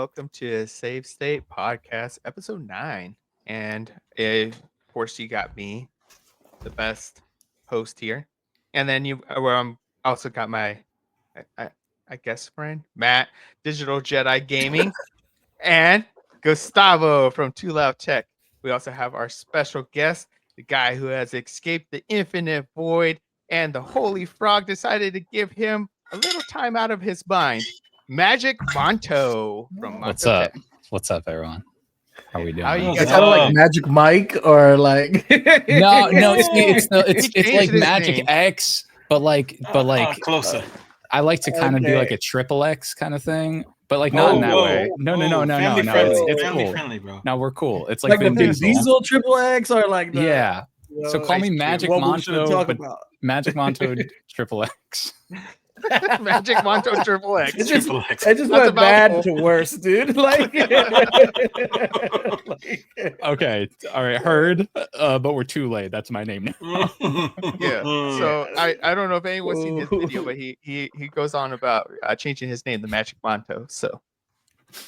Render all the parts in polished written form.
welcome to SaveState Podcast, episode 9. And of course, you got me, the best host here. And then you also got my, I guess, friend, Matt, Digital Jedi Gaming, and Gustavo from Too Loud Tech. We also have our special guest, the guy who has escaped the infinite void, and the Holy Frog decided to give him a little time out of his mind. Magic Monto from Monto What's up? Tech. What's up, everyone? How are we doing? How you It's guys kind of like doing? Magic Mike or like No, it's He it's like changed his Magic name. X, but closer. I like to kind of do Okay. like a triple X kind of thing, but like not in that way. No. Family It's family cool. friendly, bro. No, we're cool. It's like the Vin Vin Diesel. Diesel Triple X or like the, Yeah. you know, So call me Magic what we should Monto, talk but about. Magic Monto Triple X. Magic Monto Triple X. It just, Triple X. it just That's went a bad mouthful. to worse, dude. Like, Okay, all right, heard. But we're too late. That's my name now. Yeah. So I don't know if anyone's seen this video, Ooh. but he goes on about changing his name to Magic Monto. So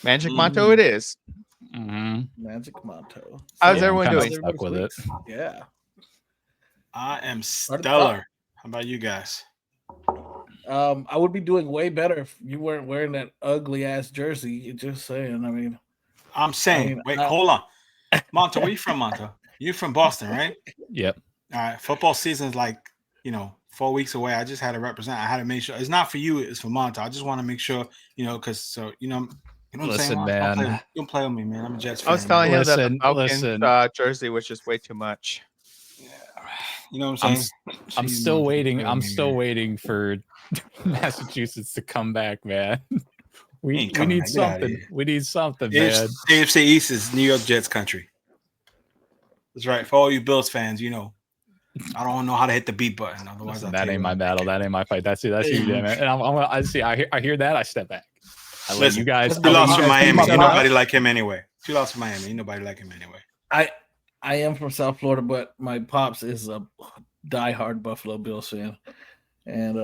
Magic Monto it is. Mhm. Magic Monto. How's Yeah, I'm everyone kinda doing? stuck with it. Yeah. I am Start the stellar. How about you guys? I would be doing way better if you weren't wearing that ugly ass jersey. Just saying. I mean, I'm saying, I mean, wait, hold on. Monto, where you from, Monto? You from Boston, right? Yep. All right. Football season's like, 4 weeks away. I just had to represent. I had to make sure it's not for you, it's for Monto. I just want to make sure, because you know what I'm Listen, saying? man. Don't play with me, man. I'm a Jets fan. I was telling him that the Listen, Falcons listen. jersey was just way too much. You know what I'm I'm saying? I'm Jeez, still Monto, don't waiting. play with I'm me, still man. waiting for Massachusetts to come back, man. We Ain't we coming need back. Get outta something. here. We need something, man. AFC East is New York Jets country. That's right. For all you Bills fans, I don't know how to hit the beat button. Otherwise, Listen, I'll that tell you ain't what my I'm battle. thinking. That ain't my fight. That's you, damn it. And I see. I hear that. I step back. I let Listen, you guys. Two Two I let lost you from guys Miami. finish Ain't up. nobody like him anyway. Two lost from Miami. Ain't nobody like him anyway. I am from South Florida, but my pops is a diehard Buffalo Bills fan, and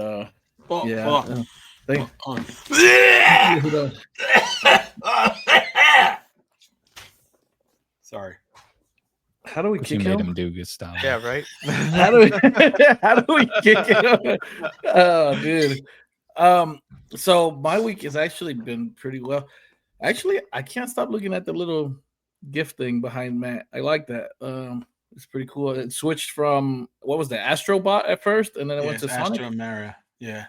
yeah. Thank you. Sorry. How do we What you kick made him? him do, Gustavo? Yeah, right. How do we kick him? Oh, dude. So my week has actually been pretty well. Actually, I can't stop looking at the little gift thing behind Matt. I like that. It's pretty cool. It switched from what was the Astrobot at first, and then it went to Sonic. Astro and Mario. Yeah.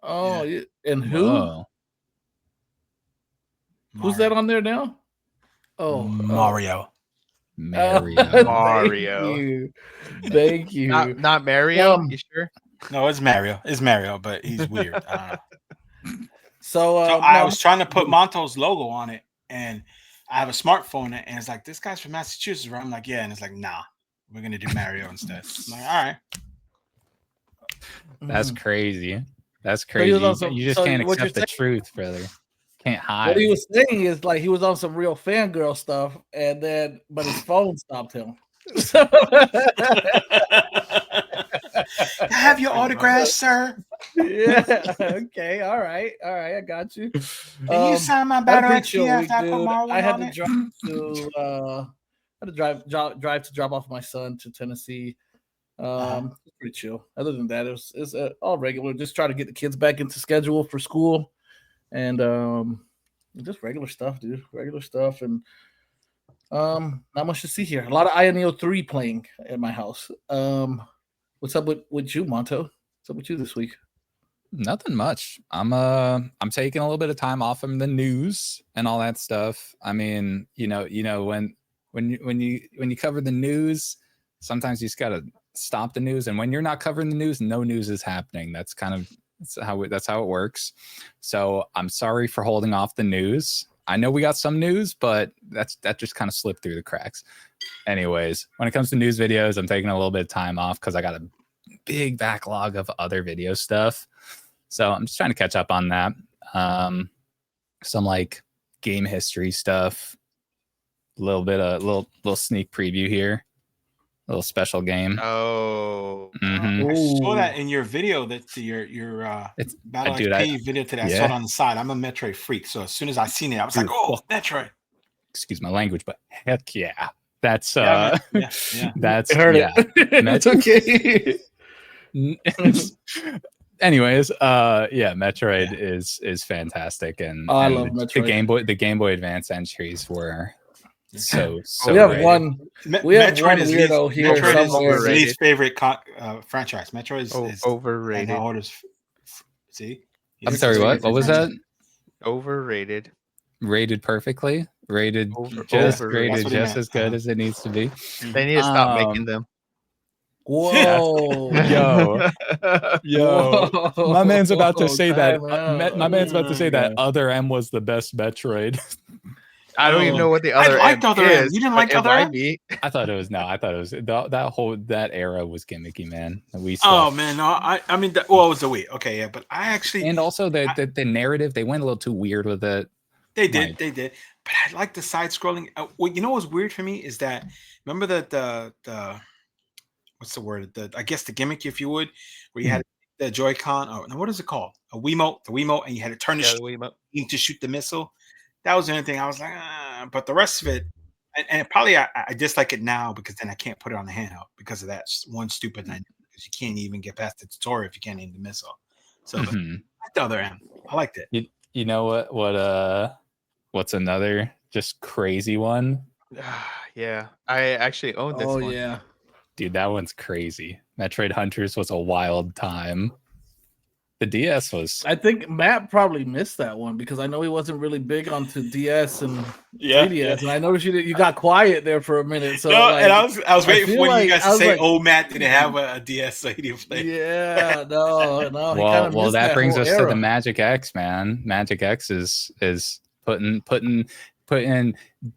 Oh, yeah. And who? Whoa. Who's that on there now? Oh, Mario. Mario. Mario. Thank you. Not Mario. Um, You sure? No, it's Mario. It's Mario, but he's weird. I don't know. So, I was trying to put Monto's logo on it, and I have a smartphone, and it's like, this guy's from Massachusetts, right? I'm like, yeah. And it's like, nah, we're going to do Mario instead. I'm like, all right. That's crazy. That's So he crazy. was on some- You just so can't what you're accept the truth, brother. Can't hide. What he was saying is like he was on some real fangirl stuff, and then but his phone stopped him. Have your autograph, sir? Yeah. Okay. All right. I got you. Can you sign my That's battle pretty XP chill after week, I put dude. Marlon I had on to it? drive to drop off my son to Tennessee. It's pretty chill. Other than that, it's all regular. Just try to get the kids back into schedule for school, and just regular stuff, dude. Regular stuff, and not much to see here. A lot of INEO 3 playing at my house. What's up with you, Monto? What's up with you this week? Nothing much. I'm taking a little bit of time off from the news and all that stuff. I mean, when you cover the news, sometimes you just gotta stop the news. And when you're not covering the news, no news is happening. That's how it works. So I'm sorry for holding off the news. I know we got some news, but that just kind of slipped through the cracks. Anyways, when it comes to news videos, I'm taking a little bit of time off because I got a big backlog of other video stuff. So I'm just trying to catch up on that. Some like game history stuff. A little sneak preview here. little special game. Oh, Mhm. I saw Ooh. that in your video. That your It's Battle dude, XP video today. I saw it yeah. on the side. I'm a Metroid freak, so as soon as I seen it, I was Dude, like, "Oh, well, Metroid!" excuse my language, but heck yeah. That's Yeah, man. Yeah. that's I heard yeah. it. It's okay. Anyways, yeah, Metroid is fantastic, and Oh, I and love the Metroid. Game Boy Advance entries were so We have great. one. We have Metroid one is weirdo here Metroid is somewhere. his least favorite franchise. Metroid is and overrated. orders. See, I'm sorry, what was that? Overrated. Rated perfectly, rated Overrated. rated That's what he just meant. as good as it needs to be. They need to stop making them. Whoa. Yo, my man's about to say that. Time out. My man's about to say that Yeah. Other M was the best Metroid. I don't even know what the I other liked M Other M. is. You didn't but like it Other might M? be. I thought it was that era was gimmicky, man. Oh man, no, I mean, it was the Wii. Okay, yeah, but I actually and also the narrative, they went a little too weird with it. They did. But I like the side scrolling. Well, you know what's weird for me is that remember the what's the word? I guess the gimmick, if you would, where you had the Joy-Con. Oh, no, what is it called? The Wiimote, and you had to turn the Wiimote to shoot the missile. That was the only thing I was like, but the rest of it, and probably I dislike it now because then I can't put it on the handheld because of that one stupid thing. Because you can't even get past the tutorial if you can't aim the missile. So the Other end, I liked it. You know what's another just crazy one? Yeah, I actually own this one. Oh yeah, dude, that one's crazy. Metroid Hunters was a wild time. The DS was. I think Matt probably missed that one because I know he wasn't really big onto DS and 3DS, and I noticed you got quiet there for a minute. So no, like, and I was waiting for you guys to say, like, "Oh, Matt didn't have a DS, so he didn't play." Yeah, no. Well, that brings us to the Magic X, man. Magic X is putting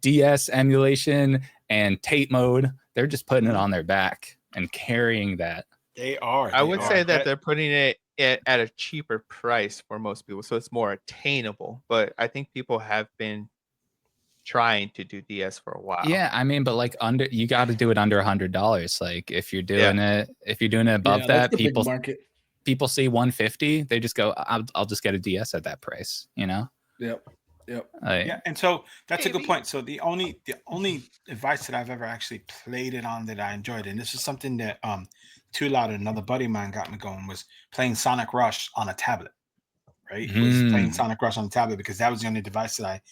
DS emulation and tape mode. They're just putting it on their back and carrying that. They are. I would say that they're putting it at a cheaper price for most people, so it's more attainable. But I think people have been trying to do DS for a while. Yeah, I mean, but like you got to do it under $100. Like if you're doing it above that, people see 150, they just go, I'll just get a DS at that price, you know? Yep. Yeah, and so that's a good point. So the only device that I've ever actually played it on that I enjoyed, and this is something that Too Loud, another buddy of mine, got me going, was playing Sonic Rush on a tablet. Right, was playing Sonic Rush on a tablet because that was the only device that I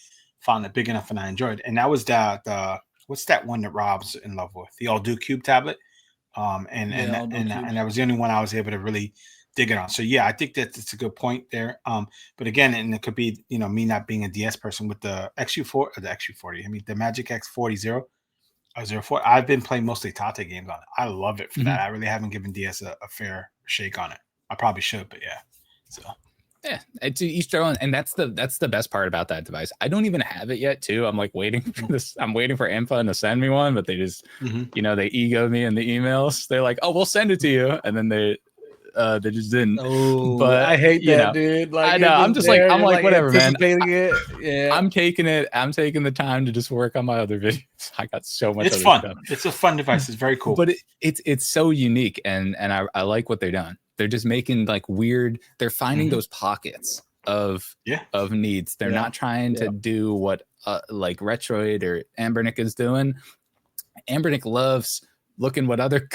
found it big enough and I enjoyed. And that was the what's that one that Rob's in love with? The All Do Cube tablet. And that was the only one I was able to really dig it on. So yeah, I think that it's a good point there. But again, and it could be, me not being a DS person with the XU40. I mean, the Magic X40 04. I've been playing mostly Tate games on it. I love it for that. I really haven't given DS a fair shake on it. I probably should, but yeah. So yeah, it's each their own, and that's the best part about that device. I don't even have it yet, too. I'm like waiting for this. I'm waiting for Info to send me one, but they just, they ego me in the emails. They're like, "Oh, we'll send it to you," and then they just didn't. Oh, but I hate that, dude. Like, I know. I'm like, whatever, man. Yeah, I'm taking it. I'm taking the time to just work on my other videos. I got so much. It's fun. Stuff. It's a fun device. It's very cool. But it's so unique, and I like what they're doing. They're just making like weird. They're finding those pockets of needs. They're not trying to do what like Retroid or Anbernic is doing. Anbernic loves looking what other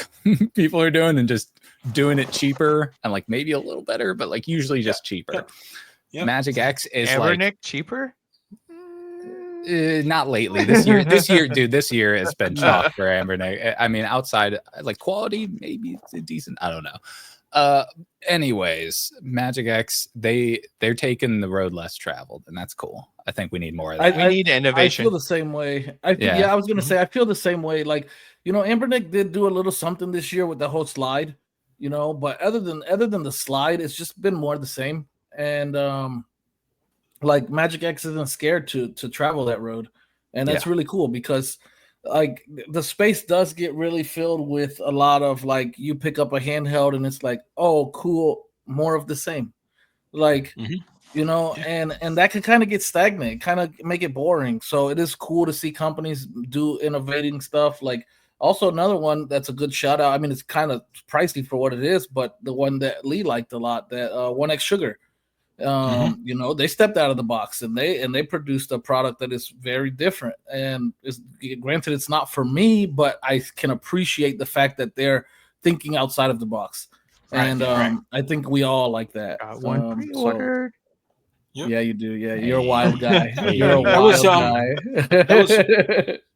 people are doing and just doing it cheaper and like maybe a little better, but like usually just cheaper. Yep. Magic X is Anbernic cheaper. Not lately. This year, dude. This year has been chalk for Anbernic. I mean, outside like quality, maybe it's decent. I don't know. Anyways, Magic X, they're taking the road less traveled, and that's cool. I think we need more of that. We need innovation. I feel the same way. I was gonna say I feel the same way. Like, Anbernic did do a little something this year with the whole slide, but other than the slide, it's just been more of the same. And like Magic X isn't scared to travel that road, and that's really cool because like the space does get really filled with a lot of like you pick up a handheld and it's like, oh cool, more of the same, like and that could kind of get stagnant, kind of make it boring. So it is cool to see companies do innovating stuff. Like Also, another one that's a good shout out. I mean, it's kind of pricey for what it is, but the one that Lee liked a lot, that 1X Sugar. You know, they stepped out of the box and they produced a product that is very different. And granted, it's not for me, but I can appreciate the fact that they're thinking outside of the box. Right, And I think we all like that. Got one pre-ordered. Yep. Yeah, you do. Yeah, Hey. you're a wild guy. Hey. You're a That wild was, guy. that was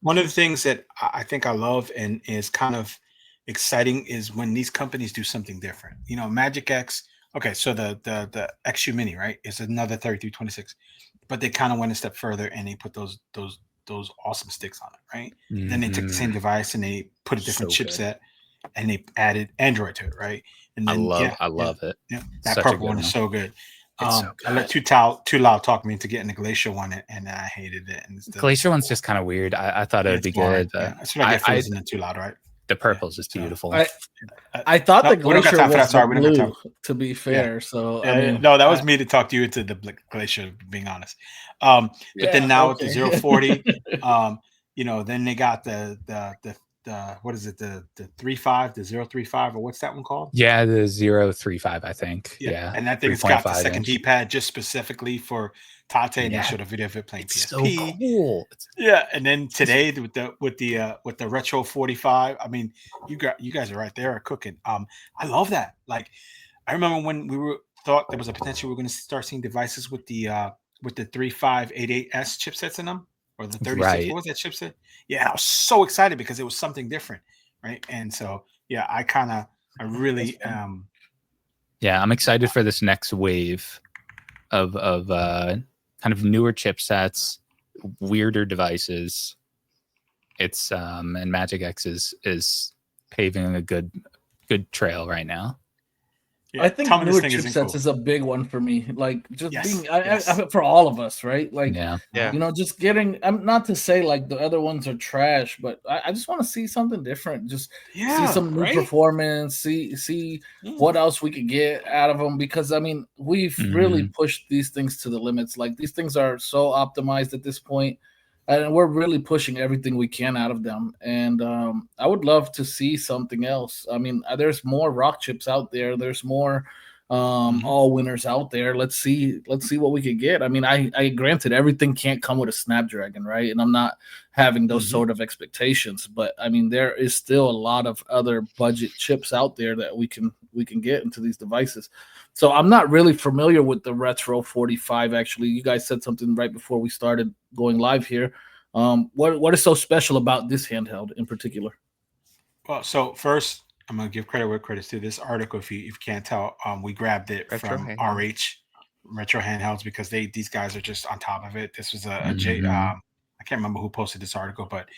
one of the things that I think I love and is kind of exciting is when these companies do something different. You know, Magic X. Okay, so the XU Mini, right, is another 3326, but they kind of went a step further and they put those awesome sticks on it, right? Mm-hmm. Then they took the same device and they put a different chipset and they added Android to it, right? And then, I love it. Yeah, that purple one is so good. So good. I let Too Loud talk me into getting the Glacier one, and I hated it. And the Glacier one's just kind of weird. I thought it would be good. That's what I get for listening to Too Loud, right? The purple's just beautiful. I thought the Glacier was blue, to be fair. So I mean, no, that was me to talk to you into the Glacier, being honest. But then now with the 040, you know, then they got the what is it, the 35, the 035, or what's that one called? Yeah, the 035, I think. Yeah. And that thing's got the second D-pad just specifically for Tate, and they showed a video of it playing PSP. So cool. Yeah, and then today with the retro 45, I mean, you guys are right there cooking. I love that. Like, I remember when we thought there was a potential we were going to start seeing devices with the 3588S chipsets in them, or the 36. Right. What was that chipset? Yeah, I was so excited because it was something different, right? And so yeah, I really yeah, I'm excited for this next wave of kind of newer chipsets, weirder devices. It's and Magic X is paving a good trail right now. Yeah, I think newer chipsets is a big one for me. Like just being for all of us, right? Like, you know, just getting. I'm not to say like the other ones are trash, but I just want to see something different. Just see some new performance. See what else we could get out of them. Because I mean, we've really pushed these things to the limits. Like these things are so optimized at this point. And we're really pushing everything we can out of them. And I would love to see something else. I mean, there's more rock chips out there. There's more all winners out there. Let's see what we could get. I mean, I granted everything can't come with a Snapdragon, right? And I'm not having those sort of expectations. But I mean, there is still a lot of other budget chips out there that we can get into these devices. So I'm not really familiar with the Retro 45. Actually, you guys said something right before we started going live here. What is so special about this handheld in particular? Well, so first, I'm gonna give credit where credit's due. This article, if you can't tell, we grabbed it from RH Retro Handhelds because these guys are just on top of it. This was I can't remember who posted this article, but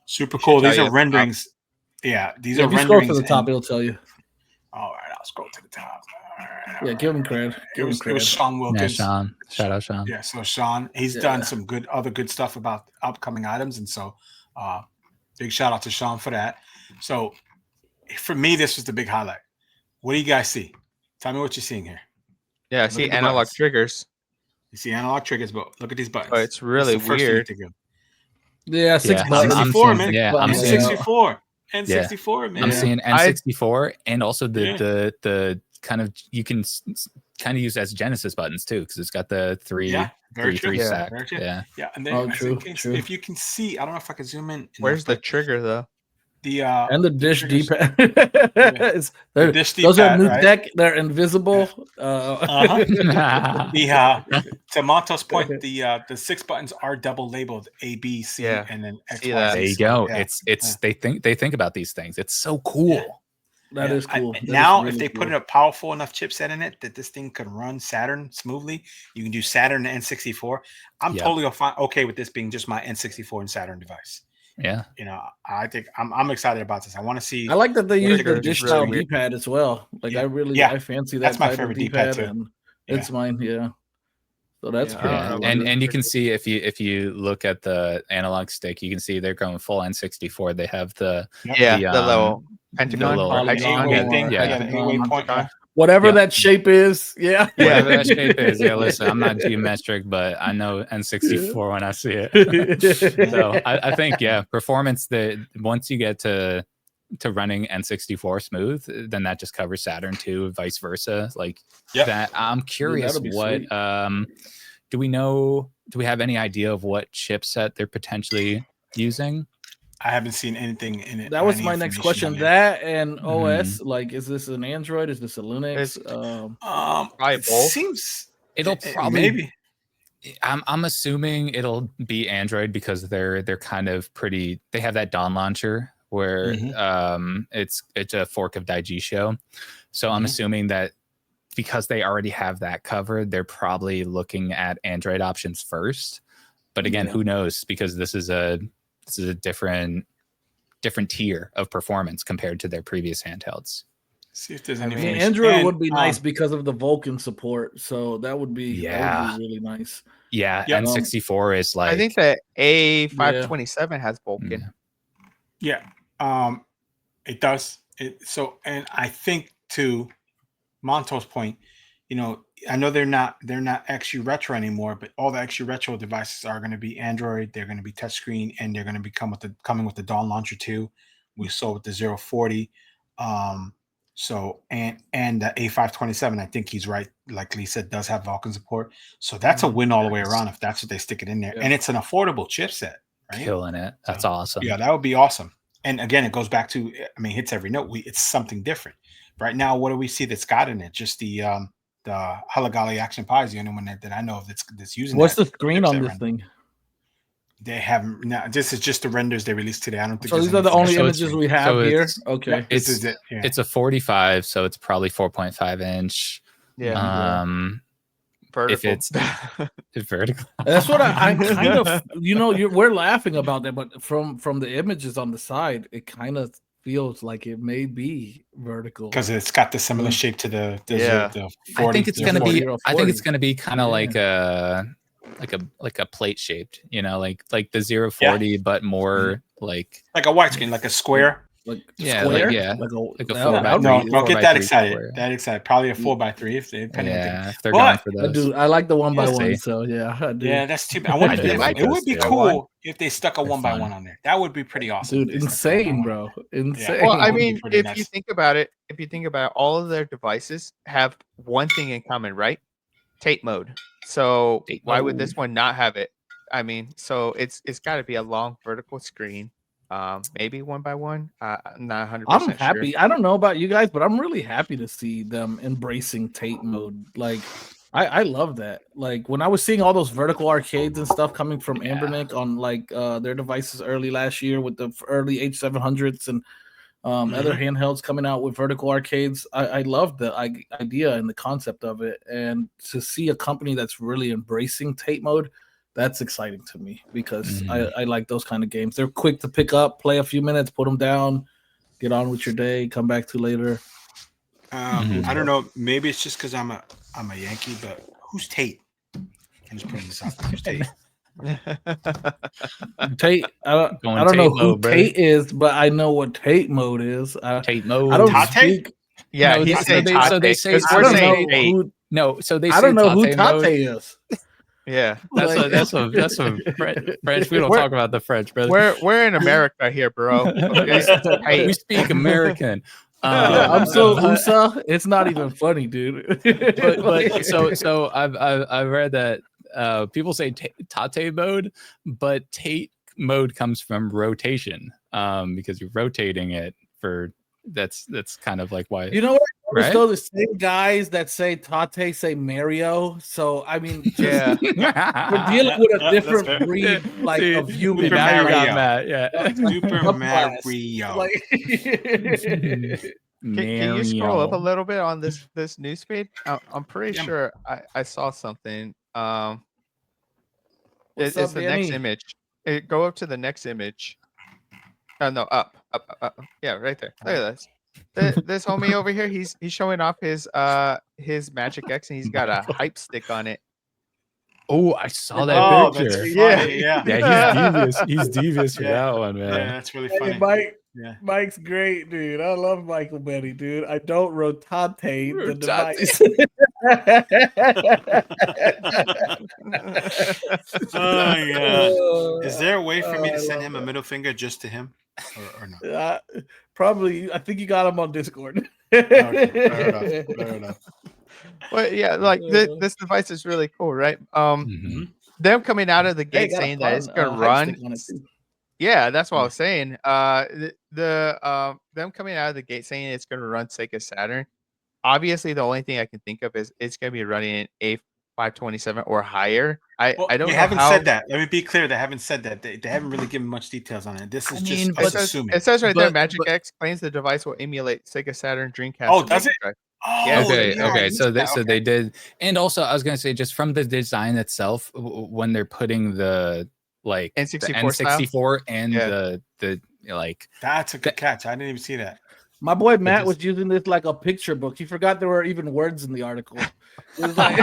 super cool. These are renderings. Yeah, these are renderings. If you scroll to the top, it'll tell you. All right, I'll scroll to the top. Yeah, give him credit. It was Sean Wilkins. Yeah, Sean. Shout out Sean. Yeah, so Sean, he's done some other good stuff about upcoming items, and so big shout out to Sean for that. So for me, this was the big highlight. What do you guys see? Tell me what you're seeing here. Yeah, I see analog triggers. You see analog triggers, but look at these buttons. Oh, it's really weird. Yeah, 6 buttons. N64, man. Yeah, I'm seeing N64. N64, man. I'm seeing N64 and also the kind of, you can kind of use as Genesis buttons too, because it's got the three stack. Yeah. And then if you can see, I don't know if I can zoom in. Where's the trigger though? And the dish D-pad. The dish D-pad, those are new tech. They're invisible. To Monto's point, the 6 buttons are double labeled A, B, C, and then X, Y, Z. There you go. It's they think about these things. It's so cool. That is cool. Now, if they put in a powerful enough chipset in it that this thing could run Saturn smoothly, you can do Saturn and N64. I'm totally okay with this being just my N64 and Saturn device. Yeah, you know, I think I'm excited about this. I want to see. I like that they use the dish style D-pad as well. Like I fancy that. That's my favorite D-pad too. And it's mine. Yeah. So that's cool. And you can see if you look at the analog stick, you can see they're going full N64. They have the little pentagon thing. The 8-way point. Whatever Yep. that shape is, yeah. Whatever that shape is. Yeah, listen, I'm not geometric, but I know N64 when I see it. So I think, yeah, performance, that once you get to running N64 smooth, then that just covers Saturn too, vice versa. Like that. I'm curious that'll be what sweet. do we have any idea of what chipset they're potentially using? I haven't seen anything in it. That was my next question. That and OS, like, is this an Android? Is this a Linux? It seems it'll probably maybe. I'm assuming it'll be Android because they're kind of pretty. They have that Dawn launcher where it's a fork of Daijisho. So I'm assuming that because they already have that covered, they're probably looking at Android options first. But again, who knows? Because this is a different tier of performance compared to their previous handhelds. See if there's any. Android would be nice because of the Vulkan support. So that would be really nice. Yeah, N64 is like. I think that A527 has Vulkan. Yeah, it does. And I think to Monto's point, I know they're not XU Retro anymore, but all the XU Retro devices are going to be Android. They're going to be touchscreen, and they're going to be coming with the Dawn launcher too. We saw with the 040. So and the A527, I think he's right. Like Lee said, does have Vulkan support. So that's a win all the way around if that's what they stick it in there, and it's an affordable chipset. Right? Killing it. That's awesome. Yeah, that would be awesome. And again, it goes back to, hits every note. It's something different. Right now, what do we see that's got in it? Just the Halagali Action Pi is the only one that I know of that's using. What's the screen on this thing? They haven't. Now, this is just the renders they released today. I don't think so. These are the only images we have here. Okay, it's a 45, so it's probably 4.5 inch. Yeah. Vertical. If it's vertical. That's what I kind of. We're laughing about that, but from the images on the side, it kind of feels like it may be vertical because it's got the similar shape to the 40. I think it's gonna be. I think it's gonna be kind of like a plate shaped, like the 040, but more like a widescreen, like a square. Like a 4x3. No, don't get that excited. That excited. Probably a 4x3 if they're going for those. I like the 1x1. So I do. Yeah, that's too bad. It would be cool if they stuck a 1x1 on there. That would be pretty awesome. Dude, insane, bro. Insane. Yeah. Well, if you think about it, all of their devices have one thing in common, right? Tape mode. So why would this one not have it? So it's got to be a long vertical screen. Maybe 1x1. I'm not 100%. I'm happy. Sure. I don't know about you guys, but I'm really happy to see them embracing tape mode. Like, I love that. Like when I was seeing all those vertical arcades and stuff coming from Anbernic on their devices early last year with the early H700s and other handhelds coming out with vertical arcades. I love the idea and the concept of it, and to see a company that's really embracing tape mode. That's exciting to me because I like those kind of games. They're quick to pick up, play a few minutes, put them down, get on with your day, come back to later. I don't know. Maybe it's just because I'm a Yankee, but who's Tate? I'm just putting this out. Who's Tate? Tate. I don't know who Tate is, but I know what Tate mode is. Tate mode. I don't speak. Yeah, no, they say. I don't know who. No, so they. I don't know who Tate is. Yeah, that's what French. We don't talk about the French, brother. We're in America here, bro. Okay? We speak American. I'm so USA. It's not even funny, dude. but so I've read that people say Tate mode, but Tate mode comes from rotation because you're rotating it for. That's kind of like why. You know what? Right? Still the same guys that say Tate say Mario. So I mean, we're dealing with a different breed, like of human. Super Mario. Super Mario. Like, can you scroll up a little bit on this newsfeed? I'm pretty sure I saw something. It's the next image. Go up to the next image. No, up. Yeah, right there. Look at this. This homie over here, he's showing off his Magic X, and he's got a hype stick on it. Oh, I saw that picture. That's funny. Yeah. He's devious. He's devious for that one, man. Yeah, that's really funny. Hey, Mike, Yeah. Mike's great, dude. I love Michael Benny, dude. I don't rotate the device. Oh yeah. Is there a way for me I to send love him a that. middle finger just to him, or no? Probably. I think you got him on Discord. Okay, fair enough. But yeah, like this device is really cool, right? Mhm. Them coming out of the Hey, gate got a saying that it's fun, gonna hype run. stick on it too. Yeah, that's what I Yeah. was saying. Them coming out of the gate saying it's gonna run Sega Saturn. Obviously, the only thing I can think of is it's gonna be running an A527 or higher. I Well, don't they know haven't how. said that. Let me be clear. They haven't said that. They haven't really given much details on it. This is just but- us assuming. It says right there, But- Magic but- X claims the device will emulate Sega Saturn, Dreamcast. Oh, and does Mega it? Drive. Oh, Yeah. Okay, yeah, I okay. missed So they, that. so Okay. they did, and also I was gonna say just from the design itself, when they're putting the like the N64 style? N64 and Yeah. the like, That's a good catch. I didn't even see that. My boy Matt just- was using this like a picture book. He forgot there were even words in the article. It was like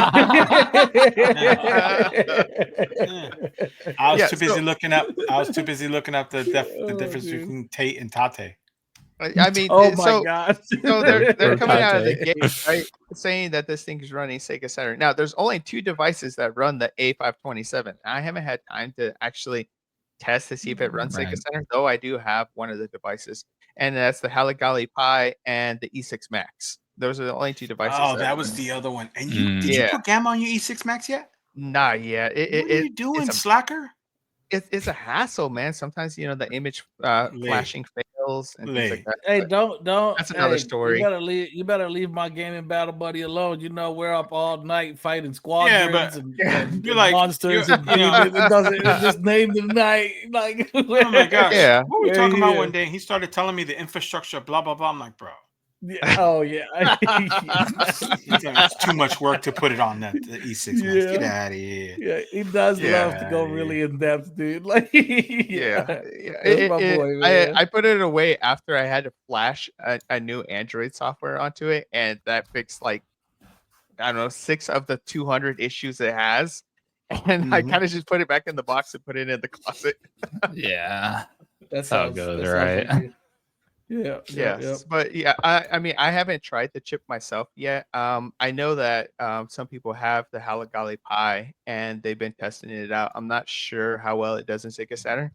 I was Yeah, too busy so- looking up. I was too busy looking up the Oh, difference dude. between Tate and Tate. I mean, Oh my so god. so they're coming out of the Rotate. gate, right, saying that this thing is running Sega Saturn. Now, there's only 2 devices that run the A527. I haven't had time to actually test to see if it runs Sega Right. Saturn, though I do have one of the devices, and that's the Halligalli Pi and the E6 Max. Those are the only 2 devices. Oh, that was the other one. And you did you Yeah. put Gamma on your E6 Max yet? Not yet. What are you doing, slacker? It's a hassle, man. Sometimes the image flashing fails and things like Lay. that. Hey, but don't. That's another hey, story. You better leave my gaming battle buddy alone. You know we're up all night fighting squadrons Yeah, but and you're like- monsters you're- and you know- demons. It doesn't. It's just named the night. Like Oh my gosh. Yeah. What were we We're talking about here. one day? He started telling me the infrastructure, blah, blah, blah. I'm like, bro, Yeah, oh yeah. it's too much work to put it on the E6 Max. Get Yeah. out of here. Yeah, he does love to go Yeah, really in depth, dude. Like, Yeah. That's my boy, man. I put it away after I had to flash a new Android software onto it, and that fixed like I don't know 6 of the 200 issues it has, and I Mhm. kind of just put it back in the box and put it in the closet. yeah, That's how it goes, right? Yes, but yeah, I mean, I haven't tried the chip myself yet. I know that some people have the Halligalli Pi and they've been testing it out. I'm not sure how well it does in Sega Saturn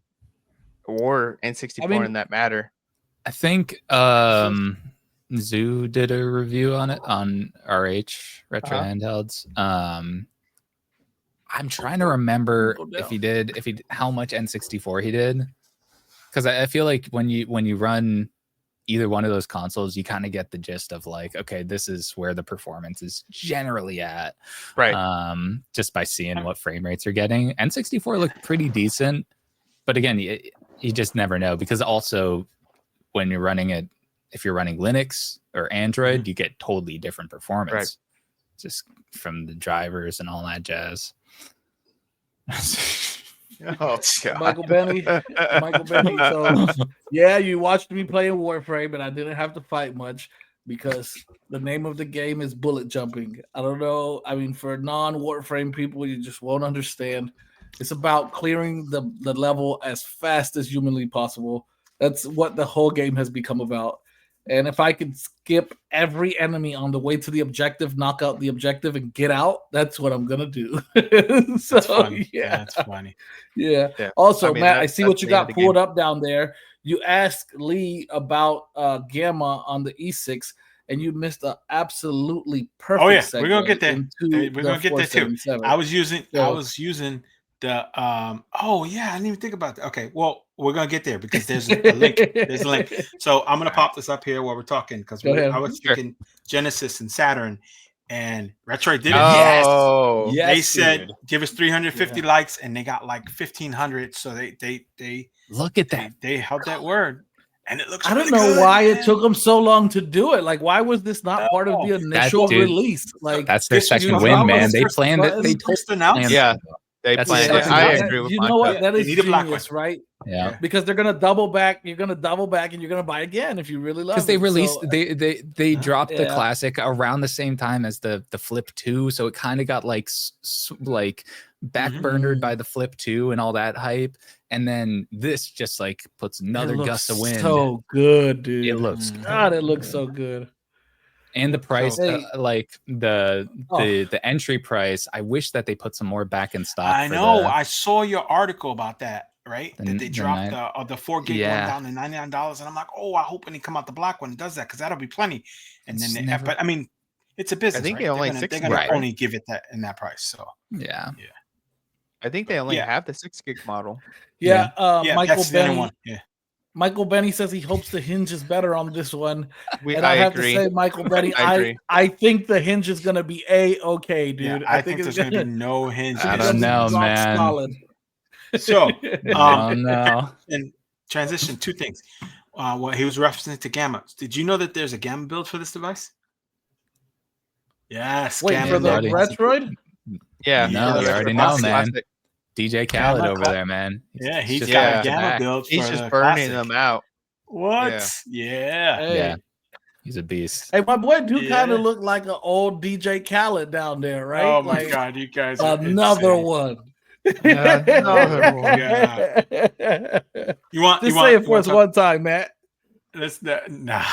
or N64 I mean- in that matter. I think Zoo did a review on it on RH Retro Uh-huh. Handhelds. I'm trying to remember Go if down. he how much N64 he did, because I feel like when you run either one of those consoles, you kind of get the gist of like, okay, this is where the performance is generally at, Right. just by seeing what frame rates are getting. N64 looked pretty decent, but again, you just never know, because also when you're running it, if you're running Linux or Android, you get totally different performance, just from the drivers and all that jazz. Oh, God. Michael Benny. So yeah, you watched me playing Warframe, and I didn't have to fight much because the name of the game is bullet jumping. I don't know. I mean, for non-Warframe people, you just won't understand. It's about clearing the level as fast as humanly possible. That's what the whole game has become about. And if I could skip every enemy on the way to the objective, knock out the objective, and get out, that's what I'm gonna do. So That's funny. yeah. That's funny. Yeah. Yeah. Also, I mean, Matt, I see that's what you the name of got the pulled up down there. You asked Lee about Gamma on the E6, and you missed an absolutely perfect. Oh yeah, segue we're gonna get there. into We're gonna the get there too. 477. I was using So- the oh yeah, I didn't even think about that. Okay, well, we're gonna get there because there's a link. There's a link. So I'm gonna pop this up here while we're talking, because Go ahead. I was Sure. thinking Genesis and Saturn, and Retro did it. Oh, Yes. They said dude. give us 350 likes, and they got like 1,500. So they Look at that. they held that word, and it looks. I don't really know good, why man. it took them so long to do it. Like, why was this not part of the initial dude, release? Like, That's their This was second what win, I man. was They first- planned it. They first totally announced. planned Yeah. it. they That's planned the it. second I one. agree with you Monto. know what? That They is need a black genius, right? Yeah. Because they're gonna double back. You're gonna double back, and you're gonna buy again if you really love it. Because they released, So, they dropped the yeah. classic around the same time as the Flip 2, so it kind of got like like backburnered by the Flip 2 and all that hype, and then this just like puts another gust of wind. So good, dude. It looks God, it looks so good. And the price, Hey. like the entry price, I wish that they put some more back in stock. I know. I saw your article about that, right? That they dropped the 4 gig one down to $99, and I'm like, oh, I hope when they come out the black one, it does that because that'll be plenty. And then, but I mean, it's a business. I think right? they're gonna only give it that in that price. So yeah. I think they only have the 6 gig model. Yeah. Michael Benny. Yeah. Michael Benny says he hopes the hinge is better on this one. And I have agree. to say, Michael Benny, I think the hinge is going to be okay, dude. Yeah, I think there's going to be no hinge. I don't know, man. Solid. So, no. And transition, 2 things. What he was referencing to Gamma. Did you know that there's a Gamma build for this device? Yes. Wait, Gamma for the buddy. Retroid? Yeah. No, you already know, man. Classic. DJ Khaled over there, man. He's got a Gamma build. He's just burning them out. What? Yeah. Hey. Yeah. He's a beast. Hey, my boy do kind of look like an old DJ Khaled down there, right? Oh my God, you guys! Are another insane. one. Another one. Yeah. You want? Just you say want, it for us one time, Matt. Let's nah.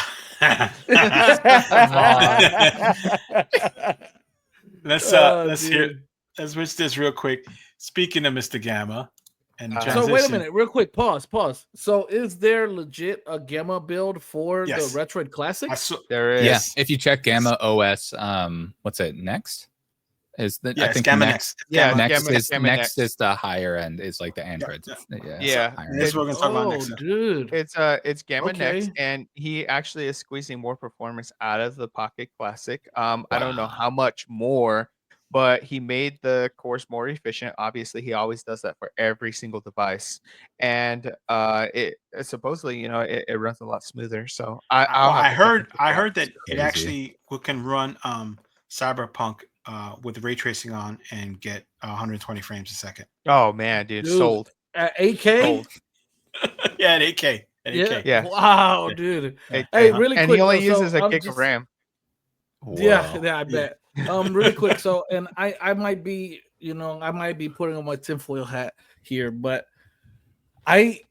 Let's switch this real quick. Speaking of Mr. Gamma and so wait a minute, real quick, pause. So is there legit a Gamma build for the Retroid Classic? There is. Yeah, if you check Gamma OS, what's it? Next is the I think Gamma next. Yeah, next is the higher end. Is like the Android. Yeah. This we're gonna talk about next. Dude, it's Gamma Next, and he actually is squeezing more performance out of the Pocket Classic. I don't know how much more, but he made the cores more efficient. Obviously, he always does that for every single device, and it supposedly, it runs a lot smoother. So I heard that it actually can run Cyberpunk with ray tracing on and get 120 frames a second. Oh man, dude, sold at 8K. Sold. Yeah, at 8K. Yeah. Wow, dude. 8K. Hey, really quick. And he only uses a gig of RAM. Yeah, I bet. Really quick. So, and I might be, I might be putting on my tinfoil hat here, but I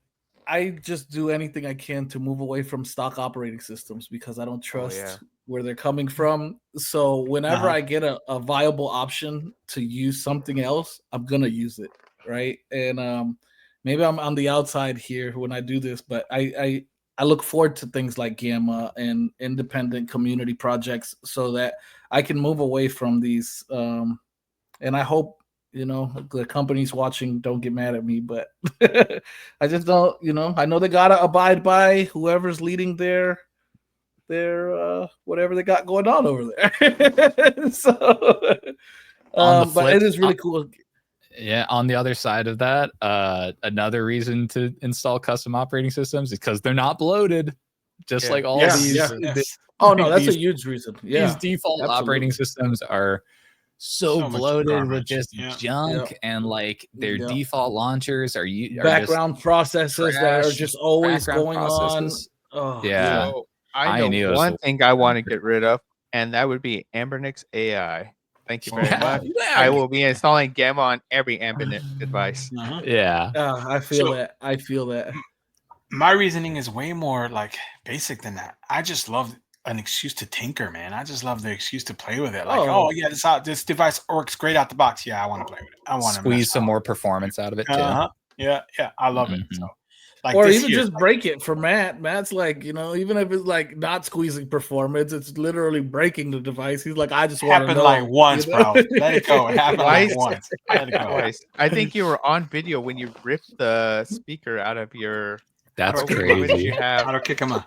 just do anything I can to move away from stock operating systems because I don't trust where they're coming from. So whenever I get a viable option to use something else, I'm gonna use it, right? And maybe I'm on the outside here when I do this, but I look forward to things like Gamma and independent community projects so that I can move away from these. And I hope, the companies watching don't get mad at me, but I just don't, I know they got to abide by whoever's leading their whatever they got going on over there. So, but it is really cool. Yeah, on the other side of that, another reason to install custom operating systems is because they're not bloated, just like all these. Oh no, that's a huge reason. Yeah, these default operating systems are so bloated with just junk, and like their default launchers are background processes that are just always going on. Oh, yeah, so I know one thing I want to get rid of, and that would be Anbernic's AI. Thank you very much. Yeah. I will be installing Gamma on every Anbernic device. Yeah. I feel that. I feel that. My reasoning is way more like basic than that. I just love an excuse to tinker, man. I just love the excuse to play with it. Like, this device works great out the box. Yeah, I want to play with it. I want to squeeze some more performance out of it too. Yeah, I love it. So, like, or even just break it for Matt. Matt's like, even if it's like not squeezing performance, it's literally breaking the device. He's like, I just want to know. Like once, bro. Let it go. It happened like once. Let it go. I think you were on video when you ripped the speaker out of your. That's crazy. How to kick him out?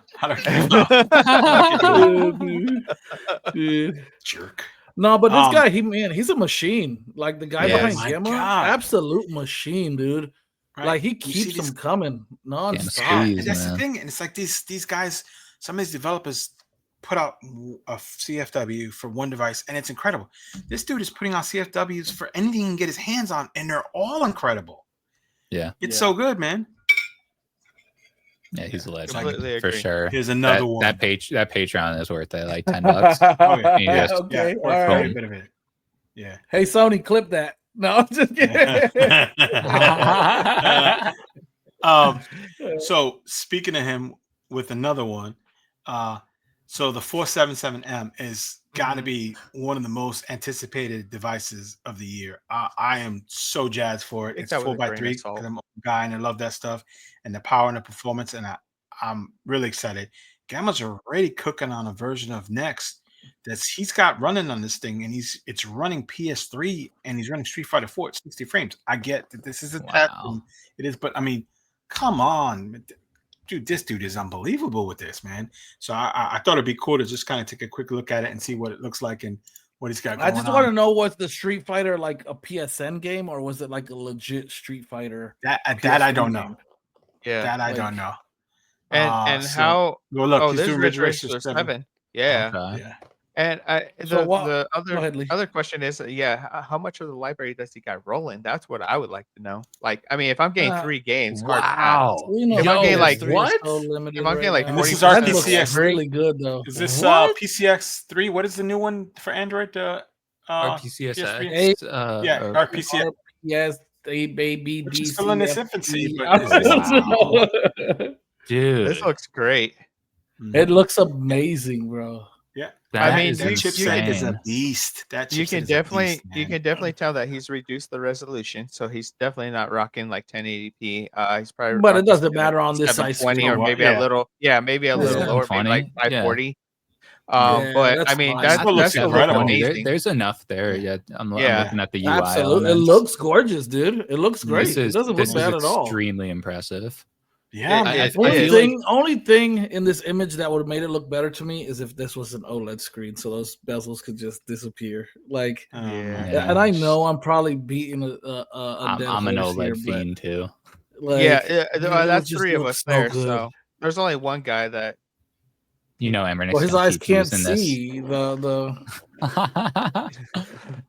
Jerk. No, but this guy, he's a machine. Like the guy behind Gamma, absolute machine, dude. Right. Like he keeps them coming nonstop. And that's the thing. And it's like these guys, some of these developers put out a CFW for one device, and it's incredible. This dude is putting out CFWs for anything he can get his hands on, and they're all incredible. Yeah. It's so good, man. Yeah, he's a legend for sure. Here's another one. That Patreon is worth it, like $10. Okay, all right. A bit of it. Yeah. Hey, Sony, clip that. No, I'm just kidding. So speaking of him with another one, so the 477M is got to be one of the most anticipated devices of the year. I am so jazzed for it. Take It's that with a grain 4x3 of salt. because I'm a guy and I love that stuff and the power and the performance. And I'm really excited. Gamma's already cooking on a version of Next he's got running on this thing, and it's running PS3 and he's running Street Fighter 4 at 60 frames. I get that this is a test, and it is, but I mean, come on, dude, this dude is unbelievable with this, man. So I thought it'd be cool to just kind of take a quick look at it and see what it looks like and what he's got going on. I just want to know, was the Street Fighter like a PSN game or was it like a legit Street Fighter? That I don't know. Yeah, that I don't know. And how? Well, look, oh, he's this doing Ridge Ridge Racer Racer 7. Yeah. Okay. Yeah. And So the ahead, Lee. other question is, how much of the library does he got rolling? That's what I would like to know. Like, I mean, if I'm getting 3 games, hard pass. If I'm getting like what? If I'm getting like And this 40, is our That looks PCX really good though. Is this PCX 3? What is the new one for Android? RPCSX? Yeah, RPCX. Yes, they baby. Which is still in its infancy, but Wow. Dude, this looks great. It looks amazing, bro. Yeah, that I mean, is that chipset is a insane. beast. That You chipset can is a beast, you man. can definitely tell that he's reduced the resolution, so he's definitely not rocking like 1080p. He's probably But it rocking doesn't matter on this size 720 screen. or maybe Yeah. a little, maybe a little lower, maybe like 720, yeah. 540. Yeah, But that's I mean, fine. that Still looks still looks incredible. amazing. There's enough there. Yeah, I'm Yeah. looking at the UI. Absolutely, it elements. looks gorgeous, dude. It looks great. This It is doesn't look bad at all. extremely impressive. Yeah, man. I feel Only thing in this image that would have made it look better to me is if this was an OLED screen, so those bezels could just disappear. Like, Yeah. and I know I'm probably beating a dead I'm an horse OLED here, fiend too. Like, that's just 3 of looks us so there. good. So there's only one guy that You know, Embernic. Well, his eyes can't see the.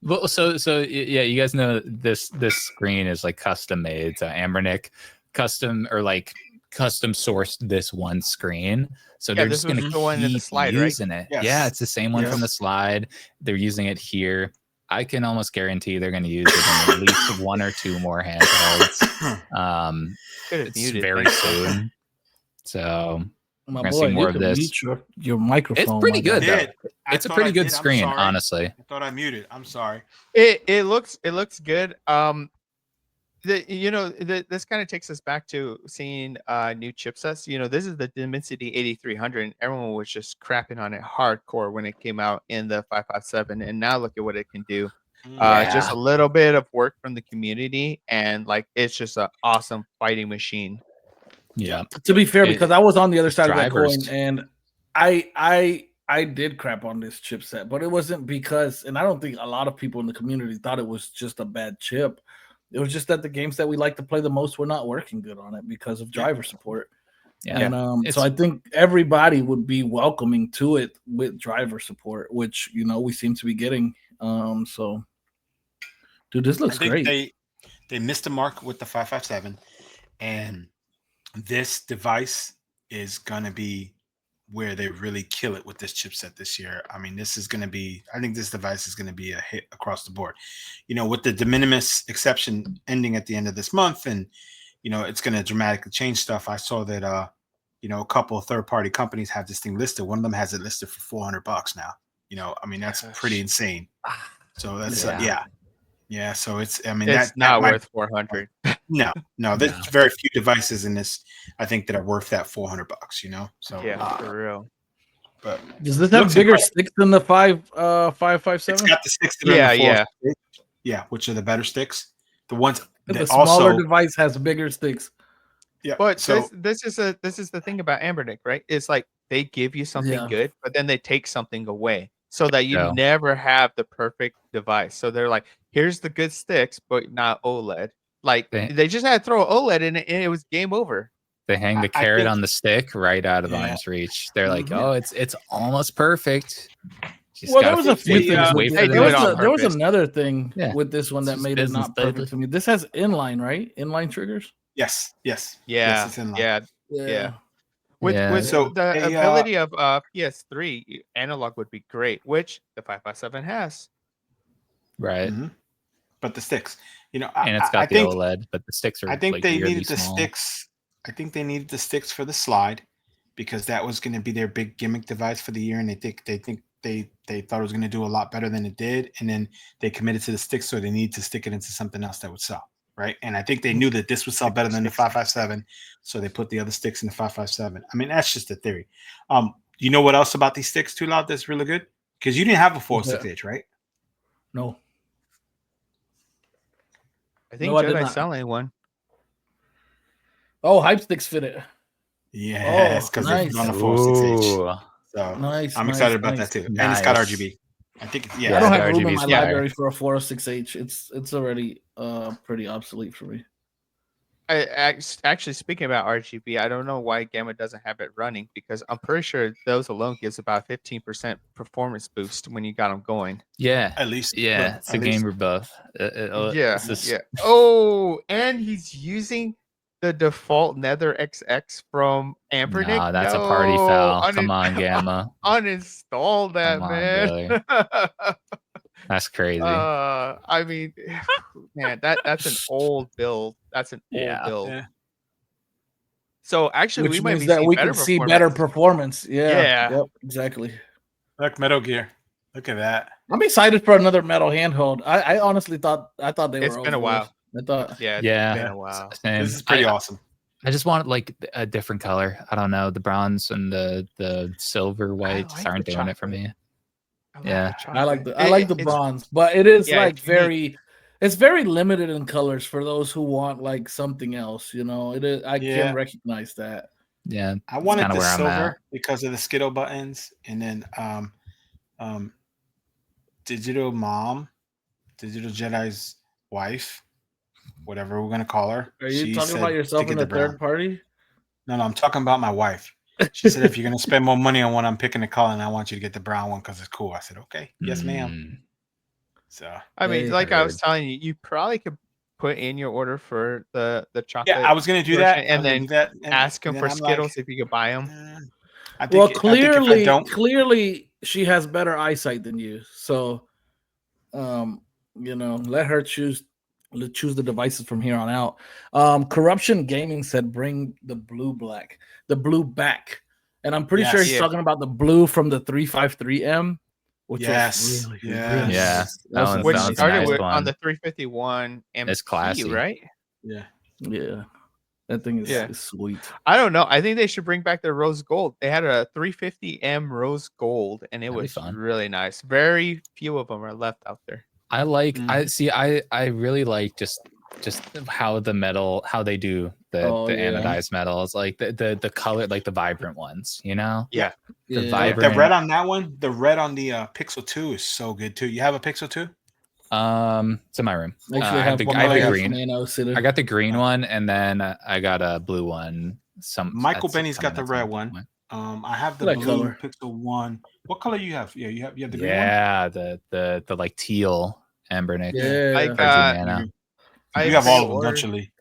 Well, so yeah, you guys know this screen is like custom made. So Anbernic custom sourced this one screen. So they're just gonna the one in the keep slide, right? using it. Yes. Yeah, it's the same one Yes. from the slide. They're using it here. I can almost guarantee they're going to use it in at least 1 or 2 more handhelds. It's very soon. So My We're gonna boy, see more you of can this. mute your microphone. It's pretty my good, guy. though. It's a pretty good screen, honestly. I thought I muted. I'm sorry. It looks good. This kind of takes us back to seeing new chipsets. This is the Dimensity 8300, and everyone was just crapping on it hardcore when it came out in the 557, and now look at what it can do. Just a little bit of work from the community, and like it's just an awesome fighting machine. Yeah. To be fair, because I was on the other side drivers. of that coin, and I did crap on this chipset, but it wasn't because, and I don't think a lot of people in the community thought it was just a bad chip. It was just that the games that we like to play the most were not working good on it because of driver support. Yeah. And so I think everybody would be welcoming to it with driver support, which we seem to be getting. So, dude, this looks great. They missed the mark with the 557, and this device is gonna be where they really kill it with this chipset this year. I mean, this is going to be, I think this device is going to be a hit across the board, with the de minimis exception ending at the end of this month. And, it's going to dramatically change stuff. I saw that, a couple of third-party companies have this thing listed. One of them has it listed for $400 now. I mean, that's pretty insane. So that's, yeah. So it's, I mean, it's not worth 400. No, there's very few devices in this, I think, that are worth that $400. So yeah, for real. But does this have bigger sticks than the 557? It's got the sticks. Yeah, which are the better sticks. The ones the that smaller device has bigger sticks. Yeah, but so this is the thing about Anbernic, right? It's like they give you something good, but then they take something away, so that you never have the perfect device. So they're like, here's the good sticks, but not OLED. Like they just had to throw OLED in it, and it was game over. They hang the carrot on the stick right out of arm's reach. They're like, oh, it's almost perfect. Well, there was a few things. There was another thing with this one that made it not perfect to me. This has inline, right? Inline triggers. Yes. Yeah. Yes, it's inline. Yeah. With the ability of PS3, analog would be great, which the 557 has. Right. Mm-hmm. but the sticks. You know, And it's got I the think OLED, but the sticks are I think like they weirdly needed the small. sticks. I think they needed the sticks for the slide because that was going to be their big gimmick device for the year, and they thought it was going to do a lot better than it did, and then they committed to the sticks, so they need to stick it into something else that would sell, right? And I think they knew that this would sell better than the 557, so they put the other sticks in the 557. I mean, that's just a theory. You know what else about these sticks, Too Loud, that's really good? Because you didn't have a 406H, right? No. I think No, I did Jedi's not. selling one. Oh, hype sticks fit it. Yes, because nice. they're on the 406H. Ooh. So Nice. I'm nice, excited about nice. that too. And it's got Nice. RGB. I think Yeah, I don't the have room in RGB's my fire. library for a 406H. It's already pretty obsolete for me. Actually, speaking about RGB, I don't know why Gamma doesn't have it running because I'm pretty sure those alone gives about 15% performance boost when you got them going. Yeah. at least. Yeah, but it's at a least- gamer buff. Yeah, It's just- yeah. Oh, and he's using the default Nether XX from Anbernic. Nah, that's a party foul. Come on, Gamma. Uninstall that, Come on, man. That's crazy. I mean, man, that's an old build. That's an old Yeah. build. Yeah. So actually, Which we might means be that seeing we better can see better performance. Yeah. Yeah. Yep, exactly. Look, Metal Gear. Look at that. I'm excited for another metal handheld. I honestly thought they It's were been a over while. with. I thought Yeah, it's Yeah. been a while. Same. This is pretty awesome. I just want like a different color. I don't know. The bronze and the silver white just like aren't the doing it for chocolate. me. I Yeah. I like the it's- bronze, but it is Yeah, like it's unique. very it's very limited in colors for those who want like something else, you know. It is I Yeah. can recognize that. Yeah. I wanted kinda the where I'm at. silver because of the Skittle buttons, and then Digital Mom, Digital Jedi's wife, whatever we're gonna call her. Are you she talking said about to yourself get in the the brown. third party? No, I'm talking about my wife. She said, if you're gonna spend more money on one, I'm picking the color, and I want you to get the brown one because it's cool. I said, okay, yes, ma'am. Mm. So I mean, Hey. like I was telling you, you probably could put in your order for the chocolate. yeah, I was gonna do version that, and then ask him then for I'm like, Skittles if you could buy them. I think, Well, I think if clearly I don't, clearly she has better eyesight than you. So you know, let her choose the devices from here on out. Corruption Gaming said bring the blue back. And I'm pretty sure he's Yes. talking about the blue from the 353M, which Yes, was really, yes. really Yeah, nice. that one's- a Which that one's a started nice with one. on the 351 MP, It's classy. right? yeah, Yeah. That thing is, Yeah. is sweet. I don't know. I think they should bring back the rose gold. They had a 350M rose gold, and it That'd be was fun. really nice. Very few of them are left out there. I like Mhm. I really like just how they do the Oh, yeah. anodized metals, like the color, like the vibrant ones, you know? Yeah. The Yeah. vibrant the red on that one, the red on the Pixel 2 is so good too. You have a Pixel 2? It's in my room. Actually, I have the one I have of the my green. Nano sitting. I got the green one, and then I got a blue one. Michael that's Benny's got coming the at red some one. point. I have the That blue color. Pixel 1. What color you have? Yeah, you have the green one. Yeah, the like teal Anbernic. Yeah. I RG got. Nano. I You have all of them, pre-ordered- don't you, Lee?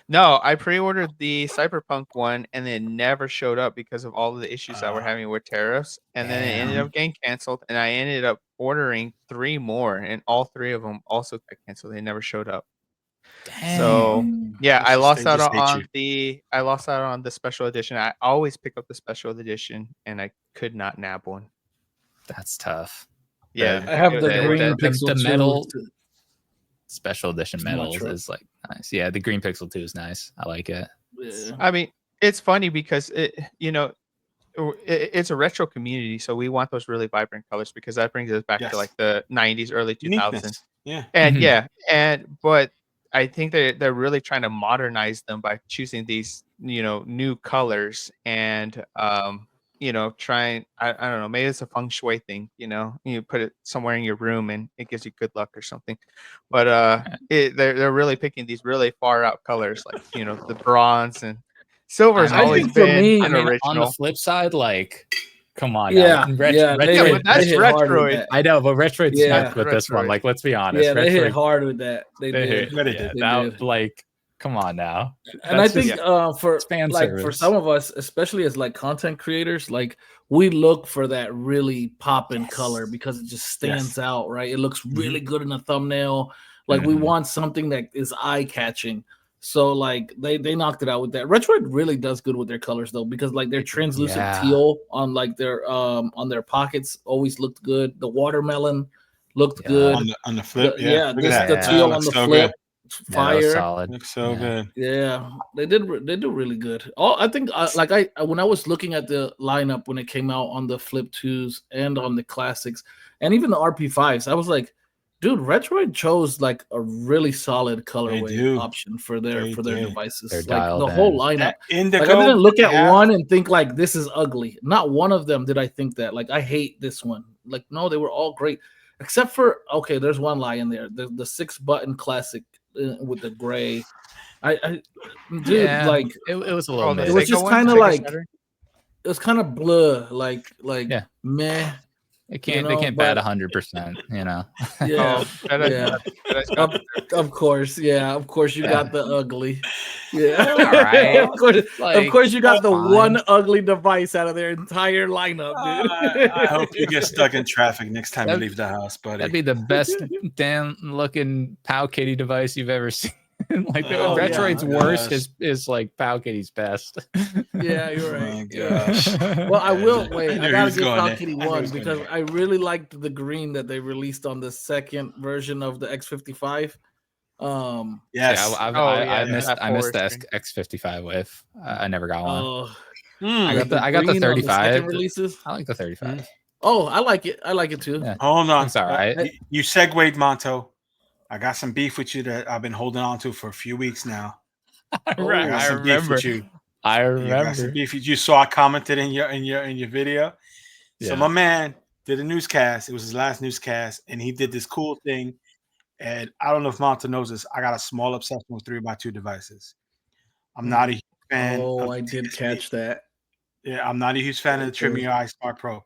No, I pre-ordered the Cyberpunk one, and it never showed up because of all of the issues that we're having with tariffs. And then it ended Damn. up getting canceled, and I ended up ordering 3 more, and all 3 of them also got canceled. They never showed up. So yeah, That's I just- lost they out just hate on you. the special edition. I always pick up the special edition, and I could not nab one. That's tough. Yeah, I have the the- green the Pixel 2. metal special edition It's not metals true. is like nice. Yeah, the green Pixel 2 is nice. I like it. Yeah. I mean, it's funny because it's a retro community, so we want those really vibrant colors because that brings us back Yes. to like the 90s, early 2000s. Uniqueness. Yeah. And Mhm. but I think they're really trying to modernize them by choosing these, new colors and trying, I don't know, maybe it's a feng shui thing, you put it somewhere in your room and it gives you good luck or something. But they're really picking these really far out colors, like the bronze and silver's I mean, always think for been me- an I mean, original. on the flip side, like, come on, Yeah, now. yeah, they Yeah, hit- but that's they hit hard with Retroid. that. I know, but Retroid's Yeah. nuts with this one. Retroid. Like, let's be honest. Yeah, they hit Retroid, hard with that. They they did. hit, Yeah, they yeah, did. They that, did. like, come on now. And I That's think just- for it's fan like for service. some of us, especially as like content creators, like we look for that really popping Yes. color because it just stands Yes. out, right? It looks really good in a thumbnail. Like we want something that is eye catching. So like they knocked it out with that. Retroid really does good with their colors though, because like their translucent teal on like their on their pockets always looked good. The watermelon looked good on the flip. The teal on the so flip. Good. Fire. Solid. Looks so good. Yeah, they do really good. I think when I was looking at the lineup when it came out on the Flip 2s and on the classics and even the RP5s, I was like, dude, Retroid chose like a really solid colorway option for their devices. They're like the whole lineup. Indigo, like I didn't look at one and think like this is ugly. Not one of them did I think that. Like I hate this one. Like no, they were all great except for there's one lie in there. The 6-button classic with the gray. Like it was a little. It was just kind of like it was kind of blur. Like meh. It can't. They can't bat 100%. You know. Yeah. Of course. Yeah. Of course, you got the ugly. Yeah. All right. of course, you got the one ugly device out of their entire lineup, dude. I hope you get stuck in traffic next time you leave the house, buddy. That'd be the best damn looking Pow Kitty device you've ever seen. Like Retroid's worst is like Pow Kitty's best. Yeah, you're right. Oh gosh. Well, I will wait. I gotta give Pow Kitty one because I really liked the green that they released on the second version of the X55. Yes. I missed the X55 wave. I never got one. I got the 35 releases. I like the 35. Oh, I like it. I like it too. Yeah. Hold on. It's all right. You segued, Monto. I got some beef with you that I've been holding on to for a few weeks now. I remember. You saw I commented in your video. Yeah. So my man did a newscast. It was his last newscast, and he did this cool thing. And I don't know if Monto knows this. I got a small obsession with 3x2 devices. I'm not a huge fan. Oh, I did catch that. Yeah, I'm not a huge fan of the Miyoo Smart Pro.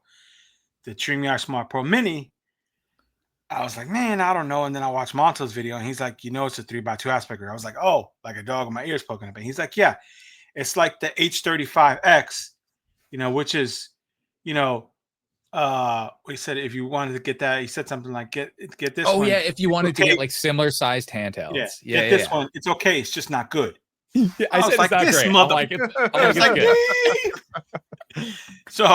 The Miyoo Smart Pro Mini. I was like, man, I don't know. And then I watched Monto's video, and he's like, it's a 3x2 aspect ratio. I was like, oh, like a dog with my ears poking up. And he's like, yeah, it's like the H35X, which is, he said if you wanted to get that, he said something like get this. Oh, one. Yeah, if you wanted to get like similar sized handhelds. Yeah, this one. It's okay. It's just not good. I said like, this great. Mother. I was like, so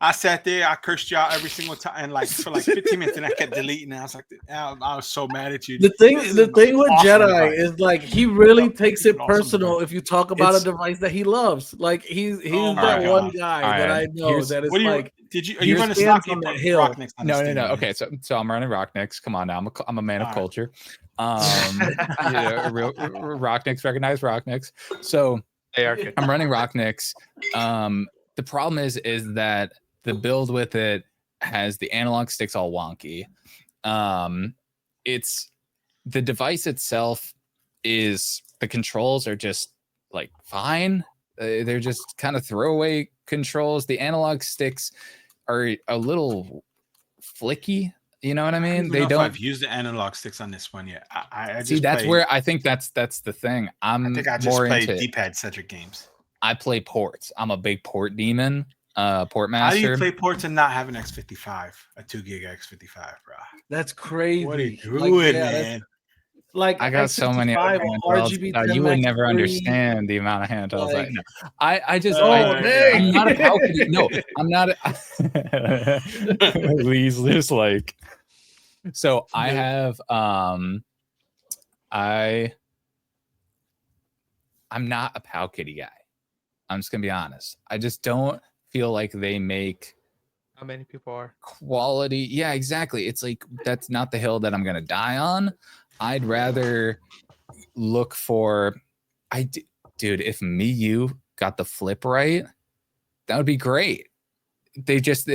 I sat there, I cursed y'all every single time, and like for like 15 minutes, and I kept deleting. And I was like, I was so mad at you. The thing with awesome Jedi device. Is like he really takes it personal if you talk about a device that he loves. Like he's that one guy that I know that is like. Are you running stock on that hill? No. Okay, so I'm running Rocknicks. Come on now, I'm a man of culture. Real Rocknicks, recognize Rocknicks. So they are good. I'm running Rocknicks. The problem is that the build with it has the analog sticks all wonky. It's the device itself is the controls are just like fine. They're just kind of throwaway controls. The analog sticks are a little flicky. You know what I mean? They don't. I've used the analog sticks on this one yet. I see. That's where I think that's the thing. I think I just play D-pad centric games. I play ports. I'm a big port demon. Port master. How do you play ports and not have an X55, a 2 gig X55, bro? That's crazy. What are you doing, man? Like I got so many handhelds. You would never understand the amount of handhelds. Like, I just I'm not a Palkity. No, I'm not. Lee's just like. So I have I'm not a Palkity guy. I'm just gonna be honest. I just don't feel like they make how many people are quality. Yeah, exactly. It's like that's not the hill that I'm gonna die on. I'd rather look for dude, if Miyoo got the flip right, that would be great. It's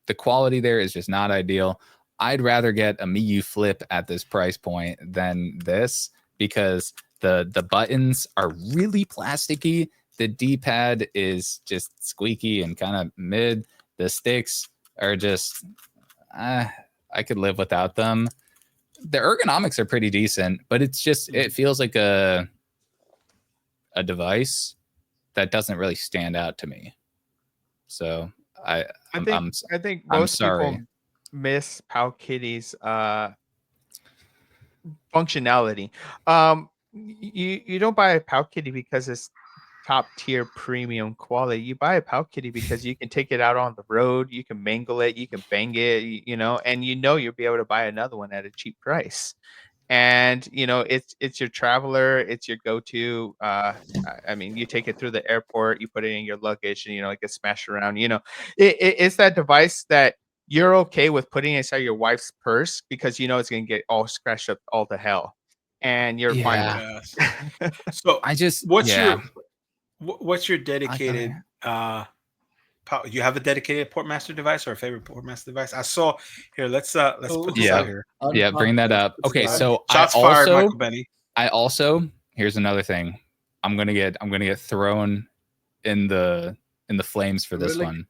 the quality there is just not ideal. I'd rather get a Miyoo flip at this price point than this because the buttons are really plasticky. The D-pad is just squeaky and kind of mid. The sticks are just, I could live without them. The ergonomics are pretty decent, but it's just, it feels like a device that doesn't really stand out to me. So I think most people miss Powkitty's functionality. You don't buy a Powkitty because it's top tier premium quality. You buy a Powkitty because you can take it out on the road, you can mangle it, you can bang it, you know, and you'll be able to buy another one at a cheap price. And you know, it's your traveler, it's your go-to. I mean, you take it through the airport, you put it in your luggage, and you know, it gets smashed around. You know, it's that device that you're okay with putting inside your wife's purse because you know it's gonna get all scratched up all to hell, and you're fine with Yes. it. So I just what's yeah. your dedicated you have a dedicated Portmaster device or a favorite Portmaster device? I saw here. Let's put this out here. Yeah, bring that up. Okay, so Shots fired, Michael Benny. I also here's another thing. I'm gonna get thrown in the flames for this one.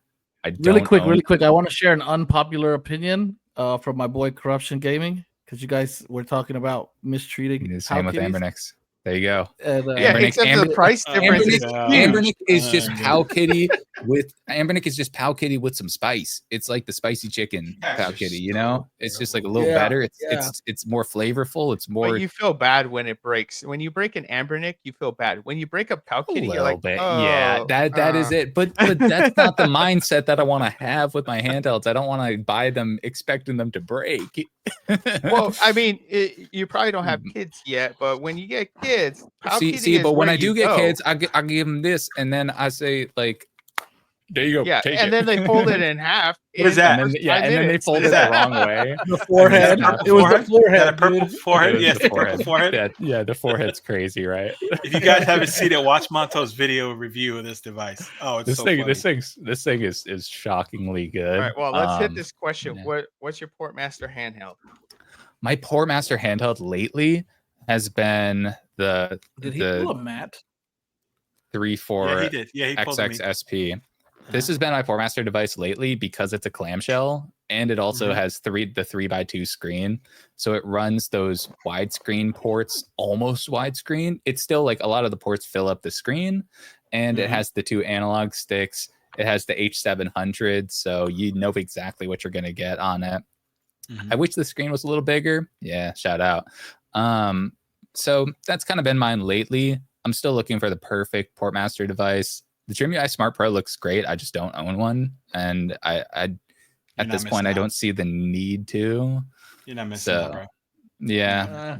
Really quick. I want to share an unpopular opinion from my boy Corruption Gaming because you guys were talking about mistreating. Same with Anbernics. There you go. And, yeah, except the price difference is Anbernic is just Powkitty with Anbernic is just Powkitty with some spice. It's like the spicy chicken Powkitty, you know? It's just like a little better. It's more flavorful. It's more. But you feel bad when it breaks. When you break an Anbernic, you feel bad. When you break a Powkitty, you're like, oh, yeah, that is it. But that's not the mindset that I want to have with my handhelds. I don't want to buy them expecting them to break. Well, I mean, you probably don't have kids yet, but when you get kids, see, but when I do get kids, I give them this, and then I say like, there you go. Yeah, and then they fold it in half. What is that? And then they fold it the wrong way. The forehead. It was the forehead. A purple forehead. Yeah, the purple forehead. Yeah, the forehead's crazy, right? If you guys haven't seen it, watch Monto's video review of this device. Oh, it's this thing is shockingly good. All right, well, let's hit this question. Yeah. What's your Portmaster handheld? My Portmaster handheld lately has been the pull a Matt? 3.4 he XX SP. This has been my Portmaster device lately because it's a clamshell and it also has the 3x2 screen. So it runs those widescreen ports, almost widescreen. It's still like a lot of the ports fill up the screen, and it has the 2 analog sticks. It has the H700, so you know exactly what you're going to get on it. I wish the screen was a little bigger. Yeah, shout out. So that's kind of been mine lately. I'm still looking for the perfect Portmaster device. The TrimUI Smart Pro looks great. I just don't own one, and I at this point I don't see the need to. You're not missing out, bro. Yeah,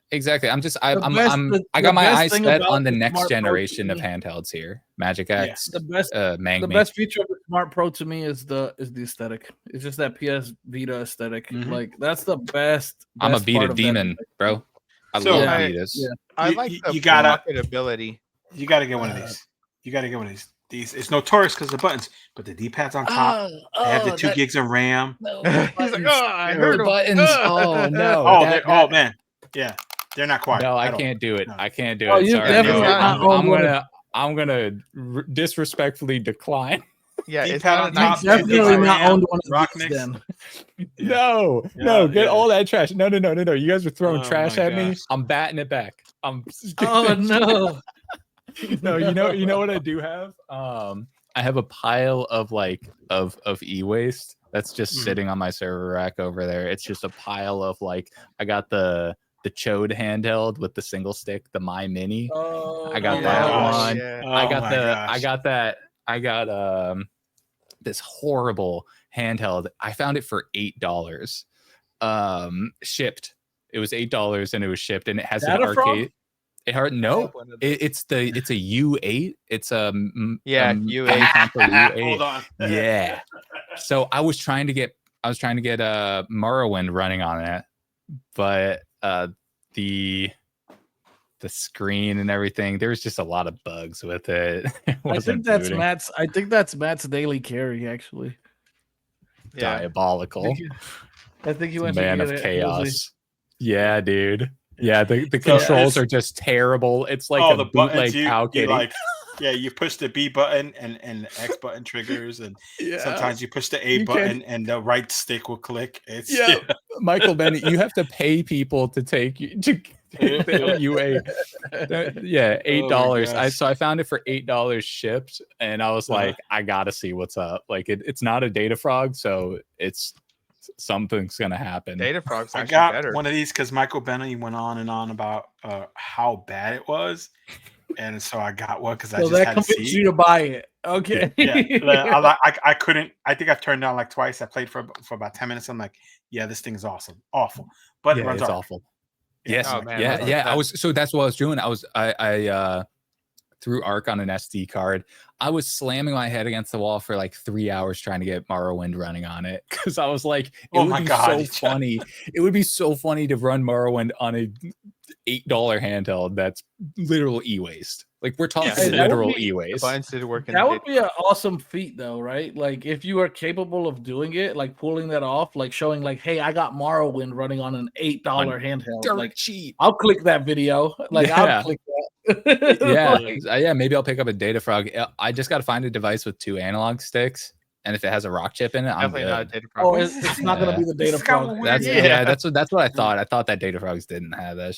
exactly. I got my eyes set on the next generation of handhelds here. Magic X. The best feature of the Smart Pro to me is the aesthetic. It's just that PS Vita aesthetic. Like that's the best. I'm a Vita demon, bro. I love Vitas. Yeah. I like the pocketability. You gotta get one of these. You gotta get one of these. It's notorious because of the buttons, but the D-pad's on top. They have the 2 gigs of RAM. He's like, I heard the buttons. Oh no. Oh man. Yeah, they're not quiet. No, I can't do it. I can't do it. Sorry. I'm gonna disrespectfully decline. Yeah, it's definitely not owned one of these then. No, get all that trash. No. You guys are throwing trash at me. I'm batting it back. Oh no. No, you know what I do have? I have a pile of e-waste that's just sitting on my server rack over there. It's just a pile of I got the Chode handheld with the single stick, the My Mini. I got that one. Yeah. I got this horrible handheld. I found it for $8. Shipped. It was $8 and it was shipped, and it has an arcade. It's a U8. It's a U8. U8. Hold on. Yeah. So I was trying to get Morrowind running on it, but the screen and everything, there was just a lot of bugs with it. I think that's Matt's daily carry, actually. Yeah. Diabolical. I think he went man of chaos. Yeah, dude. Yeah, the controls are just terrible. It's like a bootleg Powkitty. You push the B button and X button triggers, and sometimes you push the A button and the right stick will click. Michael Bennett, you have to pay people to take the UA. $8. So I found it for $8 shipped, and I was like, I gotta see what's up. Like it's not a data frog, so it's something's gonna happen. Data Frog's I actually got better. one of these because Michael Benny went on and on about how bad it was, and so I got one because I So just that had to convinced see. you to buy it. Okay. Yeah, I couldn't. I think I've turned down like twice. I played for about 10 minutes. I'm like, yeah, this thing is awesome, awful, but it Yeah, runs it's Arc. awful. Yeah, Yes, Oh, man, yeah, that's yeah. that- I was so that's what I was doing. I threw Arc on an SD card. I was slamming my head against the wall for like 3 hours trying to get Morrowind running on it because I was like, it Oh would my be God. so funny. It would be so funny to run Morrowind on a $8 handheld that's literal e-waste. Like we're talking Hey, that would literal be- The e-waste. buttons did work in That the would be an awesome feat, though, right? Like if you are capable of doing it, like pulling that off, like showing, like, "Hey, I got Morrowind running on an $8 handheld." Dirt Like, cheap. I'll click that video. Like, Yeah. I'll click that. Yeah, Like, yeah. Maybe I'll pick up a Data Frog. I just got to find a device with 2 analog sticks, and if it has a rock chip in it, I'm Definitely not a good. Data Frog. oh, What it's, is it's this not gonna be thing? the Data It's got Frog. weird- That's Yeah. yeah. That's what I thought. I thought that Data Frogs didn't have that.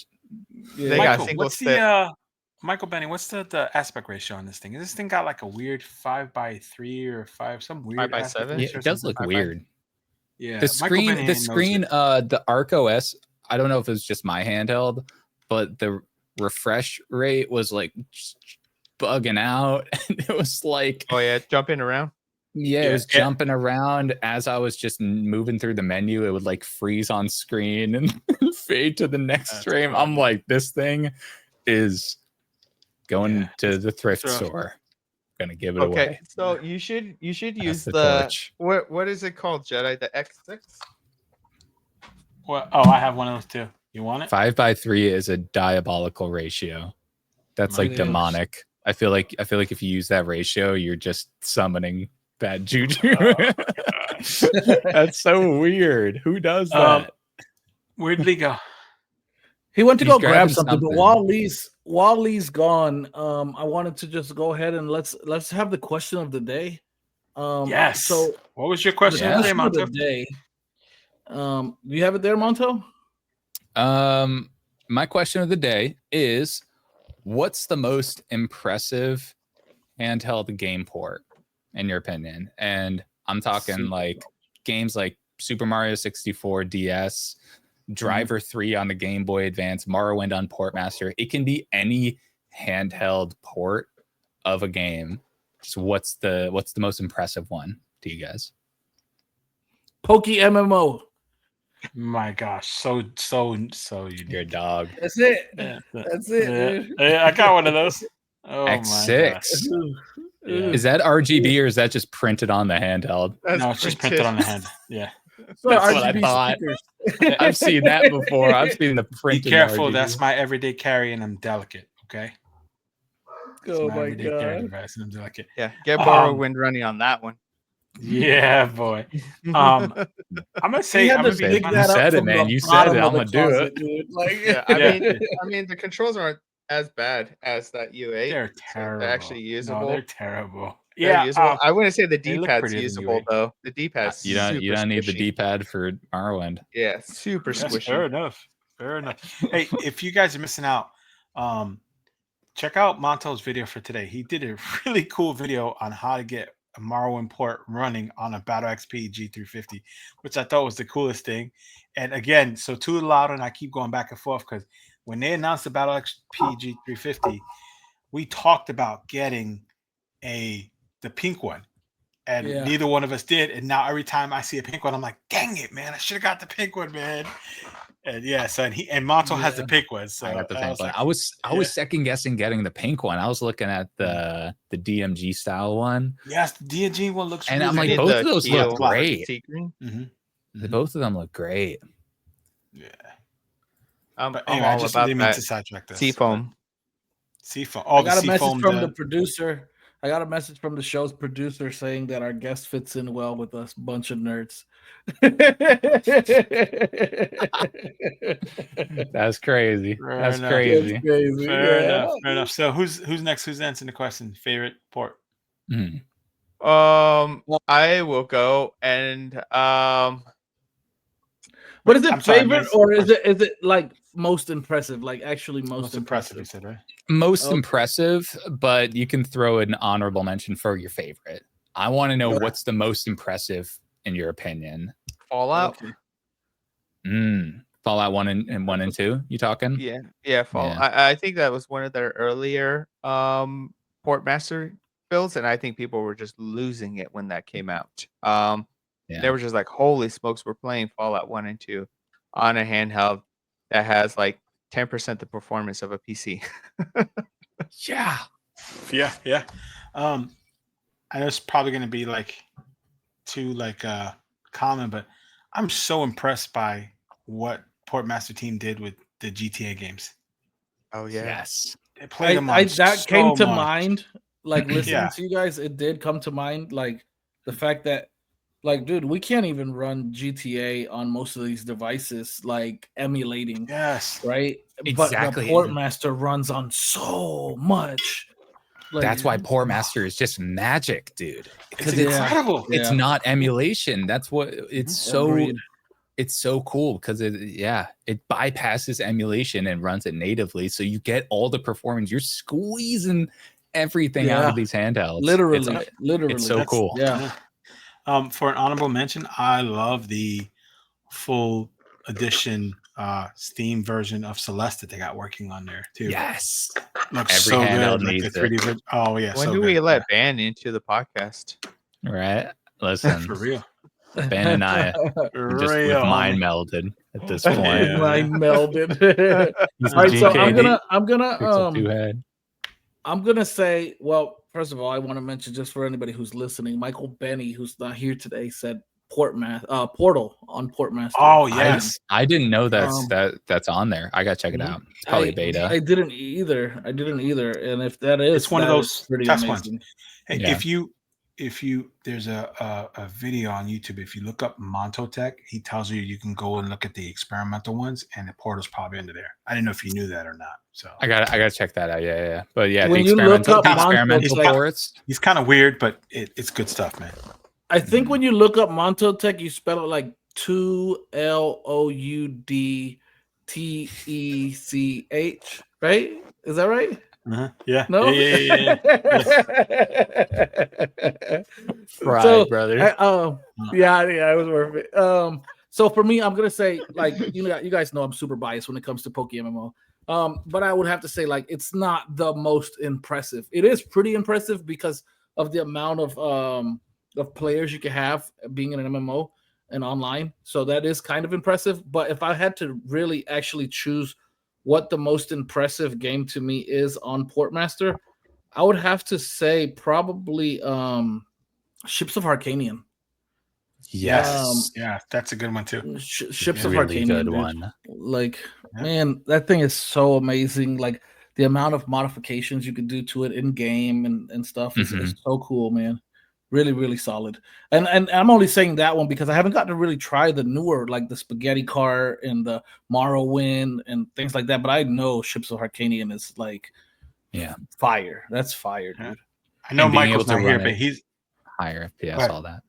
They got Michael, single what's stick. the Michael Benny? What's the aspect ratio on this thing? This thing got like a weird 5:3 or 5, some weird 5:7? aspect Yeah, ratio. it does something. look Bye-bye. weird. Yeah, The Michael screen, Benny the knows screen, it. the Arc OS. I don't know if it's just my handheld, but the refresh rate was like just bugging out, and it was like, Oh yeah, jumping around. yeah, it Yeah, was yeah. jumping around as I was just moving through the menu. It would like freeze on screen and fade to the next That's frame. funny. I'm like, this thing is going Yeah, to the thrift rough. store. Gonna give it Okay, away. so you should Pass use the the torch. what is it called, Jedi? The X6? Well, oh, I have one of those too. You want it? 5:3 is a diabolical ratio. That's Mine like is. demonic. I feel like if you use that ratio, you're just summoning bad juju. That's so weird. Who does that? Where'd Lee go? He went to He's go grab grabbing something, but something. while Lee's gone, I wanted to just go ahead and let's have the question of the day. Yes. So What was your the question Yeah. today, question of the Monto? day. Do you have it there, Monto? My question of the day is, what's the most impressive handheld game port in your opinion? And I'm talking like games like Super Mario 64 DS, Driver 3 on the Game Boy Advance, Morrowind on Portmaster. It can be any handheld port of a game. So what's the most impressive one to you guys? Pokey MMO. My gosh, so unique. Your dog. That's it. Yeah, That's it, dude. Yeah, I got one of those. Oh X6. my gosh. Yeah. Is that RGB or is that just printed on the handheld? No, it's just printed on the hand. Yeah. So That's what I RGB thought. stickers. I've seen that before. I've seen the Be printed careful. RGB. That's my everyday carry, and I'm delicate. Okay. It's Oh my my everyday carry god. device, and I'm delicate. Yeah, get Morrowind running on that one. Yeah, boy. I'm gonna say He had I'm to gonna be dig You that said up it, from man. the You said bottom it. of I'm the gonna do closet, it. dude. Like, Yeah, I mean the controls aren't as bad as that U8. they're so terrible. they're actually usable. No, they're terrible. They're Yeah, usable. I wouldn't say the they look D-pad's prettier than usable U8. though. The D-pad's You super don't need the squishy. D-pad for Morrowind. Yeah, super That's squishy. fair enough. Fair enough. Hey, if you guys are missing out, check out Monto's video for today. He did a really cool video on how to get a Morrowind port running on a Battle XP G350, which I thought was the coolest thing. And again, so too loud, and I keep going back and forth because when they announced the Battle XP G350, we talked about getting the pink one. And Yeah. neither one of us did. And now every time I see a pink one, I'm like, dang it, man, I should have got the pink one, man. And yeah, so and Monto has the pink one. So I got the pink one. like, I was second guessing getting the pink one. I was looking at the DMG style one. yes, the D&G one looks And really I'm like, good. both of those look teal great. sea green. Both of them look great. Yeah. I'm But anyway, all I just about didn't mean that to sidetrack this. seafoam. Seafoam. Oh, I got the a message seafoam. from the producer. I got a message from the show's producer saying that our guest fits in well with us, bunch of nerds. That's crazy. Fair That's enough. crazy. That's crazy. Fair yeah. enough. Fair enough. So who's next? Who's answering the question? Favorite port? Mhm. I will go and But is it I'm sorry, I favorite missed or the is it like most impressive? Like actually Most impressive, you said, right? Most Okay. impressive, but you can throw an honorable mention for your favorite. I want to know Okay. what's the most impressive in your opinion. Fallout. Okay. Fallout 1 and 1 and 2. You talking? Yeah, Fallout. Yeah. I think that was one of their earlier Portmaster builds, and I think people were just losing it when that came out. They were just like, holy smokes, we're playing Fallout 1 and 2 on a handheld that has like 10% the performance of a PC. Yeah. Yeah. I know it's probably going to be like too common, but I'm so impressed by what Portmaster team did with the GTA games. Oh yeah. Yes. They played them on that so came to much. mind. Like listening Yeah. to you guys, it did come to mind. Like the fact that, like, dude, we can't even run GTA on most of these devices, like emulating. Yes. Right. Exactly. But the Portmaster runs on so much. Like, That's why Portmaster is just magic, dude. It's incredible. It's not emulation. That's what it's so. Agreed. It's so cool because it bypasses emulation and runs it natively, so you get all the performance. You're squeezing everything out of these handhelds. Literally, it's so cool. Yeah. For an honorable mention, I love the full edition Steam version of Celeste that they got working on there too. Yes, looks every so handheld good. needs like the 3D it. Oh yeah. When so do good. we let Ban into the podcast? Right. Listen, For real. Ben and I just we've mind melded at this point. Mind melded. He's All right, so GKD, I'm gonna Pixel 2 head. I'm gonna say, well, first of all, I want to mention, just for anybody who's listening, Michael Benny, who's not here today, said Portal on Portmaster. Oh yes, I didn't know that's on there. I gotta check it out. It's probably a beta. I didn't either. And if that is, it's one of those pretty test amazing. ones. Hey, if you there's a video on YouTube. If you look up Monto Tech, he tells you can go and look at the experimental ones, and the Portal's probably under there. I didn't know if you knew that or not. So I gotta check that out. Yeah. But yeah, when the you look up experimental ports. He's kind of weird, but it's good stuff, man. I think when you look up Monto Tech, you spell it like 2LOUDTECH, right? Is that right? Yeah. No. Yeah. Right, brother. Yeah, it was worth it. So for me, I'm gonna say, like, you guys know I'm super biased when it comes to Poke MMO. But I would have to say, like, it's not the most impressive. It is pretty impressive because of the amount of players you can have being in an MMO and online. So that is kind of impressive. But if I had to really actually choose what the most impressive game to me is on Portmaster, I would have to say probably Ships of Harkanian. Yes. Yeah, that's a good one too. Ships of really Harkanian, good dude. one. Like, man, that thing is so amazing. Like the amount of modifications you could do to it in game and stuff is so cool, man. Really, really solid. And I'm only saying that one because I haven't gotten to really try the newer, like the Spaghetti Cart and the Morrowind and things like that. But I know Ships of Harkanian is like, fire. That's fire, dude. I know Michael's not here, but he's higher FPS, all that.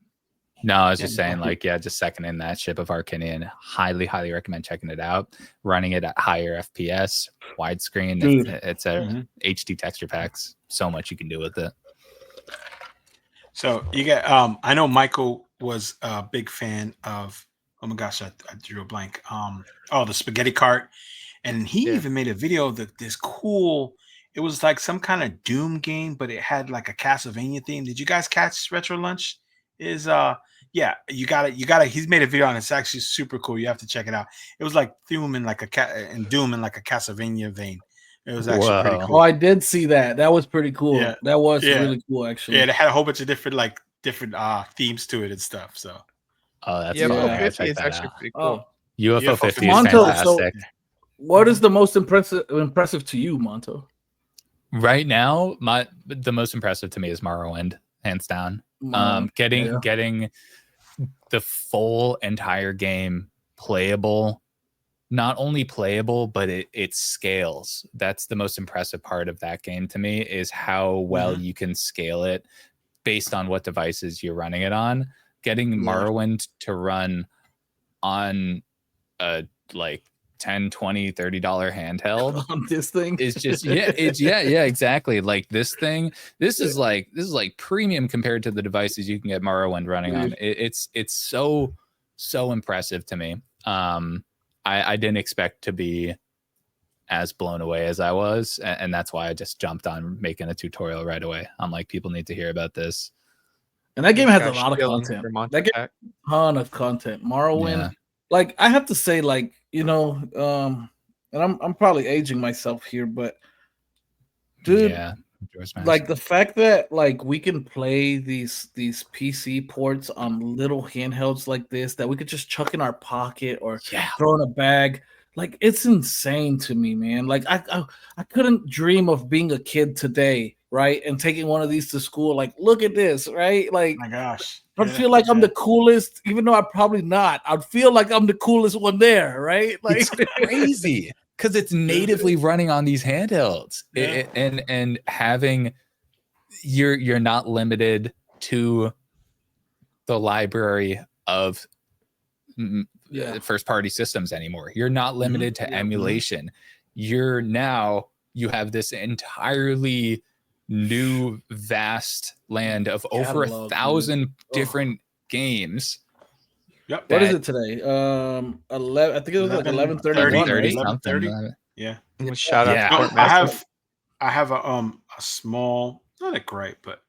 No, I was just saying, like, just seconding that. Ship of Harkanian, highly recommend checking it out. Running it at higher FPS, widescreen. It's a HD texture packs. So much you can do with it. So you get I know Michael was a big fan of, oh my gosh, I drew a blank. The Spaghetti Cart. And he even made a video of this cool, it was like some kind of Doom game, but it had like a Castlevania theme. Did you guys catch Retro Lunch? You gotta he's made a video on it. It's actually super cool. You have to check it out. It was like Doom in like a Castlevania vein. It was actually pretty cool. Oh, I did see that. That was pretty cool. Yeah. That was really cool, actually. Yeah, it had a whole bunch of different themes to it and stuff. So that's UFO 50 is actually pretty cool. UFO 50 is Monto, fantastic. So what is the most impressive to you, Monto? Right now, the most impressive to me is Morrowind, hands down. Getting the full entire game playable. Not only playable, but it scales. That's the most impressive part of that game to me, is how well you can scale it based on what devices you're running it on. Getting Morrowind to run on a like $10, $20, $30 handheld on this thing is just exactly. Like this is like premium compared to the devices you can get Morrowind running on. It's so so impressive to me. I didn't expect to be as blown away as I was, and that's why I just jumped on making a tutorial right away. I'm like, people need to hear about this. And that game has a Got lot of shilling content. for Monto That game Tech. has a ton of content. Morrowind, Yeah. like I have to say, like, you know, and I'm probably aging myself here, but dude, Yeah, Majora's Mask. like the fact that like we can play these PC ports on little handhelds like this that we could just chuck in our pocket or Yeah. throw in a bag, like it's insane to me, man. Like I couldn't dream of being a kid today, right, and taking one of these to school. Like, look at this, right? Like, My gosh. I'd feel like I'm the coolest, even though I'm probably not. I'd feel like I'm the coolest one there, right? Like, It's crazy because it's natively running on these handhelds. Yeah. And having you're not limited to the library of first party systems anymore. You're not limited to emulation. You have this entirely new vast land of over Catalog, 1,000 different games. Yep. what is it today? 11. I think it was like 11:31, 30 right? something. Yeah. Shout out Yeah. to No, Portmaster. I have a small, not a gripe, but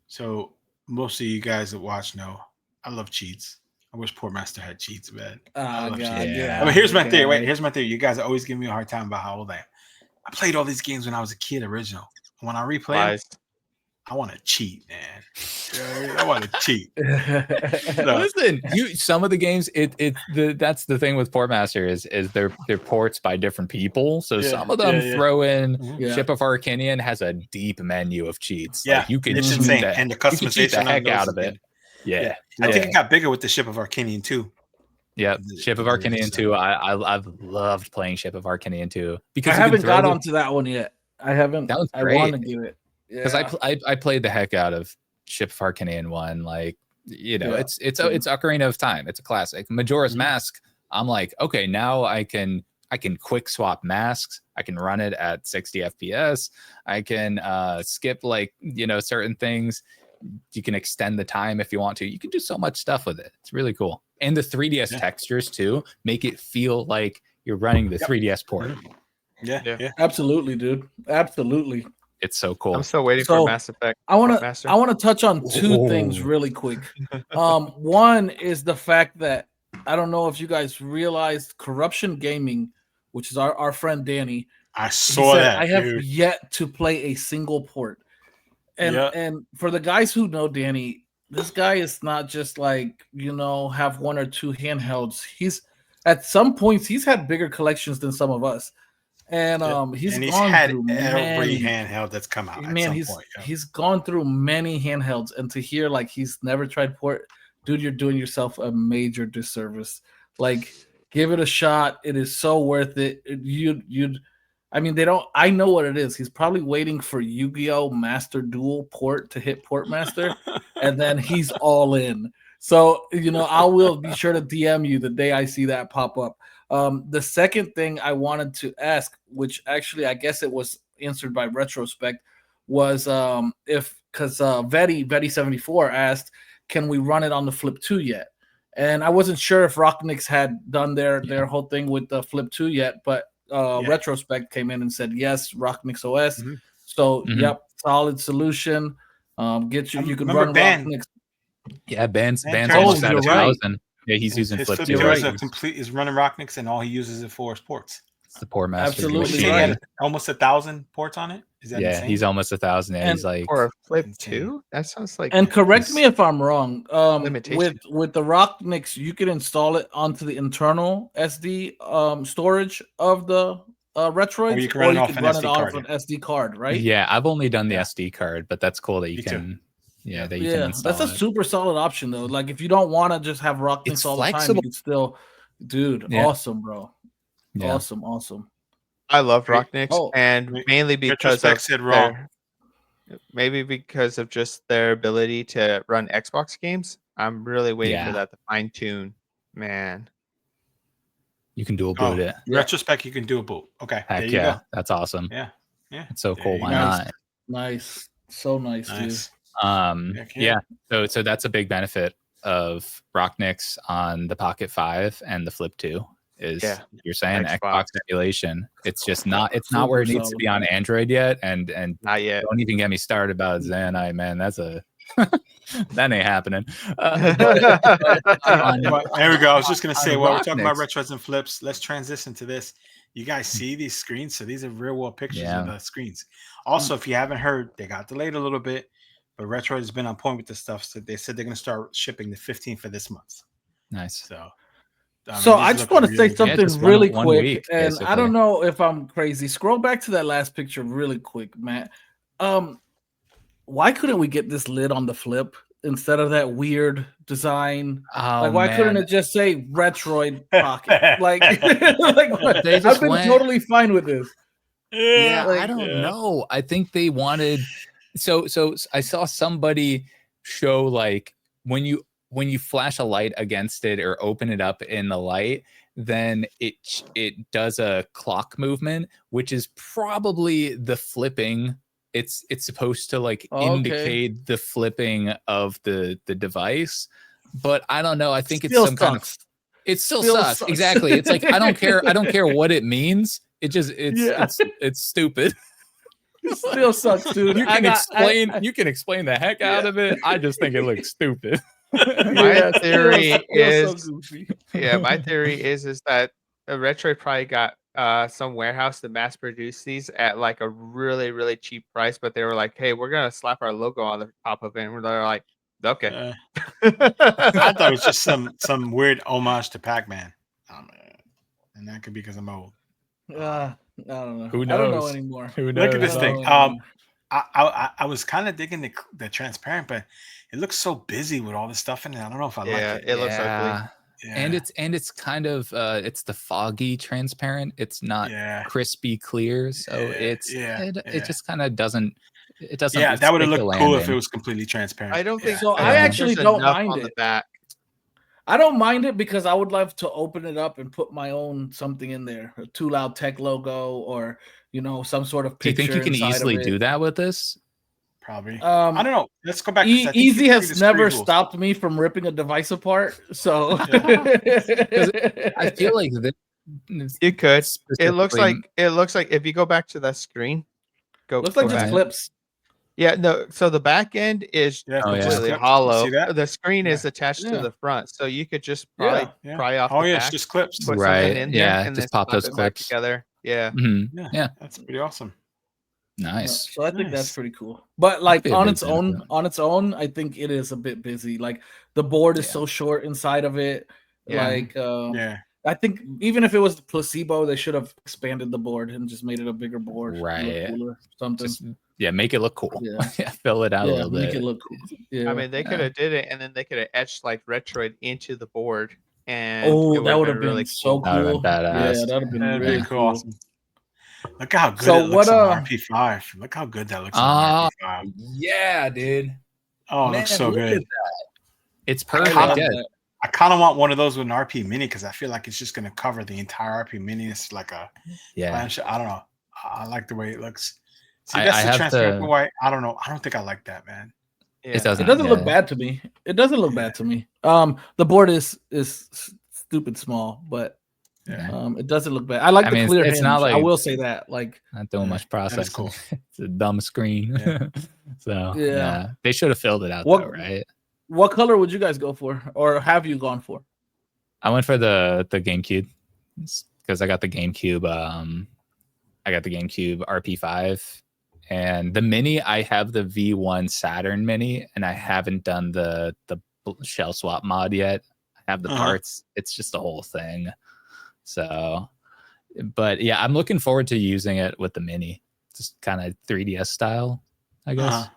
so most of you guys that watch know I love cheats. I wish Portmaster had cheats, man. I love cheats. Yeah. I mean, here's my theory. Wait, here's my theory. You guys are always giving me a hard time about how old I am. I played all these games when I was a kid original. When I replay them, Lies. I want to cheat, man. You know what I mean? I want to cheat. Listen, some of the games, that's the thing with Portmaster is they're ports by different people. So some of them throw in Ship of Arcanian has a deep menu of cheats. Yeah, like you can it's cheat insane, that, and the you can cheat customization the heck on those out of is it. good. Yeah. I think it got bigger with the Ship of Arcanian too. Yeah, Ship of Arcanian 2. I've loved playing Ship of Arcanian 2 because I haven't got onto that one yet. I haven't. That was I great. want to do it because I played the heck out of Ship of Arcanian 1. Like, you know, it's Ocarina of Time. It's a classic. Majora's Mask. I'm like, okay, now I can quick swap masks. I can run it at 60 FPS. I can skip like, you know, certain things. You can extend the time if you want to. You can do so much stuff with it. It's really cool. And the 3DS textures too make it feel like you're running the 3DS port. Yeah. Absolutely, dude. Absolutely. It's so cool. I'm still waiting for Mass Effect. I want to touch on two things really quick. One is the fact that I don't know if you guys realized Corruption Gaming, which is our friend Danny. I saw that. I have yet to play a single port. And for the guys who know Danny, this guy is not just like, you know, have one or two handhelds. He's at some points he's had bigger collections than some of us. And he's gone had through every handheld that's come out. Man, he's gone through many handhelds, and to hear like he's never tried port, dude, you're doing yourself a major disservice. Like, give it a shot. It is so worth it. I mean, I know what it is. He's probably waiting for Yu-Gi-Oh! Master Duel port to hit Portmaster, and then he's all in. So, you know, I will be sure to DM you the day I see that pop up. The second thing I wanted to ask, which actually I guess it was answered by Retrospect, was because Vetty74 asked, can we run it on the Flip 2 yet? And I wasn't sure if Rocknix had done their whole thing with the Flip 2 yet, but Retrospect came in and said yes, Rocknix OS. So yep, solid solution. You can run Rocknix. Yeah, Band's almost at 1,000. Yeah, he's using Flip 2. Is running Rocknix, and all he uses it for is ports. It's the Portmaster. Absolutely right. Almost 1,000 ports on it. Is that insane? He's almost 1,000. And he's like, or a Flip 2? That sounds like. And correct me if I'm wrong. Limitation. With the Rocknix, you can install it onto the internal SD storage of the Retroids, or you can run it off an SD card, right? Yeah, I've only done the SD card, but that's cool that you can. Yeah, that you can install. That's a super solid option though. Like if you don't want to just have Rocknix all the time, you can still, dude. Yeah. Awesome, bro. Yeah. Awesome. I love Rocknix, and mainly because of just their ability to run Xbox games. I'm really waiting for that to fine tune, man. You can dual boot it. Retrospect, you can do a boot. Okay, heck there you go. That's awesome. Yeah, it's so cool. Why not? Nice, so nice, dude. So that's a big benefit of Rocknix on the Pocket 5 and the Flip 2 is you're saying Xbox emulation. It's just not where it needs to be on Android yet, and not yet. Don't even get me started about Xanai, man. That's a that ain't happening. There we go. I was just gonna say, while we're talking about retros and flips, let's transition to this. You guys see these screens? So these are real world pictures of the screens. Also, if you haven't heard, they got delayed a little bit, but Retro has been on point with this stuff. So they said they're gonna start shipping the 15th of this month. Nice. So I just want to say something really quick, and basically. I don't know if I'm crazy. Scroll back to that last picture really quick, Matt. Why couldn't we get this lid on the flip instead of that weird design? Like, why couldn't it just say Retroid Pocket? Like I've been totally fine with this. Yeah, I don't know. I think they wanted. So I saw somebody show like when you flash a light against it or open it up in the light, then it does a clock movement, which is probably the flipping. It's supposed to like indicate the flipping of the device, but I don't know. I think it's some kind of. It still sucks. Exactly. It's like I don't care what it means. It just it's stupid. It still sucks, dude. You can explain the heck out of it. I just think it looks stupid. My theory is that Retroid probably got some warehouse to mass produce these at like a really, really cheap price, but they were like, hey, we're gonna slap our logo on the top of it, and they're like, okay. I thought it was just some weird homage to Pac-Man. And that could be because I'm old. I don't know. Who knows? I don't know anymore. Who knows? Look at this thing. I was kind of digging the transparent, but it looks so busy with all this stuff in it. I don't know if I like it. It looks ugly. Yeah. And it's kind of it's the foggy transparent. It's not crispy clear, so it just kind of doesn't. It doesn't. Yeah, that would have looked cool if it was completely transparent. I don't think so. I actually don't mind it. Back. I don't mind it because I would love to open it up and put my own something in there, a Too Loud Tech logo, or some sort of picture. Do you think you can easily do that with this? Probably. I don't know. Let's go back. Easy has never stopped me from ripping a device apart. So I feel like you could. It looks like if you go back to the screen, looks like just clips. Yeah, no. So the back end is completely hollow. The screen is attached to the front, so you could just pry off. Oh yeah, it's just clips. Put something in there and just then pop those clips together. Yeah. Mm-hmm. Yeah, that's pretty awesome. Nice. So I think that's pretty cool. But like on its own, I think it is a bit busy. Like the board is so short inside of it. Like I think even if it was the placebo, they should have expanded the board and just made it a bigger board. Right. Something. Just, make it look cool. Yeah. Fill it out a little bit. Make it look cool. Yeah. I mean, they could have did it, and then they could have etched like Retroid into the board. And that would have been really so cool. That would have been badass. Yeah, that would have been really cool. Awesome. Look how good it looks on RP5. Look how good that looks on RP5. Yeah, dude. Oh, it looks so good. It's perfect. I kind of want one of those with an RP Mini because I feel like it's just going to cover the entire RP Mini. It's like a planche. I don't know. I like the way it looks. See, that's the transparent white. I don't know. I don't think I like that, man. Yeah. It doesn't look bad to me. It doesn't look bad to me. The board is stupid small, but it doesn't look bad. I like the clear hinge. Not like, I will say that. Like not doing much processing. Cool. It's a dumb screen. So they should have filled it out though, right? What color would you guys go for, or have you gone for? I went for the GameCube because I got the GameCube. I got the GameCube RP5, and the Mini. I have the V1 Saturn Mini, and I haven't done the shell swap mod yet. I have the parts. It's just the whole thing. So, but yeah, I'm looking forward to using it with the Mini, just kind of 3DS style, I guess.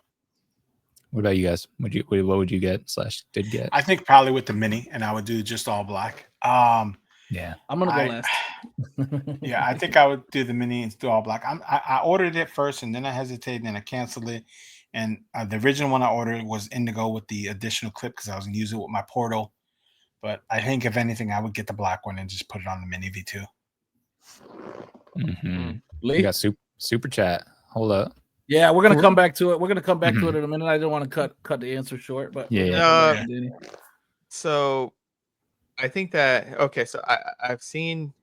What about you guys? What would you get / did get? I think probably with the Mini, and I would do just all black. Yeah, I'm gonna go last. Yeah, I think I would do the Mini and do all black. I ordered it first, and then I hesitated, and I canceled it. And the original one I ordered was indigo with the additional clip because I was gonna use it with my Portal. But I think if anything, I would get the black one and just put it on the Mini V2. Mm-hmm. We got super chat. Hold up. Yeah, we're gonna come back to it. We're gonna come back to it in a minute. I don't want to cut the answer short, but So I think that okay. So I've seen,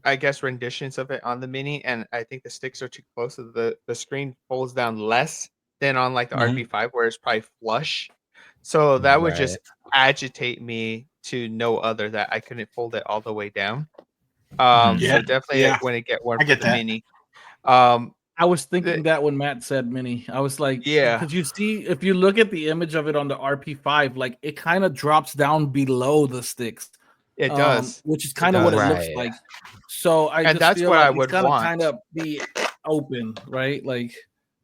I guess, renditions of it on the mini, and I think the sticks are too close, so the screen folds down less than on like the Mhm. RP5, where it's probably flush. So that would just Right. agitate me to no other that I couldn't fold it all the way down. Mhm. Yeah, So definitely yeah, when it get one I for get the that. mini. Um, I was thinking the, that when Matt said mini, I was like, yeah, because you see, if you look at the image of it on the RP5, like it kind of drops down below the sticks, it does. which is It kind of what it does, looks Right. like. So I and just that's feel what I like it's would gotta want. kind of be open, right? Like,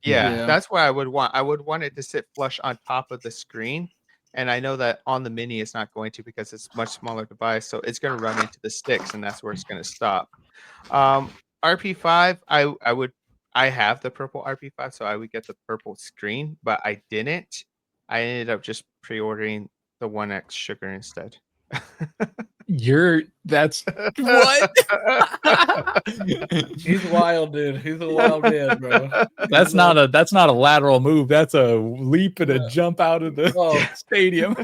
Yeah, yeah. that's what I would want. I would want it to sit flush on top of the screen. And I know that on the mini it's not going to because it's much smaller device. So it's going to run into the sticks and that's where it's going to stop. RP5, I have the purple RP5, so I would get the purple screen, but I didn't. I ended up just pre-ordering the 1X sugar instead. That's what? He's wild, dude. He's a wild man, bro. That's not a lateral move. That's a leap and a jump out of the Oh, stadium.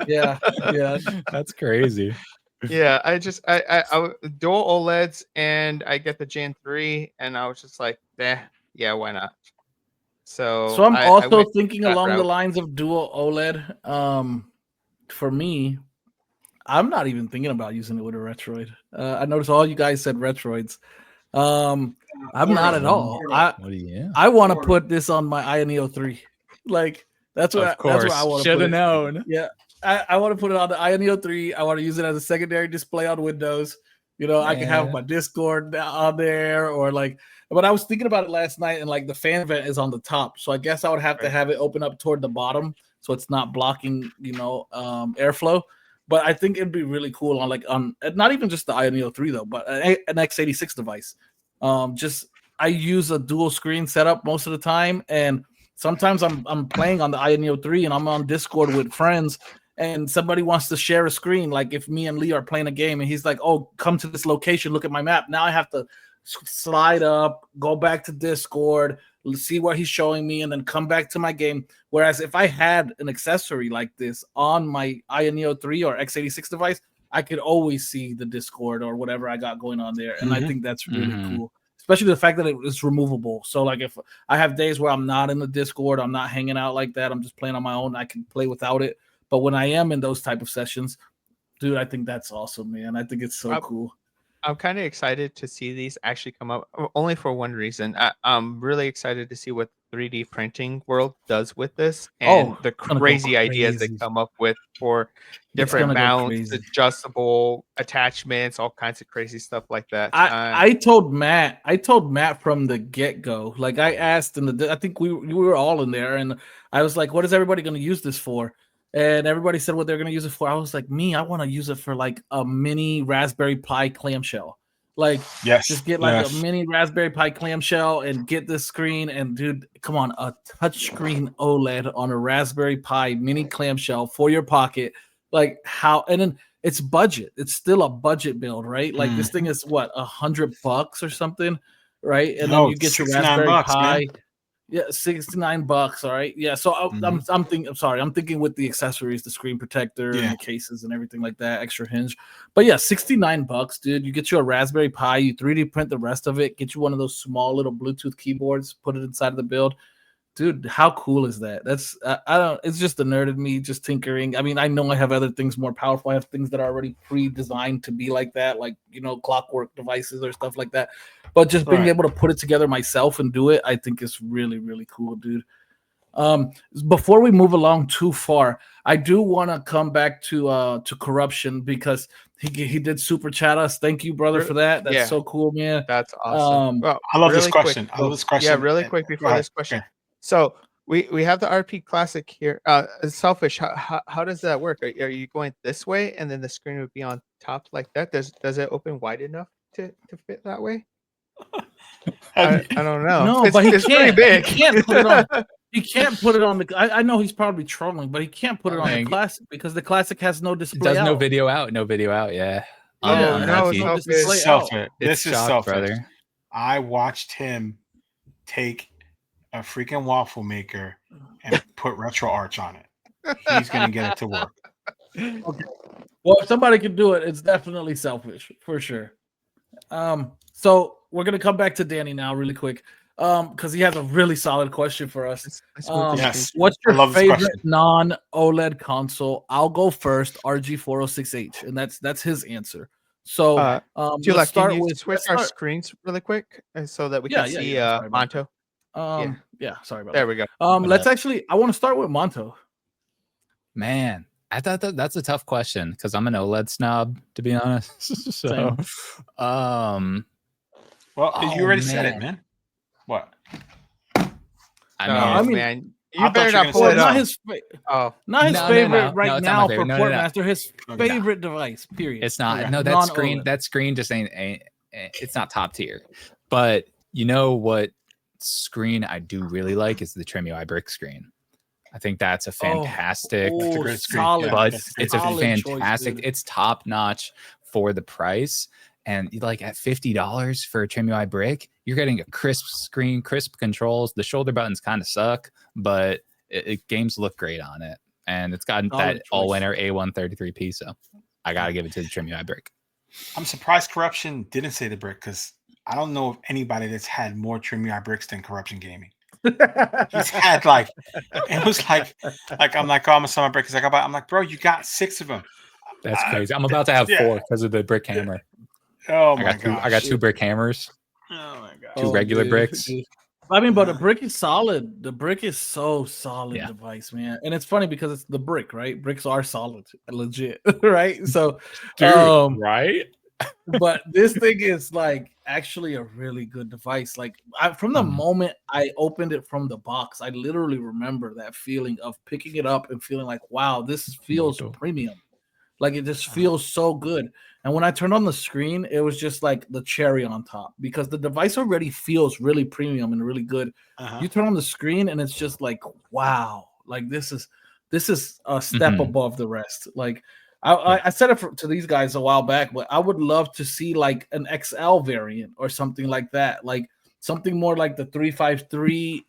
yeah, yeah. That's crazy. Yeah, dual OLEDs and I get the Gen 3 and I was just like, yeah, why not? So So I'm I also went thinking that along the route. lines of dual OLED. For me, I'm not even thinking about using it with a Retroid. I noticed all you guys said Retroids. I'm not at all. What do you? I want to put this on my Ioneo 3. Like that's Of where course, I want to should put have it. known. Yeah, I want to put it on the Ioneo 3. I want to use it as a secondary display on Windows. You know, I can have my Discord on there or like. But I was thinking about it last night, and like the fan vent is on the top, so I guess I would have to Right. have it open up toward the bottom, so it's not blocking, airflow. But I think it'd be really cool on not even just the Ioneo 3 though, but an x86 device. Just I use a dual screen setup most of the time, and sometimes I'm playing on the Ioneo 3 and I'm on Discord with friends, and somebody wants to share a screen. Like if me and Lee are playing a game, and he's like, "Oh, come to this location, look at my map." Now I have to slide up, go back to Discord, see what he's showing me, and then come back to my game. Whereas if I had an accessory like this on my Ioneo 3 or x86 device, I could always see the Discord or whatever I got going on there. And I think that's really cool, especially the fact that it's removable. So like if I have days where I'm not in the Discord, I'm not hanging out like that, I'm just playing on my own, I can play without it. But when I am in those type of sessions, dude, I think that's awesome, man. I think it's so cool. I'm kind of excited to see these actually come up, only for one reason. I'm really excited to see what 3D printing world does with this and the gonna go crazy ideas they crazy. come up with for It's different gonna go mounts, crazy. adjustable attachments, all kinds of crazy stuff like that. I told Matt from the get-go. Like I asked I think we were all in there, and I was like, "What is everybody going to use this for?" And everybody said what they're going to use it for. I was like, "Me, I want to use it for like a mini Raspberry Pi clamshell. Like, just get like a mini Raspberry Pi clamshell and get this screen. And dude, come on, a touchscreen OLED on a Raspberry Pi mini clamshell for your pocket. Like how? And then it's budget. It's still a budget build, right? Like this thing is what $100 or something, right? And then you get your Raspberry Pi. Man. Yeah, $69. All right. Yeah. So I'm thinking. I'm sorry. I'm thinking with the accessories, the screen protector, and the cases, and everything like that, extra hinge. But yeah, $69, dude. You get you a Raspberry Pi. You 3D print the rest of it. Get you one of those small little Bluetooth keyboards. Put it inside of the build. Dude, how cool is that? That's I don't. It's just the nerd in me, just tinkering. I mean, I know I have other things more powerful. I have things that are already pre-designed to be like that, like clockwork devices or stuff like that. But just being able to put it together myself and do it, I think is really, really cool, dude. Before we move along too far, I do want to come back to corruption because he did super chat us. Thank you, brother, for that. That's so cool, man. That's awesome. Well, I love this question. I love this question. Yeah, really quick before this question. Okay. So we have the RP Classic here. Selfish. How does that work? Are you going this way and then the screen would be on top like that? Does it open wide enough to fit that way? I don't know. No, but it's pretty big. He can't put it on. He can't put it on the. I know he's probably trolling, but he can't put it on the Classic because the Classic has no display. Does no video out. No video out. Yeah. This is selfish. This is selfish, brother. I watched him take a freaking waffle maker and put RetroArch on it. He's gonna get it to work. Okay. Well, if somebody can do it, it's definitely selfish for sure. So we're gonna come back to Danny now, really quick, because he has a really solid question for us. Yes. What's I your love this favorite question. non-OLED console? I'll go first. RG406H, and that's his answer. So, Tula, let's can start you with switch our screens really quick so that we Yeah, can yeah, see yeah. Sorry about Monto? Yeah, sorry about There that. we go. Let's actually. I want to start with Monto. Man, I thought that's a tough question because I'm an OLED snob, to be honest. So, well, you already said it, man. What? I mean, man, I you thought better you were not gonna pull say it this up. Not his. Not his No, favorite no, right it's not my now favorite. for No, no, no. Portmaster. His Okay. favorite device. Period. It's not. Okay. No, Non-OLED. that screen just ain't. It's not top tier. But you know what screen I do really like is the Trim UI brick screen. I think that's a fantastic. That's a great screen. Solid. But that's a great it's a solid fantastic. choice, dude. It's top notch for the price. And like at $50 for a Trim UI brick, you're getting a crisp screen, crisp controls. The shoulder buttons kind of suck, but games look great on it. And it's got that all-winner A133P. So I got to give it to the Trim UI brick. I'm surprised Corruption didn't say the brick because I don't know of anybody that's had more Trim UI bricks than Corruption Gaming. He's had like, it was like I'm like, oh, I'm a summer brick. He's like, I'm like, bro, you got 6 of them. That's crazy. I'm about to have 4 because of the brick hammer. Oh my god! I got 2 brick hammers. Oh my god! 2 regular bricks. I mean, but the brick is solid. The brick is so solid device, man. And it's funny because it's the brick, right? Bricks are solid, legit, right? So, dude, right? But this thing is like actually a really good device. Like from the moment I opened it from the box, I literally remember that feeling of picking it up and feeling like, wow, this feels premium. Like it just feels so good. And when I turned on the screen, it was just like the cherry on top because the device already feels really premium and really good. You turn on the screen and it's just like, wow, like this is a step above the rest. Like I said it to these guys a while back, but I would love to see like an XL variant or something like that, like something more like the 353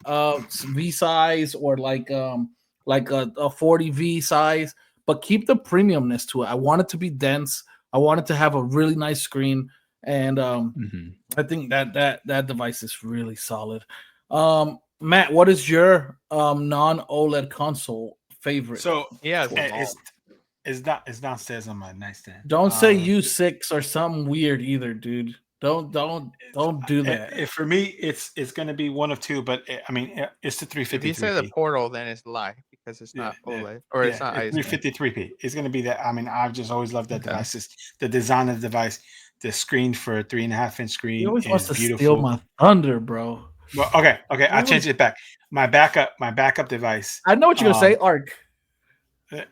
V size or like a 40 V size, but keep the premiumness to it. I want it to be dense. I want it to have a really nice screen, and I think that device is really solid. Matt, what is your non-OLED console favorite? So it's downstairs on my nightstand. Don't say U6 or something weird either, dude. Don't do that. For me, it's going to be one of two, but I mean, it's the 353. If you say the Portal, then it's a lie because it's not OLED or it's not 353p. It's going to be that. I mean, I've just always loved that device. It's the design of the device, the screen for a 3.5-inch screen. He always wants to beautiful. steal my thunder, bro. Well, okay. I changed it back. My backup device. I know what you're gonna say. Arc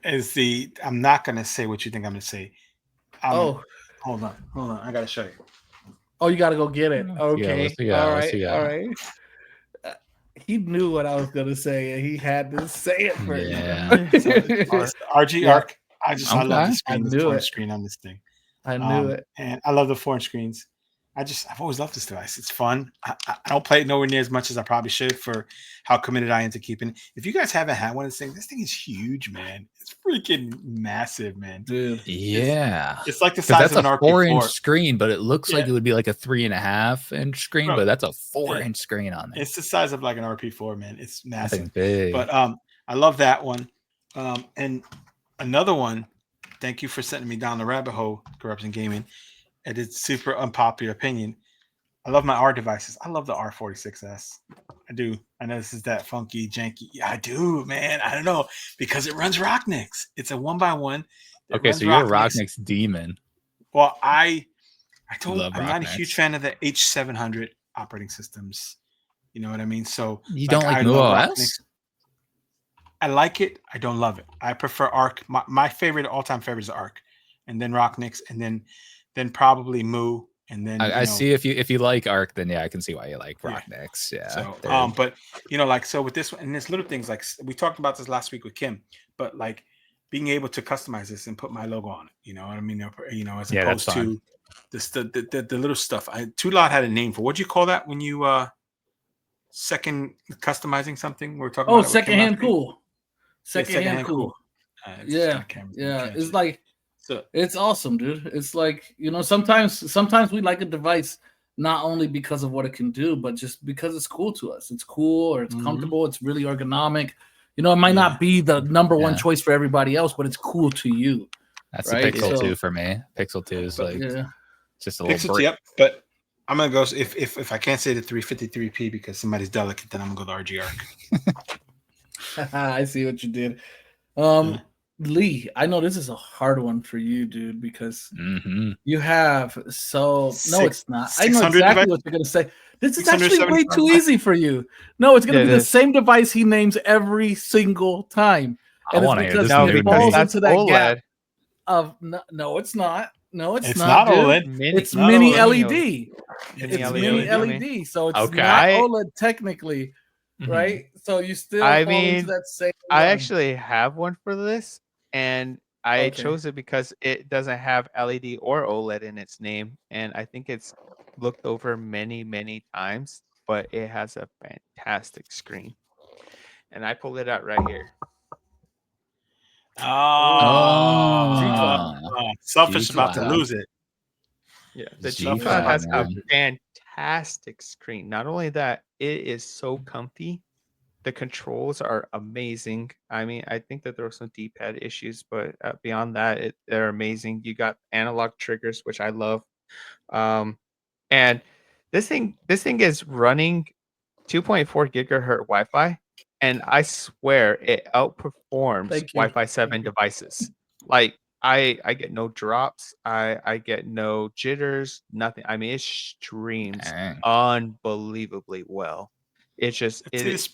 is the. I'm not gonna say what you think I'm gonna say. Hold on. I gotta show you. Oh, you gotta go get it. Okay. All right. He knew what I was gonna say, and he had to say it for you. RG Arc. I love the screen. The 4-inch screen on this thing. I knew it, and I love the 4-inch screens. I've always loved this device. It's fun. I don't play it nowhere near as much as I probably should for how committed I am to keeping it. If you guys haven't had one of this thing is huge, man. It's freaking massive, man. Dude. Yeah. It's like the size of an RP4. 4-inch screen, but it looks like it would be like a 3.5-inch screen, but that's a 4-inch screen on it. It's the size of like an RP4, man. It's massive. Big. But I love that one. And another one, thank you for sending me down the rabbit hole, Corruption Gaming. It is super unpopular opinion. I love my R devices. I love the R46S. I do. I know this is that funky, janky. Yeah, I do, man. I don't know because it runs Rocknix. It's a 1x1. Okay, so you're a Rocknix demon. Well, I'm not a huge fan of the H700 operating systems. You know what I mean? So you don't like Miyoo OS? I like it. I don't love it. I prefer Arc. My favorite, all-time favorite is Arc, and then Rocknix, and then probably Miyoo, and then I see if you like Arc, then I can see why you like Rocknix. Yeah. So, but so with this one, and there's little things like we talked about this last week with Kim, but like being able to customize this and put my logo on it. You know what I mean? As opposed to the little stuff. Tulot had a name for what do you call that when you second customizing something? We're talking about secondhand cool. Secondhand cool. It's like so it's awesome, dude. It's like, sometimes we like a device not only because of what it can do, but just because it's cool to us. It's cool, or it's comfortable. It's really ergonomic. It might not be the number one choice for everybody else, but it's cool to you. That's right? the Pixel 2 for me. Pixel 2 is just a little Pixel 2, yep. But I'm gonna go if I can't say the 353p because somebody's delicate, then I'm gonna go the RG Arc. I see what you did. Lee, I know this is a hard one for you, dude, because you have no, it's not. I know exactly what you're gonna say. This is actually way too easy for you. No, it's gonna be the same device he names every single time, and it's because it falls into that OLED gap of no, it's not. No, it's not, dude. OLED. It's mini LED. It's mini LED, so it's not OLED technically, right? So you still fall into that same one. I actually have one for this, and I chose it because it doesn't have LED or OLED in its name, and I think it's looked over many, many times, but it has a fantastic screen. And I pulled it out right here. Selfish about to lose it. Yeah, the G5 has a fantastic screen. Not only that, it is so comfy. The controls are amazing. I mean, I think that there were some D-pad issues, but beyond that, they're amazing. You got analog triggers, which I love. And this thing is running 2.4 gigahertz Wi-Fi, and I swear it outperforms Wi-Fi 7 devices. Like I get no drops, I get no jitters, nothing. I mean, it streams unbelievably well. It's just it's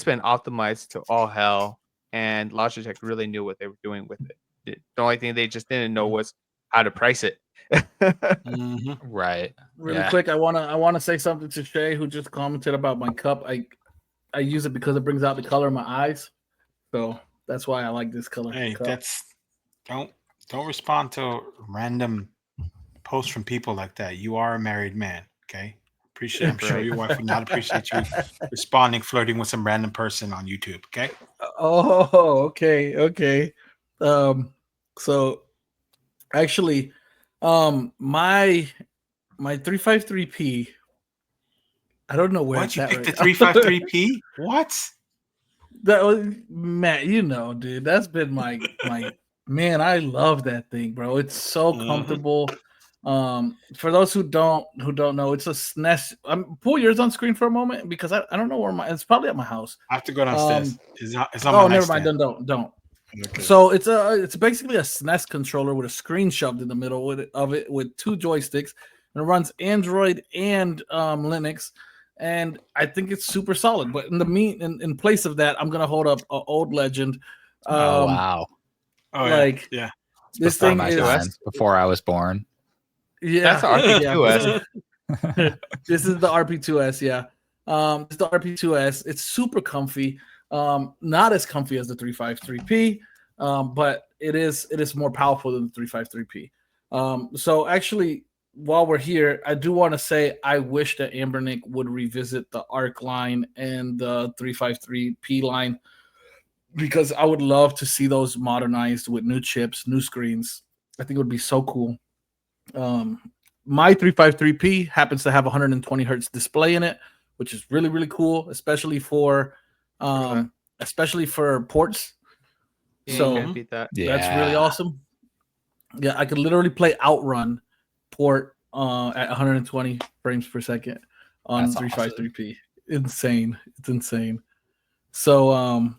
been optimized to all hell, and Logitech really knew what they were doing with it. The only thing they just didn't know was how to price it. Right. Really quick, I wanna say something to Shay, who just commented about my cup. I use it because it brings out the color of my eyes, so that's why I like this color. Hey, cup. Don't respond to random posts from people like that. You are a married man, okay? I'm sure your wife would not appreciate you responding, flirting with some random person on YouTube. Okay. Oh, okay. So actually, my 353p. I don't know where. Why'd you pick the 353p? What? That was Matt. Dude, that's been my man. I love that thing, bro. It's so comfortable. For those who don't know, it's a SNES. Pull yours on screen for a moment because I don't know where it's probably at my house. I have to go downstairs. It's on my never mind. Don't. Okay. So it's basically a SNES controller with a screen shoved in the middle of it with two joysticks, and it runs Android and Linux, and I think it's super solid. But in place of that, I'm gonna hold up an old legend. Wow! Yeah. This thing is before I was born. Yeah, that's the RP2S. This is the RP2S. Yeah, it's the RP2S. It's super comfy. Not as comfy as the 353p, but it is more powerful than the 353p. So actually, while we're here, I do want to say I wish that Anbernic would revisit the Arc line and the 353p line, because I would love to see those modernized with new chips, new screens. I think it would be so cool. My 353p happens to have 120 hertz display in it, which is really, really cool, especially for ports. So can't beat that. That's really awesome. Yeah, I could literally play Outrun port at 120 frames per second on 353p. Insane. It's insane. So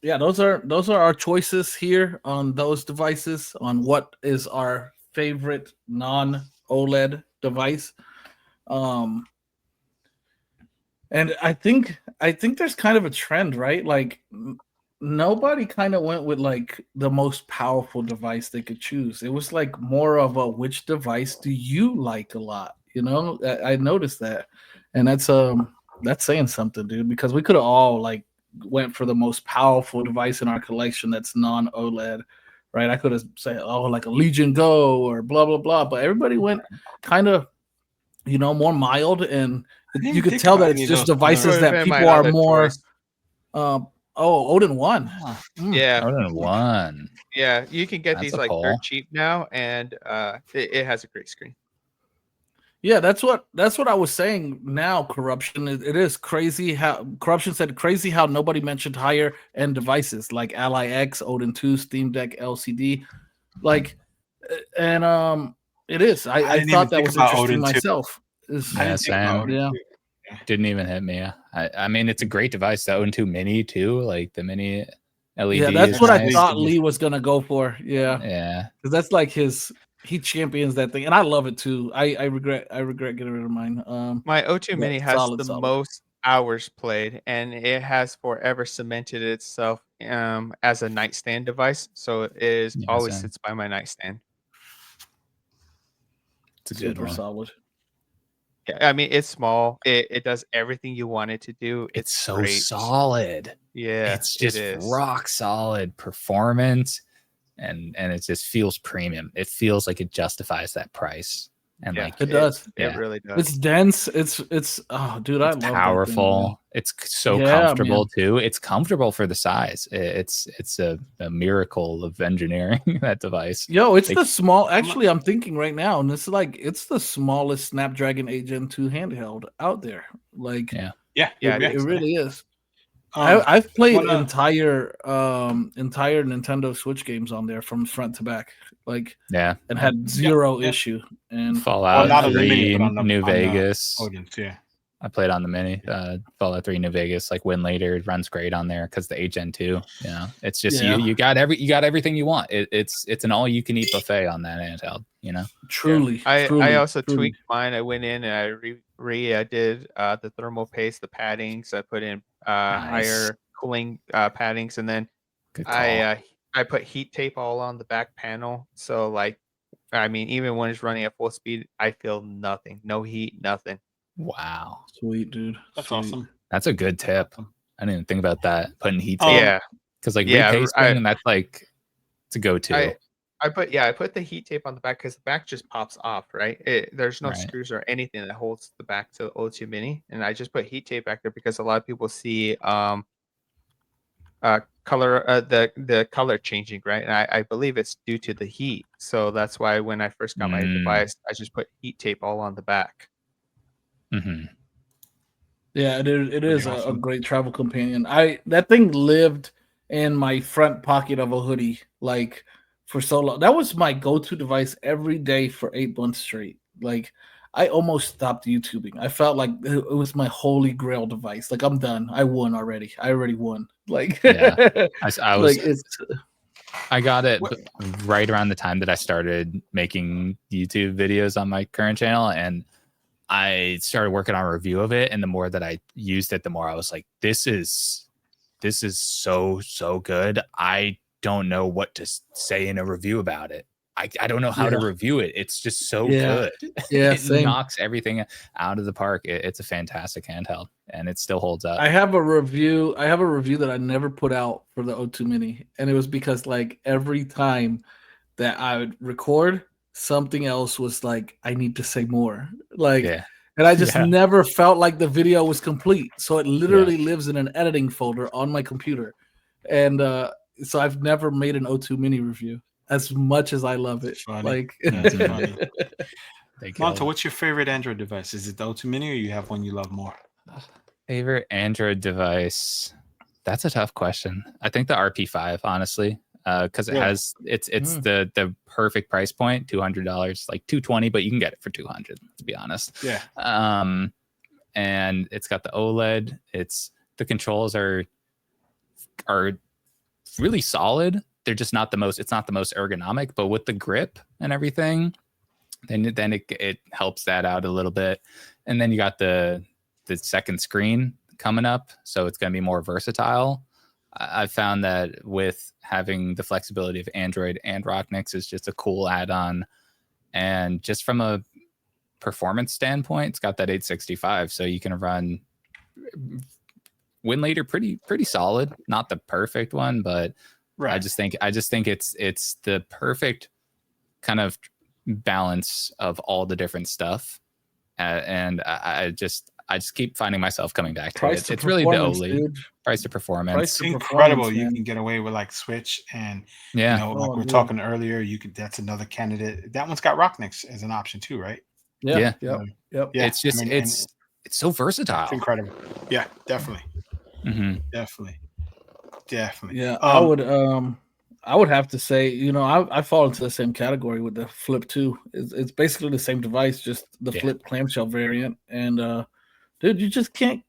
those are our choices here on those devices, on what is our favorite non-OLED device. And I think there's kind of a trend, right? Like nobody kind of went with like the most powerful device they could choose. It was like more of a which device do you like a lot? I noticed that. And that's saying something, dude, because we could have all like went for the most powerful device in our collection that's non-OLED. Right, I could have said, like a Legion Go or blah blah blah, but everybody went kind of, more mild, and you could tell that it's just devices that people are more. Odin 1. Yeah, Odin 1. yeah, you can get That's these a like pull. dirt cheap now, and it has a great screen. Yeah, that's what I was saying. Now, corruption. It is crazy how corruption said crazy how nobody mentioned higher end devices like Ally X, Odin 2, Steam Deck LCD, like, and it is. I didn't even thought that think was about interesting Odin 2. myself. I Yeah, didn't think about same. Odin Yeah. 2. Didn't even hit me. I mean, it's a great device. The Odin 2 Mini too, like the mini LED. Yeah, that's is what I nice. thought Lee was gonna go for. Yeah, Yeah, because that's like he champions that thing, and I love it too. I regret getting rid of mine. My O2 but Mini has the solid. most hours played, and it has forever cemented itself as a nightstand device. So it is Yeah, always same. sits by my nightstand. It's a good Super one. solid. Yeah, I mean it's small. It does everything you want it to do. It's so great. solid. Yeah, It's just it is. rock solid performance, and it just feels premium. It feels like it justifies that price. And Yeah, like It does. It really does. It's dense. It's oh, dude, I it's love powerful. That thing, It's so Yeah, comfortable man. too. It's comfortable for the size. It's a miracle of engineering, that device. Yo, it's Like, the small. Actually, I'm thinking right now, and it's the smallest Snapdragon 8 Gen 2 handheld out there. Like, yeah. Yeah, Yeah, it really is. Um, I've played wanna- entire Nintendo Switch games on there from front to back, like, Yeah. and had zero yeah. issue. And Fallout not on the Mini, 3, but on the New on the Vegas. Odins, yeah. I played on the Mini. Fallout 3 New Vegas, like Win Later, it runs great on there because the 8 Gen 2. You know, it's just Yeah. you got everything you want. It's an all you can eat buffet on that handheld. You know, truly, I also truly. tweaked mine. I went in and I did the thermal paste, the paddings. I put in higher cooling paddings, and then good call. I put heat tape all on the back panel. So like, I mean, even when it's running at full speed, I feel nothing, no heat, nothing. Wow, Sweet, dude. That's Sweet. awesome. that's a good tip. I didn't even think about that. Putting heat Um, tape. Yeah, Because like yeah, repasting, that's like it's a go-to. I put the heat tape on the back because the back just pops off, right? There's no Right. screws or anything that holds the back to the O2 Mini, and I just put heat tape back there because a lot of people see color the color changing, right? And I believe it's due to the heat. So that's why when I first got my device, I just put heat tape all on the back. Mm-hmm. Yeah, it is a awesome. great travel companion. That thing lived in my front pocket of a hoodie like for so long. That was my go-to device every day for 8 months straight. Like, I almost stopped YouTubing. I felt like it was my holy grail device. Like, I'm done. I won already. I already won. Like, Yeah. I was like it's I got it right around the time that I started making YouTube videos on my current channel, and I started working on a review of it. And the more that I used it, the more I was like, this is so good. I don't know what to say in a review about it. I don't know how to review it. It's just so good. Yeah, it same. knocks everything out of the park. It's a fantastic handheld, and it still holds up. I have a review that I never put out for the O2 Mini, and it was because like every time that I would record, something else was like, I need to say more. Like, and I just never felt like the video was complete. So it literally lives in an editing folder on my computer. And so I've never made an O2 Mini review as much as I love it. Funny. Like, That's funny. They Monto, killed. what's your favorite Android device? Is it the O2 Mini, or you have one you love more? Favorite Android device? That's a tough question. I think the RP5, honestly, because it has it's the perfect price point, $200, like $220, but you can get it for $200. Let's be honest. Yeah. And it's got the OLED. The controls are really solid. They're just not the most. It's not the most ergonomic, but with the grip and everything, then it helps that out a little bit. And then you got the second screen coming up, so it's going to be more versatile. I found that with having the flexibility of Android and Rocknix is just a cool add-on. And just from a performance standpoint, it's got that 865, so you can run WinLater pretty solid. Not the perfect one, but right. I just think it's the perfect kind of balance of all the different stuff. And I just keep finding myself coming back to Price it. to It's really the performance, only dude. price to performance. Price It's to incredible. performance, You man. can get away with like Switch, and Yeah. you know, like we were dude. talking earlier, you could. That's another candidate. That one's got Rocknix as an option too, right? Yeah. Yep. Yep. Yeah, It's just I mean, it's so versatile. it's incredible. Yeah, definitely, hmm definitely. Yeah, I would have to say, you know, I fall into the same category with the Flip 2. It's basically the same device, just the Yeah. Flip clamshell variant. And dude, you just can't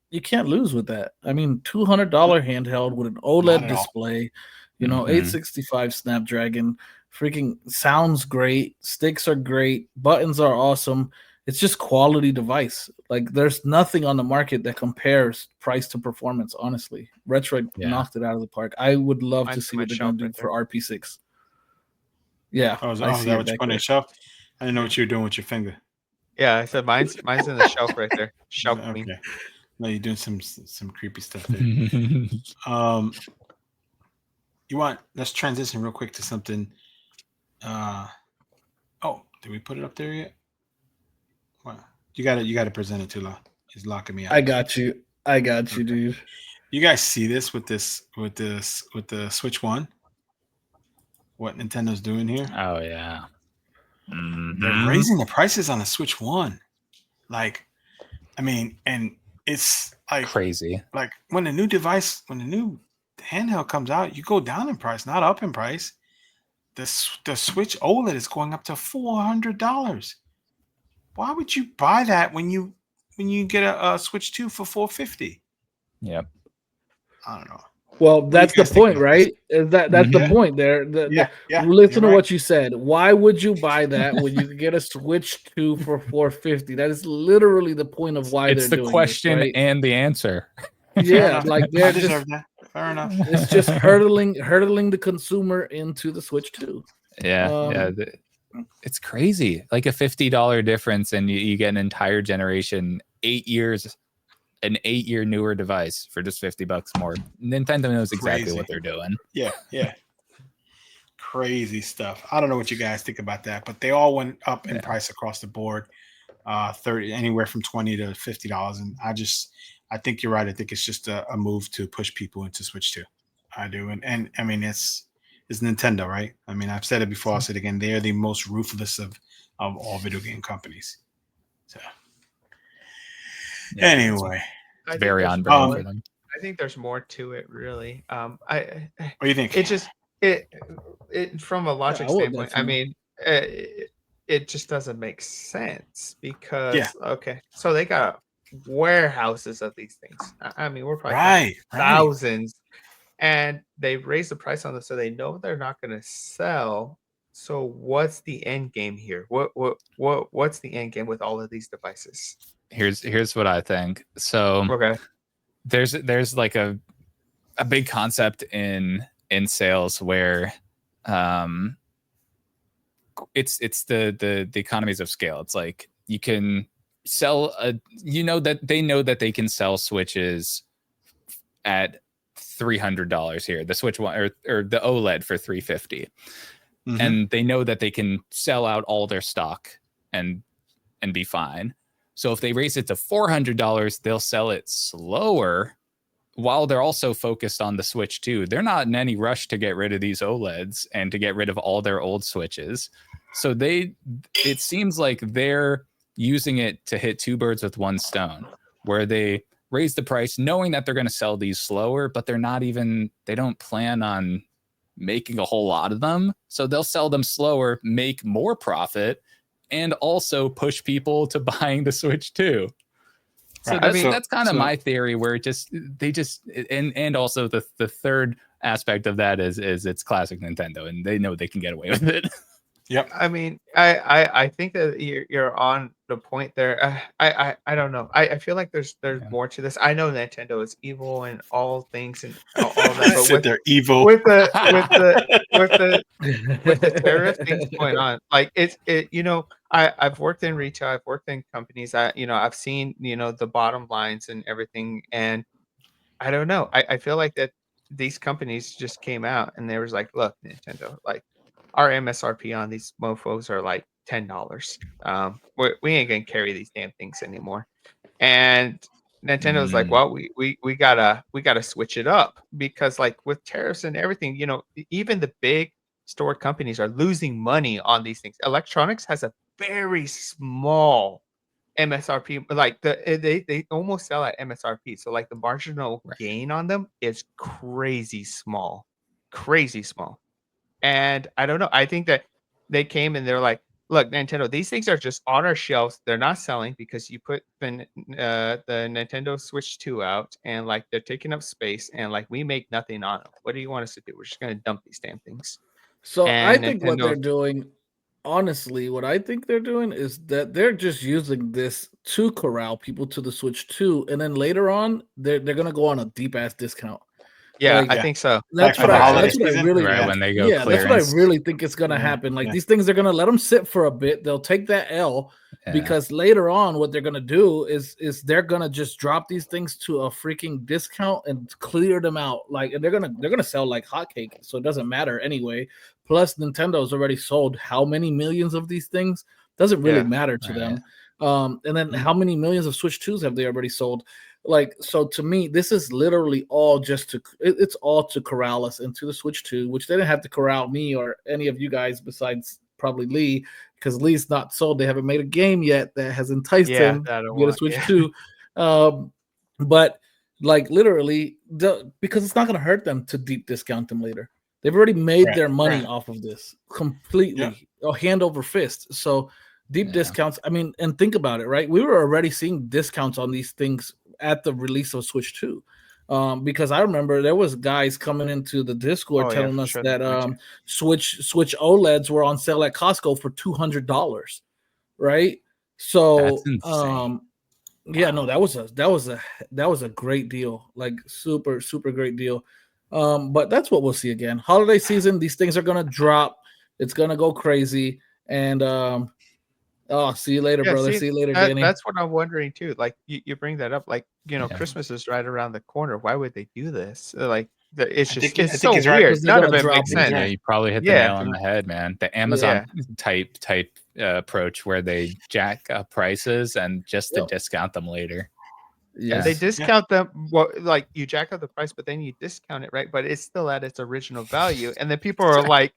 lose with that. I mean, $200 handheld with an Not OLED at all. display, you know, Mhm. 865 Snapdragon, freaking sounds great, sticks are great, buttons are awesome. It's just quality device. Like there's nothing on the market that compares price to performance, honestly. Retro Yeah. knocked it out of the park. I would love to Mine's see on my what they're going shelf to do right for there. RP6. Yeah, Oh, is I that see what it you back put on there. your shelf? I didn't know what you were doing with your finger. Yeah, I said mine's in the shelf right there. Shelf queen. Okay. No, you're doing some creepy stuff there. Let's transition real quick to something. Oh, did we put it up there yet? Well, you got to present it to La. He's locking me out. I got you, dude. You guys see this with the Switch One? What Nintendo's doing here? Oh yeah. They're raising the prices on the Switch One. Like, I mean, and it's like Crazy. Like when the new handheld comes out, you go down in price, not up in price. The Switch OLED is going up to $400. Why would you buy that when you get a Switch 2 for $450? Yep. I don't know. Well, do that's you the guys think point, about right? That's the Yeah. point there. Listen to you're right. what you said. Why would you buy that when you could get a Switch 2 for $450? That is literally the point of why It's they're the doing question this, right? and the answer. Fair Yeah, enough. like I they're deserve just that. Fair enough. it's just hurdling the consumer into the Switch 2. Yeah. It's crazy. Like a $50 difference, and you get an entire generation, 8 years, an 8-year newer device for just $50 more. Nintendo knows exactly Crazy. what they're doing. Yeah. Crazy stuff. I don't know what you guys think about that, but they all went up in price across the board. 30 anywhere from $20 to $50. And I think you're right. I think it's just a move to push people into Switch 2. I do. And I mean it's Nintendo, right? I mean, I've said it before, I'll say it again. They're the most ruthless of all video game companies. So anyway. It's very on brand for them. I think there's more to it, really. What do you think? It just it from a logic standpoint. I mean, it just doesn't make sense because okay, so they got warehouses of these things. I mean, we're probably talking thousands, and they raise the price on this, so they know they're not going to sell. So what's the end game here? What's the end game with all of these devices? Here's what I think. So okay, there's like a big concept in sales where it's the economies of scale. It's like you can sell they know that they can sell Switches at $300 here, the Switch One or the OLED for $350, and they know that they can sell out all their stock and be fine. So if they raise it to $400, they'll sell it slower, while they're also focused on the Switch 2. They're not in any rush to get rid of these OLEDs and to get rid of all their old Switches. So it seems like they're using it to hit two birds with one stone, where they raise the price knowing that they're going to sell these slower, but they don't plan on making a whole lot of them. So they'll sell them slower, make more profit, and also push people to buying the Switch 2. So that's kind of my theory, where and also the third aspect of that is it's classic Nintendo, and they know they can get away with it. Yep. I mean, I think that you're on the point there. I don't know. I feel like there's more to this. I know Nintendo is evil and all things and all that, but they're evil with the tariff things going on, like I've worked in retail, I've worked in companies. I've seen the bottom lines and everything, and I don't know. I feel like that these companies just came out and they was like, look, Nintendo, like, our MSRP on these mofos are like $10. We ain't gonna carry these damn things anymore. And Nintendo's like, well, we gotta switch it up because like with tariffs and everything, even the big store companies are losing money on these things. Electronics has a very small MSRP, like they almost sell at MSRP. So like the marginal gain on them is crazy small. Crazy small. And I don't know. I think that they came and they're like, look, Nintendo, these things are just on our shelves. They're not selling because you put the Nintendo Switch 2 out and like they're taking up space and like we make nothing on them. What do you want us to do? We're just gonna dump these damn things. So I And think what they're Nintendo, doing, honestly, what I think they're doing is that they're just using this to corral people to the Switch 2, and then later on they're gonna go on a deep ass discount. yeah, Like I think so. that's for what the I holiday that's what I season? really Right Yeah. when they go yeah, that's what I clearance. really think is gonna Yeah, happen. Like yeah. these things are gonna let them sit for a bit. They'll take that L Yeah. because later on what they're gonna do is they're gonna just drop these things to a freaking discount and clear them out. Like and they're gonna sell like hotcakes, so it doesn't matter anyway. Plus Nintendo's already sold how many millions of these things? Doesn't really Yeah. matter to Right. them. And then Mhm. how many millions of Switch 2s have they already sold? Like, so to me, this is literally all just to it's all to corral us into the Switch 2, which they didn't have to corral me or any of you guys besides probably Lee, because Lee's not sold. They haven't made a game yet that has enticed Yeah, him that I to get a want, Switch yeah. 2. But like literally, because it's not going to hurt them to deep discount them later. They've already made Right, their money right. off of this completely, hand over fist. So deep Yeah. discounts. I mean, and think about it, right? We were already seeing discounts on these things at the release of Switch 2. Because I remember there was guys coming into the Discord Oh, yeah, telling for us sure, that they mentioned. Switch OLEDs were on sale at Costco for $200, right? So That's insane. yeah, no, that was a great deal, like super great deal. But that's what we'll see again. Holiday season, these things are gonna drop. It's gonna go crazy, and oh, see you later, Yeah, brother. see, See you later, Danny. that's what I'm wondering too. Like you bring that up, like Yeah. Christmas is right around the corner. Why would they do this? Like it's I think it's he's so right. weird. Because they're None gonna of it drop makes them. sense. Yeah, you probably hit the Yeah, nail on the head, man. The Amazon type approach where they jack up prices and just to Yep. discount them later. Yes. they discount them. Well, like you jack up the price, but then you discount it, right? But it's still at its original value, and then people are like,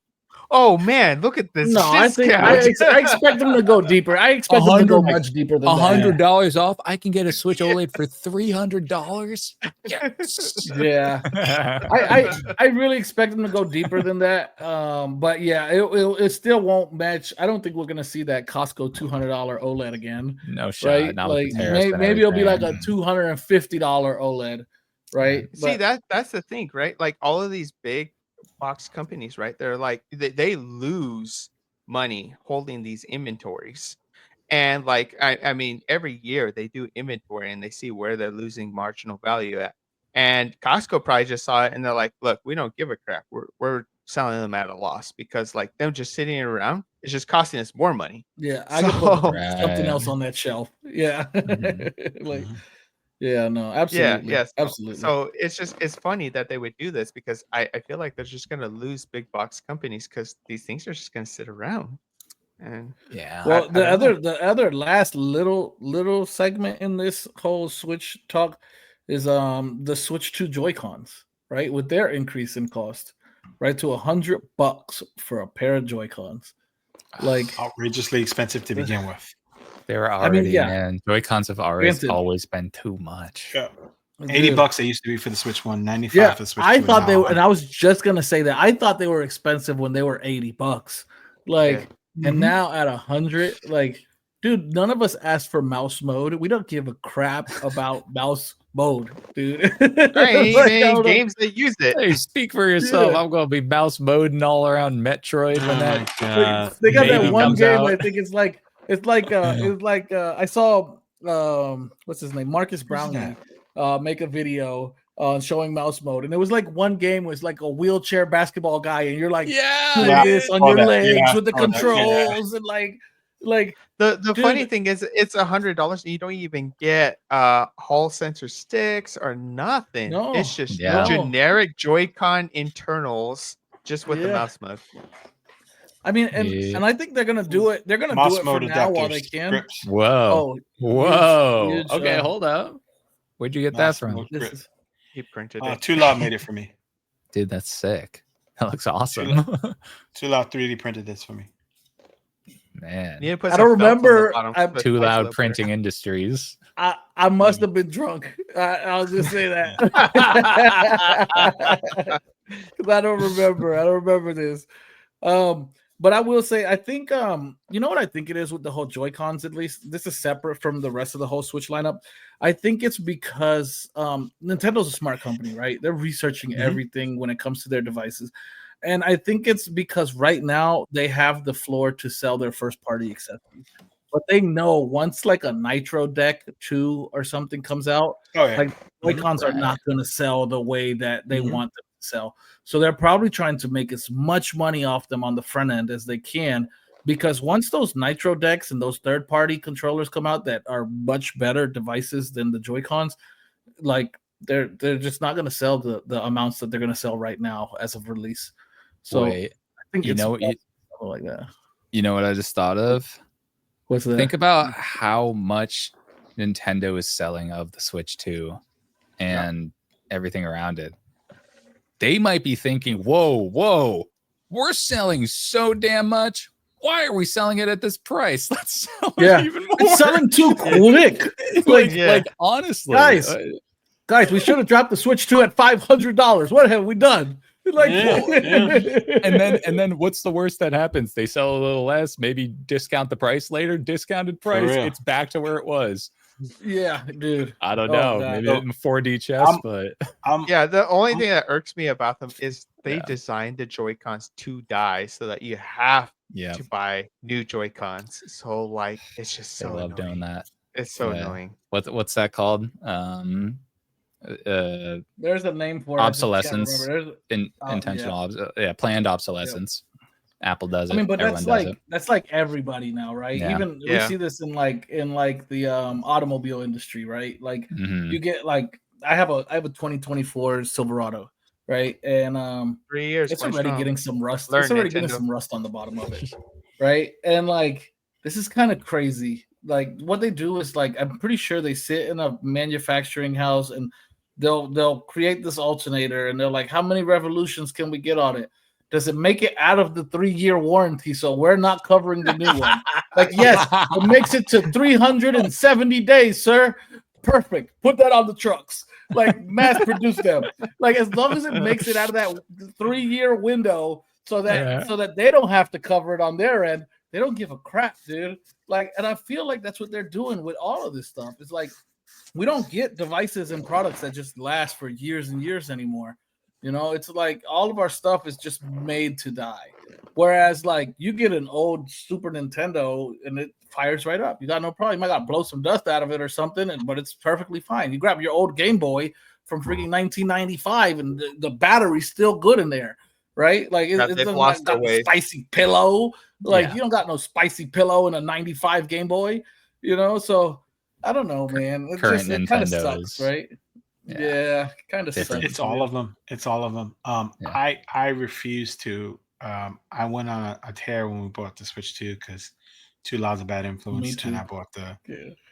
"Oh man, look at this No, I think discount!" I expect them to go deeper. I expect them to go 100 much deeper than that. $100 off. I can get a Switch OLED for $300. Yes. Yeah. I really expect them to go deeper than that. But yeah, it still won't match. I don't think we're gonna see that Costco $200 OLED again. No shot. Right? Not Like with the tariffs and maybe it'll be like a everything. $250 OLED, right? See, But that's the thing, right? Like all of these big box companies, right? They're like they lose money holding these inventories. And like I mean, every year they do inventory and they see where they're losing marginal value at. And Costco probably just saw it and they're like, look, we don't give a crap. We're selling them at a loss because like them just sitting around is just costing us more money. yeah, I could put So something Right. else on that shelf. Yeah. Mhm. Like Mhm. yeah, no, yeah, absolutely. yes. Absolutely. So it's funny that they would do this because I feel like they're just gonna lose big box companies because these things are just gonna sit around. And Yeah. Well, I don't know. the other last little segment in this whole Switch talk is the Switch 2 Joy-Cons, right? With their increase in cost, right? To $100 for a pair of Joy-Cons. Like Outrageously expensive to begin with. They were I mean, already, yeah. man. Joy-Cons have Granted. always been too much. Yeah. Dude, $80 they used to be for the Switch 1, 95 yeah, for the Switch 2. I and thought they now were, and I was just gonna say that I thought they were expensive when they were $80. Like, and Mhm. now at 100, like, dude, none of us asked for mouse mode. We don't give a crap about mouse mode, dude. There ain't Like, I even don't know. games that use it. Hey, speak for yourself. Yeah. I'm gonna be mouse moding all around Metroid when that Like, they got maybe that one comes game. out. I think it's like I saw what's his name, Marcus Brownlee, make a video showing mouse mode, and it was like one game was like a wheelchair basketball guy, and you're like Yeah, doing Yeah. this on Saw your that. legs Yeah, with the saw that. Yeah. controls and like The dude, funny thing is it's $100 and you don't even get Hall sensor sticks or nothing. no, It's just Yeah. no, generic Joy-Con internals just with the yeah. mouse mode. I mean, and I think they're gonna do it. They're gonna do it for now while they can. Grips. Whoa. Oh, Whoa. huge, Okay, hold up. Where'd you get Mass that from? mode grip. He printed it. Tula made it for me. Dude, that's sick. That looks awesome. Tula 3D printed this for me. Man. You put I some don't felt on the remember. bottom I'm for the Too spice Loud level. Printing Industries. I must have been drunk. I'll just say that. Because I don't remember. I don't remember this. But I will say, I think you know what I think it is with the whole Joy-Cons, at least. This is separate from the rest of the whole Switch lineup. I think it's because Nintendo's a smart company, right? They're researching everything when it comes to their devices. And I think it's because right now they have the floor to sell their first-party accessories. But they know once like a Nitro Deck 2 or something comes out, like Joy-Cons are not going to sell the way that they want them to sell. So they're probably trying to make as much money off them on the front end as they can, because once those Nitro Decks and those third-party controllers come out that are much better devices than the Joy-Cons, like they're just not going to sell the amounts that they're going to sell right now as of release. So wait, I think you it's know what like that. You know what I just thought of? What's that? Think about how much Nintendo is selling of the Switch 2 and everything around it. They might be thinking, whoa, we're selling so damn much. Why are we selling it at this price? Let's sell it even more. It's selling too quick. like honestly, guys, we should have dropped the Switch 2 at $500. What have we done? Like, and then what's the worst that happens? They sell a little less, maybe discount the price later, discounted price. It's back to where it was. Yeah, dude. I don't know. God. Maybe in 4D chess, but yeah, the only thing that irks me about them is they designed the Joy-Cons to die so that you have to buy new Joy-Cons. So like it's just so love annoying. doing that. It's so annoying. What's that called? There's a name for obsolescence. Intentional planned obsolescence. Apple does it. I mean, but Everyone that's like everybody now, right? Even we see this in the automobile industry, right? Like you get like I have a 2024 Silverado, right? And 3 years it's already getting some rust. Learn It's already Nintendo. getting some rust on the bottom of it, right? And like this is kind of crazy. Like what they do is like I'm pretty sure they sit in a manufacturing house and they'll create this alternator and they're like, how many revolutions can we get on it? Does it make it out of the 3-year warranty? So we're not covering the new one. Like, yes, it makes it to 370 days, sir. Perfect. Put that on the trucks. Like, mass produce them. Like, as long as it makes it out of that 3-year window, so that they don't have to cover it on their end, they don't give a crap, dude. Like, and I feel like that's what they're doing with all of this stuff. It's like we don't get devices and products that just last for years and years anymore. You know, it's like all of our stuff is just made to die. Whereas, like, you get an old Super Nintendo and it fires right up. You got no problem. You might got to blow some dust out of it or something, but it's perfectly fine. You grab your old Game Boy from freaking 1995 and the battery's still good in there, right? Like, it doesn't got a spicy pillow. Like, you don't got no spicy pillow in a 95 Game Boy, you know? So, I don't know, man. It kind of sucks, right? Yeah, kind of sucks. It's all of them. It's all of them. I refuse to. I went on a tear when we bought the Switch 2 because Too Loud's a bad influence, and I bought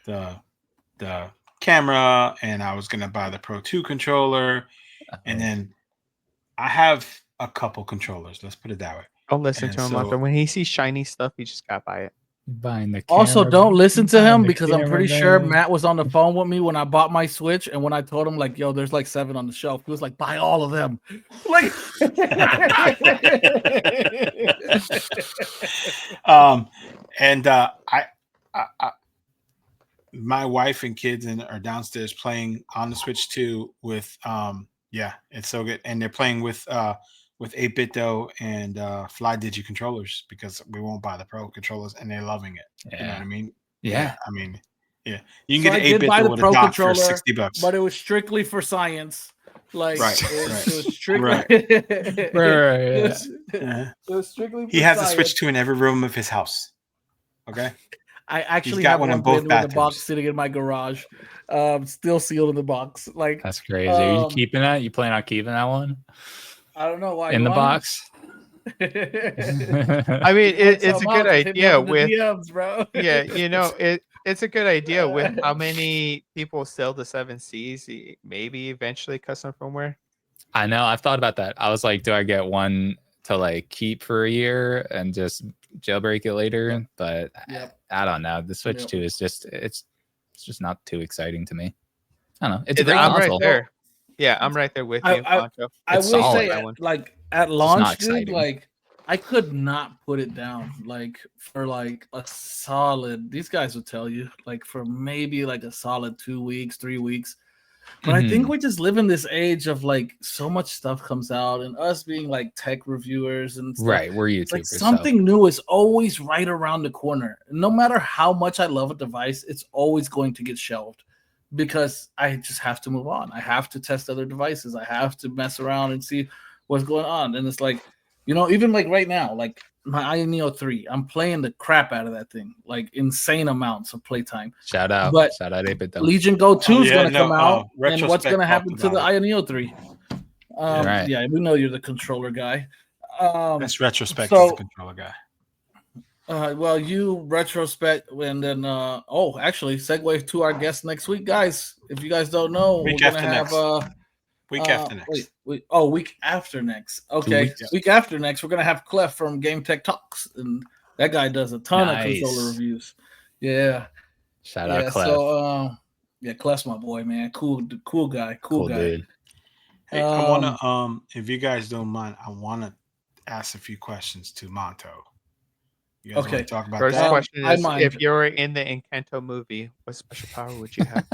the camera, and I was gonna buy the Pro 2 controller, and then I have a couple controllers. Let's put it that way. Don't listen to him, Monto. When he sees shiny stuff, he just got buy it. Buying the also, don't listen to him because I'm pretty sure Matt was on the phone with me when I bought my Switch, and when I told him like, "Yo, there's like 7 on the shelf," he was like, "Buy all of them." Like, my wife and kids are downstairs playing on the Switch 2 with it's so good, and they're playing with 8BitDo and Fly Digi controllers because we won't buy the Pro controllers, and they're loving it. You know what I mean? Yeah. I mean, you can get an 8BitDo with a dock for $60, but it was strictly for science. Like, it was strictly it was strictly. He has a Switch 2 in every room of his house. Okay. I actually have one in both bathrooms. The box sitting in my garage, still sealed in the box. Like, that's crazy. Are you keeping that? You plan on keeping that one? I don't know why. In the box? I mean, it's a good idea with DMs, bro. yeah, it's a good idea with how many people sell the 7Cs. Maybe eventually custom firmware. I know. I've thought about that. I was like, do I get one to like keep for a year and just jailbreak it later? But I don't know. The Switch 2 is just it's just not too exciting to me. I don't know. It's a great I'm console. right there. Yeah, I'm right there with you, Monto. I will solid. say, like at launch, dude, like I could not put it down. Like for like a solid, these guys will tell you, like for maybe like a solid 2 weeks, 3 weeks. But I think we just live in this age of like so much stuff comes out, and us being like tech reviewers and stuff, right, we're YouTubers. Like something new is always right around the corner. No matter how much I love a device, it's always going to get shelved because I just have to move on. I have to test other devices. I have to mess around and see what's going on. And it's like, even like right now, like my Neo 3, I'm playing the crap out of that thing, like insane amounts of playtime. Shout out 8-bit though. Legion Go 2 is going to come out, and what's going to happen to the Neo 3? Right. Yeah, we know you're the controller guy. That's retrospect is the controller guy. Well, you retrospect, and then actually, segue to our guest next week, guys. If you guys don't know, week we're after gonna next. have week after next. Week after next. Okay, week after next, we're gonna have Clef from Game Tech Talks, and that guy does a ton of controller reviews. Yeah, shout out Clef. So, Clef's my boy, man. Cool guy. Cool guy. Dude. Hey, I wanna if you guys don't mind, I wanna ask a few questions to Monto. You guys want to talk about First that? question is, if you were in the Encanto movie, what special power would you have?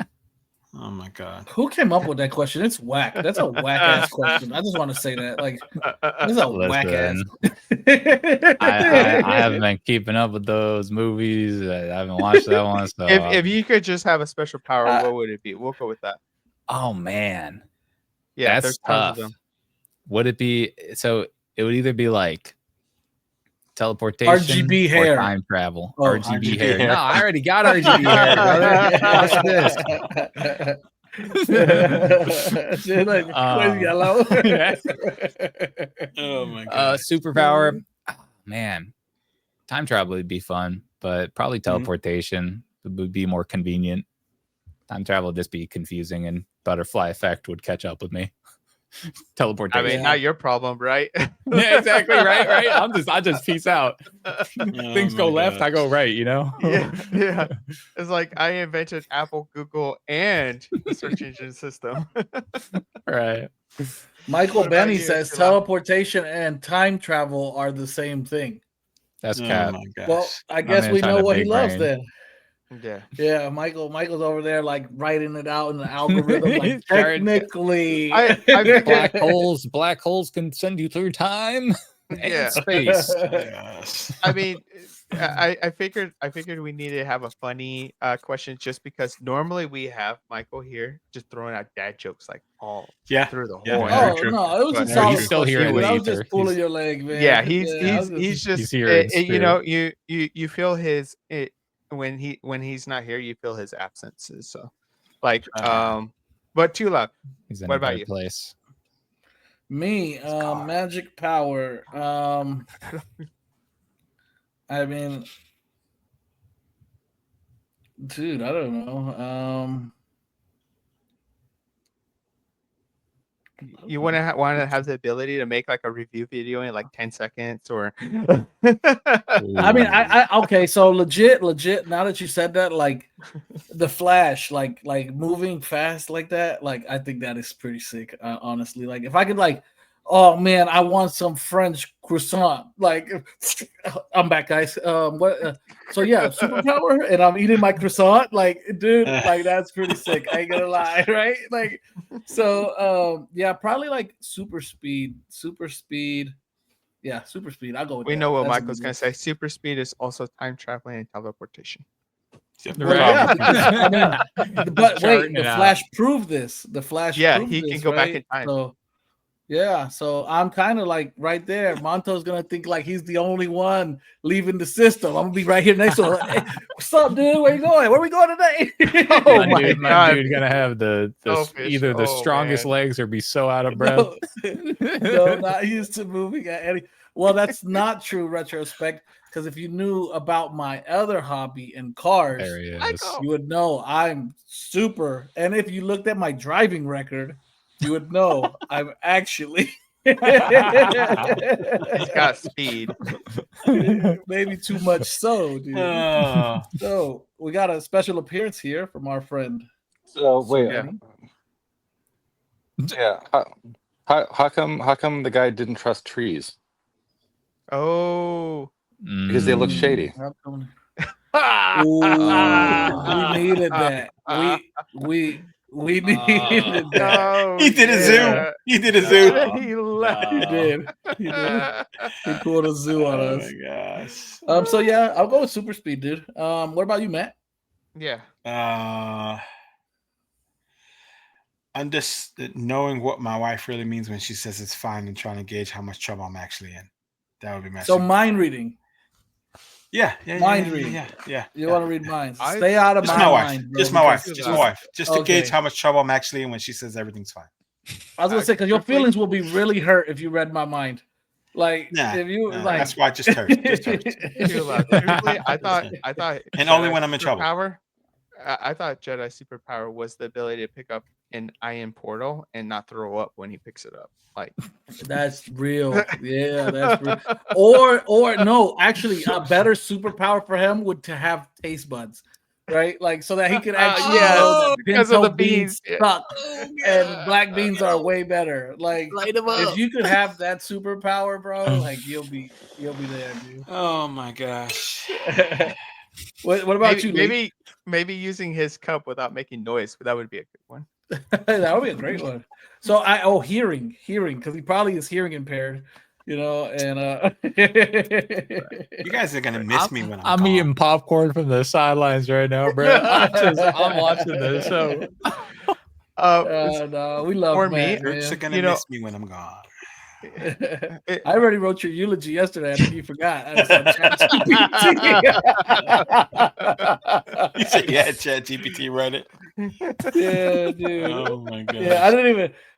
Oh my god! Who came up with that question? It's whack. That's a whack ass question. I just want to say that. Like, this is a whack ass. I haven't been keeping up with those movies. I haven't watched that one. So if you could just have a special power, what would it be? We'll go with that. Oh man, yeah, that's tough. Would it be? So it would either be like teleportation, RGB hair, or time travel. RGB hair. No, I already got RGB hair, brother. Watch this. Like yellow. Oh my god. Superpower. Oh, man, time travel would be fun, but probably teleportation would be more convenient. Time travel would just be confusing, and butterfly effect would catch up with me. Teleportation. I mean, not your problem, right? Yeah, exactly. Right. I just peace out. Things go left, I go right. Yeah. It's like I invented Apple, Google, and the search engine system. Right. Michael Benny says teleportation and time travel are the same thing. That's cap. Well, I guess we know what he loves then. Yeah, Michael's over there like writing it out in the algorithm. Like technically, black holes can send you through time and space. Yes. I mean, I figured we needed to have a funny question just because normally we have Michael here just throwing out dad jokes like all through the whole. Oh no, it was a solid still here. I was just pulling your leg, man. Yeah, he's just here. You feel his when he's not here, you feel his absences. So, like, but too loud. What about you? Place. Me, magic power. I mean, dude, I don't know. You want to have the ability to make like a review video in like 10 seconds or I mean, I okay, so legit now that you said that, like the Flash, like moving fast like that, like I think that is pretty sick, honestly. Like if I could like, oh man, I want some French croissant. Like, I'm back, guys. So yeah, superpower, and I'm eating my croissant. Like, dude, like that's pretty sick. I ain't gonna lie, right? Like, so yeah, probably like super speed. Yeah, super speed. I'll go with. We that. know what Michael's gonna say. Super speed is also time traveling and teleportation. Well, yeah, I mean, but wait, the Flash proved this. The Flash, he can go back in time. So, Yeah, so I'm kind of like right there. Monto's gonna think like he's the only one leaving the system. I'm gonna be right here next to him. Hey, what's up, dude? Where you going? Where we going today? Oh my my dude, God. gonna have Selfish. either the Oh, strongest man. legs or be so out of breath. No, not used to moving at any. Well, that's not true retrospect. Because if you knew about my other hobby in cars, There he is. Michael. you would know I'm super. And if you looked at my driving record, you would know I'm actually He's got speed. maybe too much so, dude. Oh. So we got a special appearance here from our friend. So wait, Yeah. Sonny. yeah. How come the guy didn't trust trees? Oh. Because they look shady. How come- Ah. Ooh, we needed that. We needed that. Oh, He did a zoo. yeah. He did a zoo. He left. He did. He did. He pulled a zoo on Oh us. my gosh. So yeah, I'll go with super speed, dude. What about you, Matt? Yeah. Knowing what my wife really means when she says it's fine and trying to gauge how much trouble I'm actually in. That would be my So super- mind reading. yeah, mind reading. Yeah. You want to read minds? I- Stay out of Just my my wife. mind, bro, Just my wife. because- Just my wife. Just to gauge Okay. how much trouble I'm actually in when she says everything's fine. I was gonna say because your Truthfully- feelings will be really hurt if you read my mind. Like Nah, if you nah, like, that's why I just hurt. Just hurt. Too loud. Truthfully, I thought, And only Jedi when I'm in trouble. superpower- I thought Jedi superpower was the ability to pick up an iron portal and not throw up when he picks it up. Like that's real. Yeah, that's real. Or no, actually, a better superpower for him would to have taste buds, right? Like so that he could actually yeah, know that because of pinto the beans beans. suck and black beans are way better. Like if you could have that superpower, bro, like you'll be there, dude. Oh my gosh. What about you, Lee? Maybe using his cup without making noise, but that would be a good one. That would be a great one. So hearing, because he probably is hearing impaired, and You guys are gonna miss me when I'm gone. eating popcorn from the sidelines right now, bro. I'm watching this show. no, we love For Matt, me, man. You're gonna miss me when I'm gone. I already wrote your eulogy yesterday. I think you forgot. I was on ChatGPT. You said you had ChatGPT write it. Yeah, dude. Oh my god. Yeah,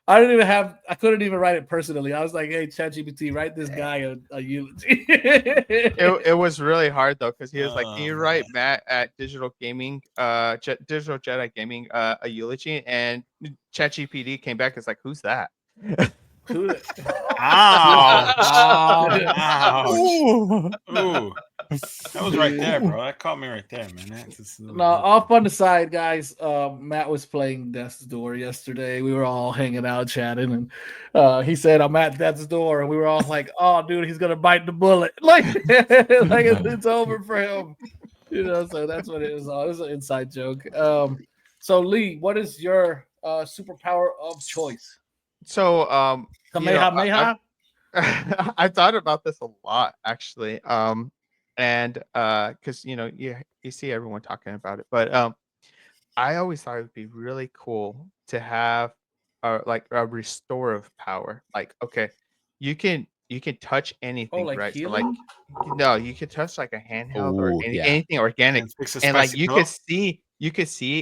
I couldn't even write it personally. I was like, hey, ChatGPT, write this guy a eulogy. it was really hard though, because he was like, "Can you Oh, write Matt at Digital Gaming, Digital Jedi Gaming, a eulogy?" And ChatGPT came back. It's like, "Who's that?" Ouch. Ouch. Ooh. That was right there, bro. That caught me right there, man. No, off on the side, guys. Matt was playing Death's Door yesterday. We were all hanging out, chatting, and he said, "I'm at Death's Door," and we were all like, "Oh, dude, he's gonna bite the bullet!" Like it's over for him, So that's what it was. It was an inside joke. So Lee, what is your superpower of choice? So, Kamehameha. I thought about this a lot actually. And because you see everyone talking about it, but I always thought it would be really cool to have like a restorative power. Like, okay, you can touch anything, like right? So, healing? like, no, you could touch like a handheld or Ooh, yeah. anything organic, And fix a and like spicy you pillow? could see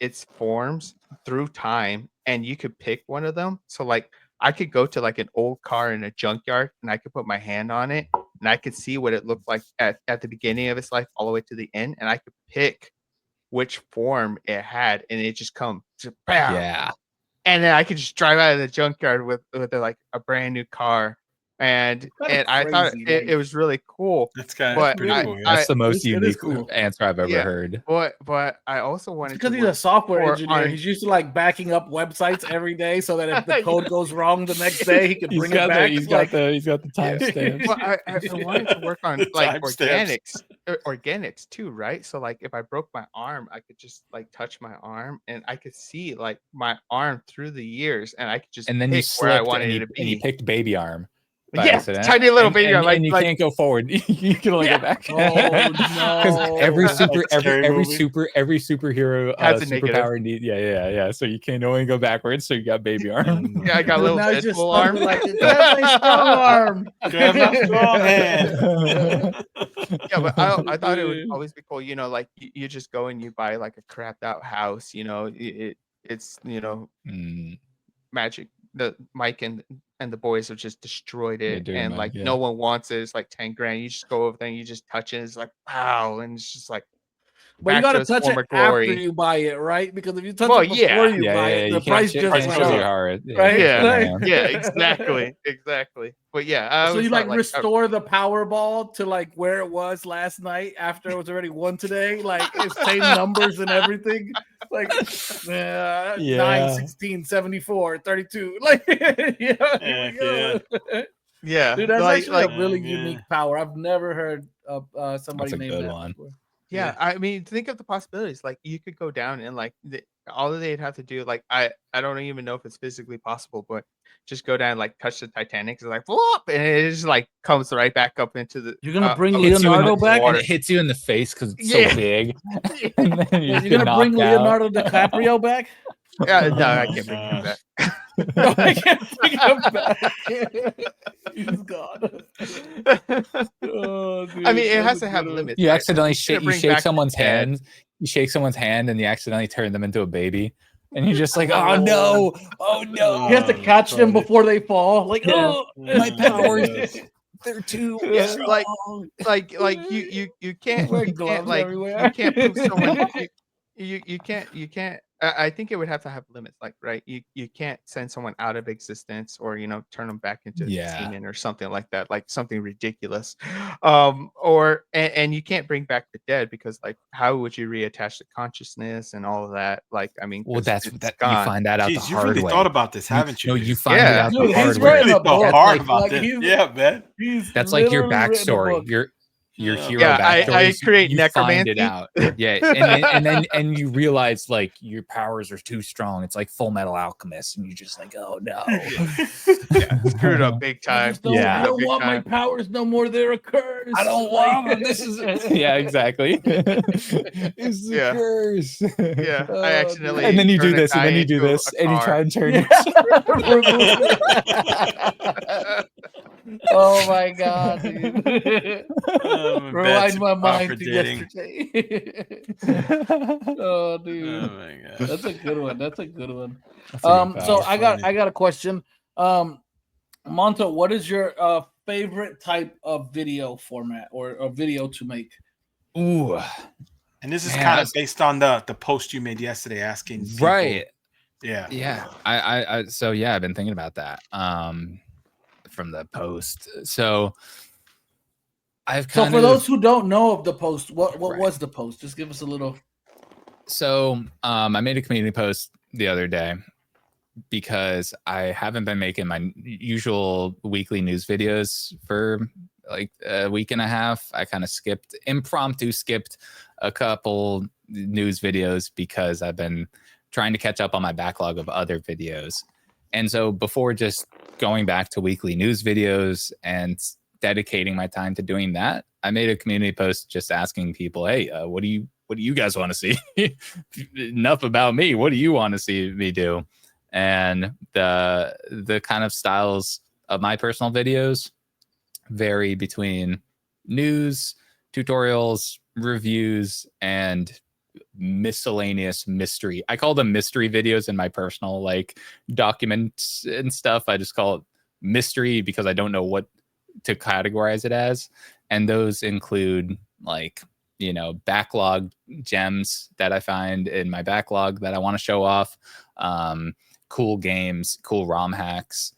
its forms through time, and you could pick one of them. So like I could go to like an old car in a junkyard, and I could put my hand on it, and I could see what it looked like at the beginning of its life all the way to the end, and I could pick which form it had, and it just come bam. Yeah. And then I could just drive out of the junkyard with like a brand new car. And I thought crazy, it was really cool. That's kind But of pretty I- cool. Yeah. That's the most it is unique cool. answer I've ever Yeah. heard. But I also wanted Because to he's a work software for engineer. on- He's used to like backing up websites every day so that if the code goes wrong the next day, he can bring it back. He's got the timestamps. Well, I wanted to work on The like timestamps. organics too, right? So like if I broke my arm, I could just like touch my arm, and I could see like my arm through the years, and I could just And then you pick where I slipped wanted and it you, to and you be. picked baby arm. by accident. tiny little and, baby. and you can't go forward. You can only go back. Oh, Because no. every That's scary movie. superhero Has a negative. superpower need. Yeah. So you can only go backwards. So you got baby arm. Yeah, I got a little Now he's just Deadpool arm. like, grab my strong arm. Grab my strong hand. Yeah, but I thought it would Dude. always be cool. You know, like you just go and you buy like a crapped out house. You know, it's Mm, magic. The Mike and the boys have just destroyed yeah, it, Dirty and Mike, like yeah. no one wants it. It's like 10 grand. You just go over there and you just touch it. It's like wow, and it's just like But you back got to to its touch it former after glory. you buy it, right? Because if you touch Well, it before yeah. you buy it, you the price can't just price went goes show up. your heart. Right? Yeah, Like- yeah, exactly. But yeah, I So always you like thought, like, restore the Powerball to like where it was last night after it was already won today, like it's same numbers and everything, like 9, 16, 74, 32, like here we go. yeah, Dude, that's like, actually like a really yeah. unique power. I've never heard of somebody That's a name good that one. before. yeah, I mean, think of the possibilities. Like, you could go down and like all they'd have to do, like, I don't even know if it's physically possible, but just go down and like touch the Titanic, it's like flop, and it just like comes right back up into the. You're gonna bring up into Leonardo the back? And water. it hits you in the face because it's Yeah. so big. And then you Wait, just you're get gonna bring knocked out. Leonardo DiCaprio back? Yeah, no, I Oh, can't bring him no. back. No, I can't bring him back. He's gone. Oh, dude, I mean, it that's has a to have good one. limits. You right? accidentally Like, you're gonna you bring shake back the someone's dead. hand. You shake someone's hand and you accidentally turn them into a baby. And you're just like, oh no, oh no. He has to Oh, catch them funny. before they fall. Like, Yeah. oh, My powers, Yeah. they're too Yeah, strong. like you can't Wear you can't gloves like everywhere. you can't prove someone you can't I think it would have to have limits, like, right, you can't send someone out of existence or turn them back into Yeah. semen or something like that, like something ridiculous, or and you can't bring back the dead because like how would you reattach the consciousness and all of that, like, I mean, Well, 'cause that's it's that you gone. find that out the Jeez, you hard really way. thought about this, haven't you? No, you dude? find it Yeah. out Dude, the he's hard You way. writing really a thought book, hard like- about like this. he's- Yeah, man. He's That's like your literally written a backstory. book. Your Yeah. hero Yeah, backstory. I create you find it necromancy. out. Yeah, and you realize like your powers are too strong. It's like Full Metal Alchemist, and you're just like, oh no. Yeah, screwed up big I time. just don't, Yeah. I don't Big want my time. powers no more. They're a curse. I don't want them. This is yeah, exactly. It's a Yeah. curse. Yeah, Oh, I accidentally And then you turn do a this, and then guy you do into this, a and you car. try and turn Oh my god, dude. Oh, Rewind my Betsy mind to dating. yesterday. Oh, Oh dude. my god. That's a good one. That's a good one. That's a good So power. I got a question. Monto, what is your favorite type of video format or a video to make? Ooh, And this is Man, kind of that's- based on the post you made yesterday asking people. right. Yeah. Yeah. I so yeah, I've been thinking about that. From the post. So I've So kind for of those who don't know of the post, what Right. was the post? Just give us a little. So I made a community post the other day because I haven't been making my usual weekly news videos for like a week and a half. I kind of impromptu skipped a couple news videos because I've been trying to catch up on my backlog of other videos. And so before just going back to weekly news videos and dedicating my time to doing that, I made a community post just asking people, hey, what do you guys want to see? Enough about me. What do you want to see me do? And the kind of styles of my personal videos vary between news, tutorials, reviews, and miscellaneous mystery. I call them mystery videos in my personal like documents and stuff. I just call it mystery because I don't know what to categorize it as. And those include like, backlog gems that I find in my backlog that I want to show off, cool games, cool ROM hacks,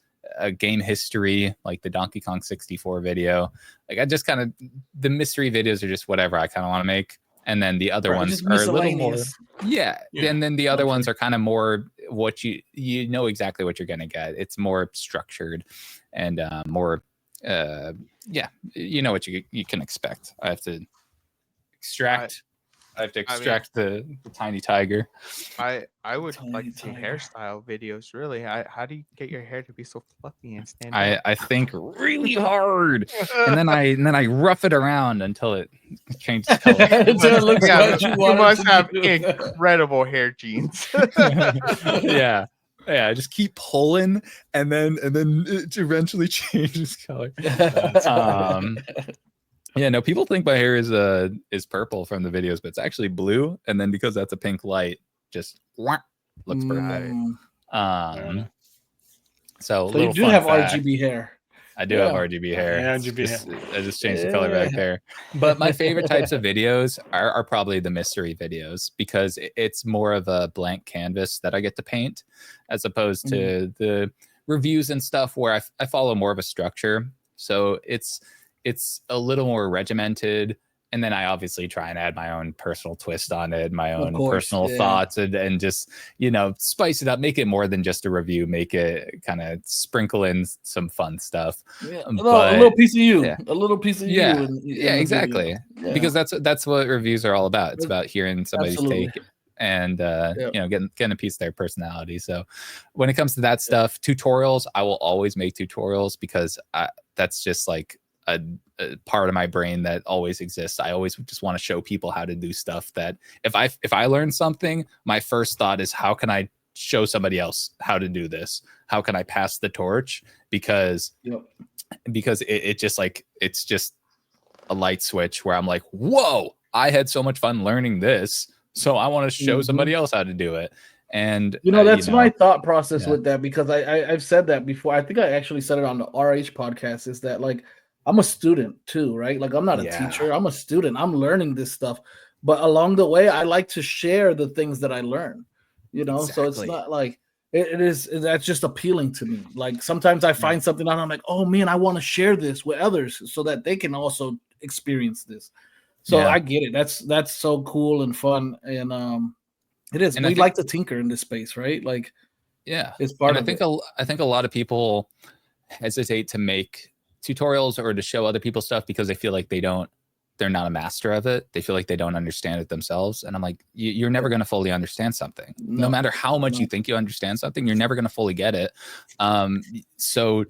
game history, like the Donkey Kong 64 video. Like I just kind of, the mystery videos are just whatever I kind of want to make. And then the other ones just are a little more, miscellaneous. yeah. Yeah. And then the other Okay. ones are kind of more what you know exactly what you're going to get. It's more structured and more, yeah, you know what you can expect. I have to extract I have to I mean, extract the tiny tiger. I would Tiny like to see tiger. hairstyle videos. Really, how do you get your hair to be so fluffy and stand I think really hard, and then I rough it around until it changes color. Until it looks Yeah, what you you want it must to have do. incredible hair genes. Yeah. I just keep pulling, and then it eventually changes color. Yeah, no, people think my hair is purple from the videos, but it's actually blue, and then because that's a pink light, just looks purple. Mm. So So you do have RGB hair. I do have RGB hair. Yeah, RGB I just changed the color back there. But my favorite types of videos are probably the mystery videos, because it's more of a blank canvas that I get to paint, as opposed to the reviews and stuff where I follow more of a structure. So it's a little more regimented. And then I obviously try and add my own personal twist on it, my own personal thoughts, and just, spice it up, make it more than just a review, make it kind of sprinkle in some fun stuff. Yeah. A little piece of you, a little piece of you. Yeah, exactly. Yeah. Because that's what reviews are all about. It's about hearing somebody's take and getting a piece of their personality. So when it comes to that stuff, tutorials, I will always make tutorials, because that's just like a part of my brain that always exists. I always just want to show people how to do stuff that if I learn something, my first thought is, how can I show somebody else how to do this? How can I pass the torch? Because it just like, it's just a light switch where I'm like, whoa, I had so much fun learning this, so I want to show somebody else how to do it. And that's my thought process with that, because I've said that before. I think I actually said it on the RH podcast, is that like, I'm a student too, right? Like, I'm not a teacher, I'm a student. I'm learning this stuff, but along the way, I like to share the things that I learn, So it's not like that's just appealing to me. Like, sometimes I find something out, I'm like, oh man, I want to share this with others so that they can also experience this. So I get it. That's so cool and fun, and it is. And we like to tinker in this space, right? Like, it's part of it. I think a lot of people hesitate to make tutorials or to show other people stuff because they feel like they're not a master of it. They feel like they don't understand it themselves. And I'm like, you're never going to fully understand something. No matter how much you think you understand something, you're never going to fully get it. So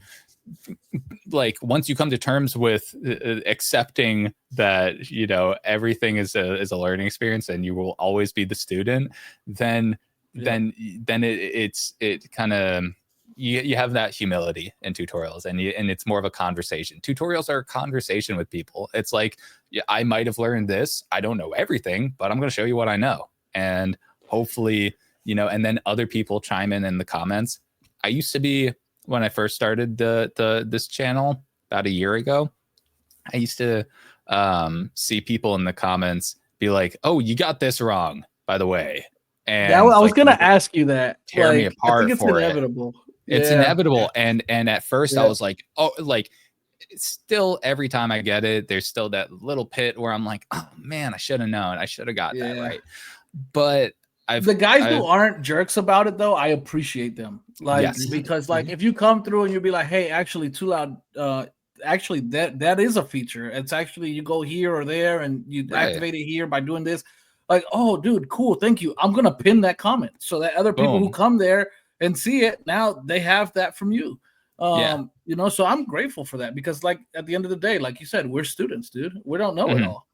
like, once you come to terms with accepting that, everything is a learning experience and you will always be the student, then it kind of, you have that humility in tutorials, and it's more of a conversation. Tutorials are a conversation with people. It's like, I might have learned this. I don't know everything, but I'm going to show you what I know. And hopefully, and then other people chime in the comments. I used to be, when I first started this channel about a year ago, I used to see people in the comments be like, oh, you got this wrong, by the way. And I was going to ask you that. Tear me apart. I think it's inevitable. It's inevitable. And at first I was like, oh, like, still every time I get it, there's still that little pit where I'm like, oh man, I should have known. I should have got that right. But the guys who aren't jerks about it, though, I appreciate them. Like, because like, if you come through and you'll be like, hey, actually Too Loud, actually that is a feature. It's actually, you go here or there and you activate it here by doing this. Like, oh dude, cool, thank you. I'm gonna pin that comment so that other people who come there and see it, now they have that from you. So I'm grateful for that, because like, at the end of the day, like you said, we're students, dude. We don't know it all.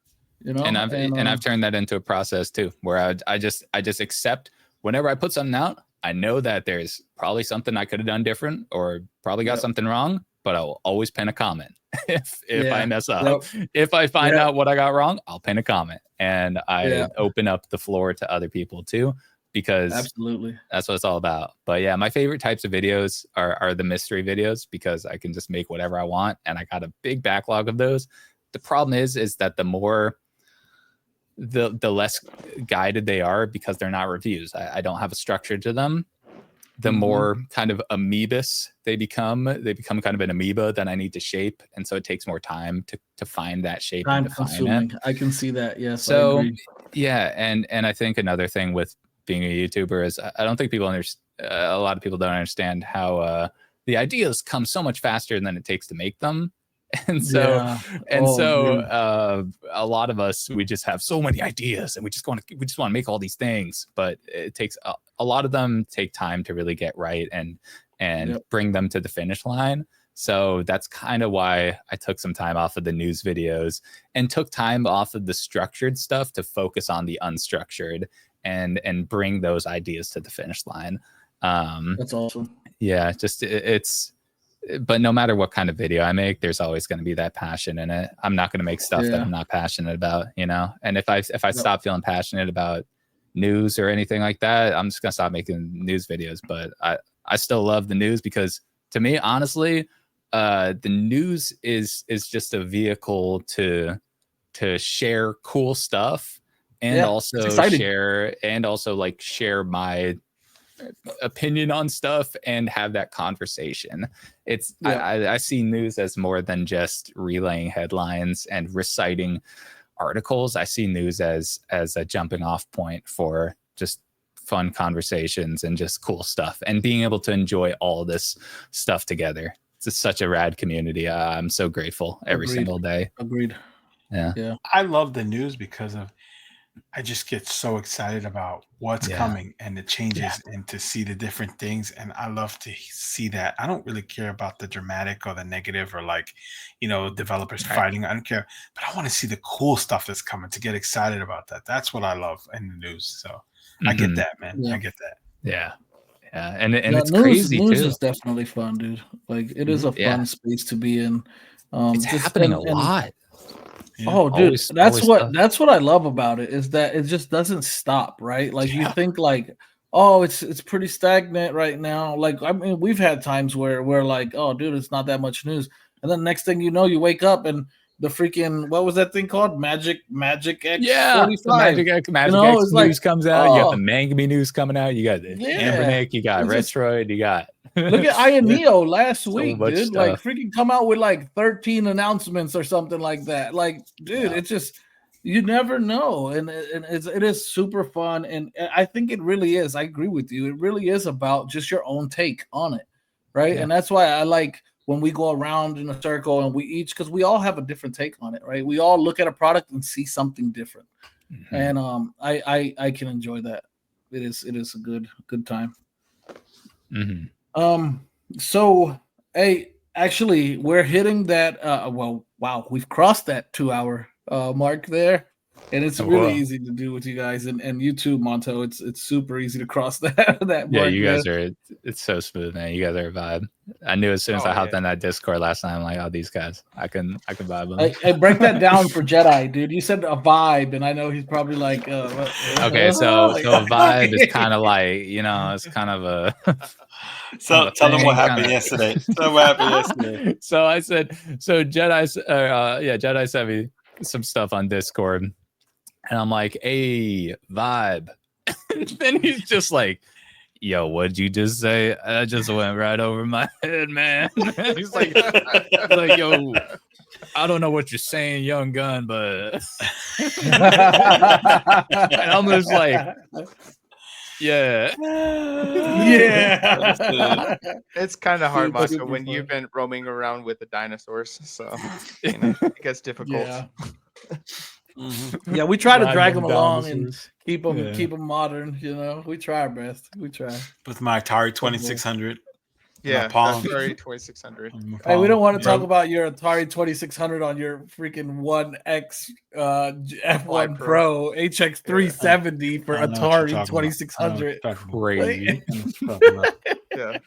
And I've turned that into a process too, where I just accept whenever I put something out, I know that there's probably something I could have done different, or probably got something wrong, but I will always pin a comment if I mess up. If I find out what I got wrong, I'll pin a comment, and I open up the floor to other people too, because absolutely that's what it's all about. But yeah, my favorite types of videos are the mystery videos, because I can just make whatever I want, and I got a big backlog of those. The problem is that the more the less guided they are, because they're not reviews. I don't have a structure to them. The more kind of amoebus they become kind of an amoeba that I need to shape. And so it takes more time to find that shape and define it. I can see that. Yes. So yeah. And I think another thing with being a YouTuber is I don't think people understand, a lot of people don't understand how the ideas come so much faster than it takes to make them. And so Yeah. and Oh, so dude. a lot of us, we just have so many ideas and we just want to make all these things, but it takes a lot of them take time to really get right and Yep. bring them to the finish line. So that's kind of why I took some time off of the news videos and took time off of the structured stuff to focus on the unstructured and bring those ideas to the finish line. That's awesome. Yeah, just it's, but no matter what kind of video I make, there's always going to be that passion in it. I'm not going to make stuff that I'm not passionate about, you know? And if I stop feeling passionate about news or anything like that, I'm just going to stop making news videos. But I still love the news because to me, honestly, the news is just a vehicle to share cool stuff and also share my opinion on stuff and have that conversation. It's I see news as more than just relaying headlines and reciting articles. I see news as a jumping off point for just fun conversations and just cool stuff and being able to enjoy all this stuff together. It's just such a rad community. I'm so grateful every single day. Agreed. Yeah. I love the news because I just get so excited about what's coming and the changes and to see the different things. And I love to see that. I don't really care about the dramatic or the negative or developers fighting. I don't care, but I want to see the cool stuff that's coming to get excited about that. That's what I love in the news. So I get that, man. I get that. Yeah. And it's crazy news too. is definitely fun, dude. Like it is a fun space to be in. It's happening a lot. Yeah. Oh, dude, that's what I love about it is that it just doesn't stop, right? Like you think like, oh, it's pretty stagnant right now. Like I mean, we've had times where we're like, oh, dude, it's not that much news, and then next thing you know, you wake up and the freaking what was that thing called? Magic X. Yeah, 45. Magic X news comes out. You got the Mangami news coming out. You got the Anbernic. You got Retroid. You got look at Ioneo last week, dude. Stuff. Like freaking come out with like 13 announcements or something like that. Like, dude, it's just you never know, and it is super fun, and I think it really is. I agree with you. It really is about just your own take on it, right? Yeah. And that's why I like when we go around in a circle and we each, because we all have a different take on it, right? We all look at a product and see something different, and I can enjoy that. It is a good time. So hey, actually we're hitting that wow, we've crossed that 2-hour mark there, and it's really easy to do with you guys and you too, Monto. It's super easy to cross that mark. Yeah, you guys are, it's so smooth, man. You guys are a vibe. I knew as soon as I hopped on that Discord last time, I'm like, oh, these guys, I can vibe with them. I break that down for Jedi, dude. You said a vibe, and I know he's probably like okay, so a vibe is kind of like, it's kind of a so tell them what happened yesterday. Tell them what happened yesterday. So I said, Jedi sent me some stuff on Discord, and I'm like, hey, vibe. Then he's just like, yo, what'd you just say? I just went right over my head, man. He's like, yo, I don't know what you're saying, young gun, but and I'm just like, yeah. It's kind of hard, Monto, when you've been roaming around with the dinosaurs, so it gets difficult. Yeah, we try to drag them along and keep them modern. We try our best. We try with my Atari 2600. Yeah, Atari 2600. Hey, we don't want to talk about your Atari 2600 on your freaking 1X F1 Pro HX 370 for Atari 2600. Crazy. Yeah,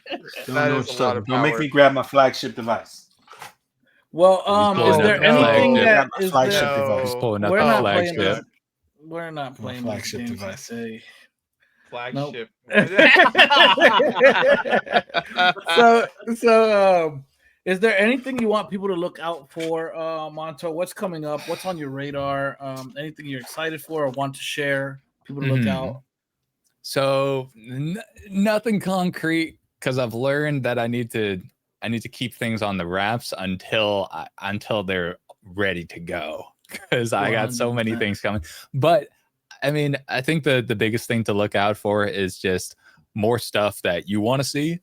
don't make me grab my flagship device. Well, is there anything that is flagship device? We're not playing flagship device. Flagship. So, is there anything you want people to look out for, Monto? What's coming up? What's on your radar? Anything you're excited for or want to share? People to look out. So nothing concrete, because I've learned that I need to keep things on the wraps until they're ready to go, because I got so many things coming. But I mean, I think the biggest thing to look out for is just more stuff that you want to see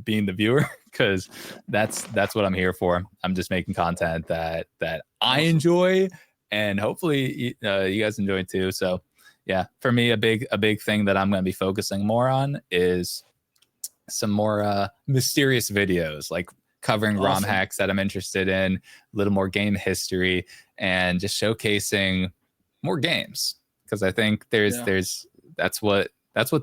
being the viewer, because that's what I'm here for. I'm just making content that I enjoy, and hopefully you guys enjoy too. So yeah, for me, a big thing that I'm going to be focusing more on is some more mysterious videos, like covering ROM hacks that I'm interested in, a little more game history, and just showcasing more games, because I think there's that's what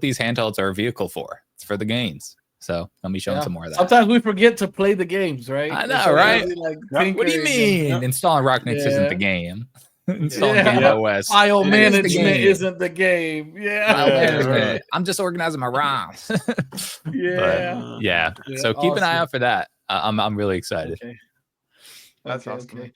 these handhelds are a vehicle for. It's for the games. So let me show them some more of that. Sometimes we forget to play the games, right? I know, right? Like, what do you mean? Installing Rocknix isn't the game. Installing Game OS. File management isn't the game. Management. I'm just organizing my ROMs. But, so keep an eye out for that. I'm really excited. Okay. That's awesome.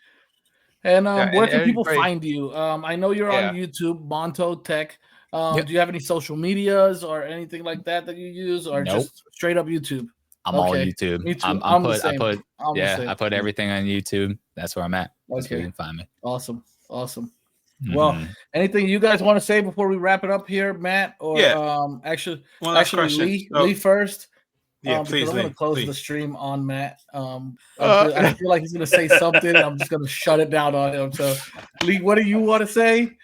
And where can people find you? I know you're on YouTube, Monto Tech. Do you have any social medias or anything like that you use, or just straight up YouTube? I'm all YouTube. Me too. I put everything on YouTube. That's where I'm at. That's where you can find me. Awesome. Well, anything you guys want to say before we wrap it up here, Matt? Or actually Lee first. Please. I'm going to close the stream on Matt. I feel like he's going to say something. I'm just going to shut it down on him. So, Lee, what do you want to say?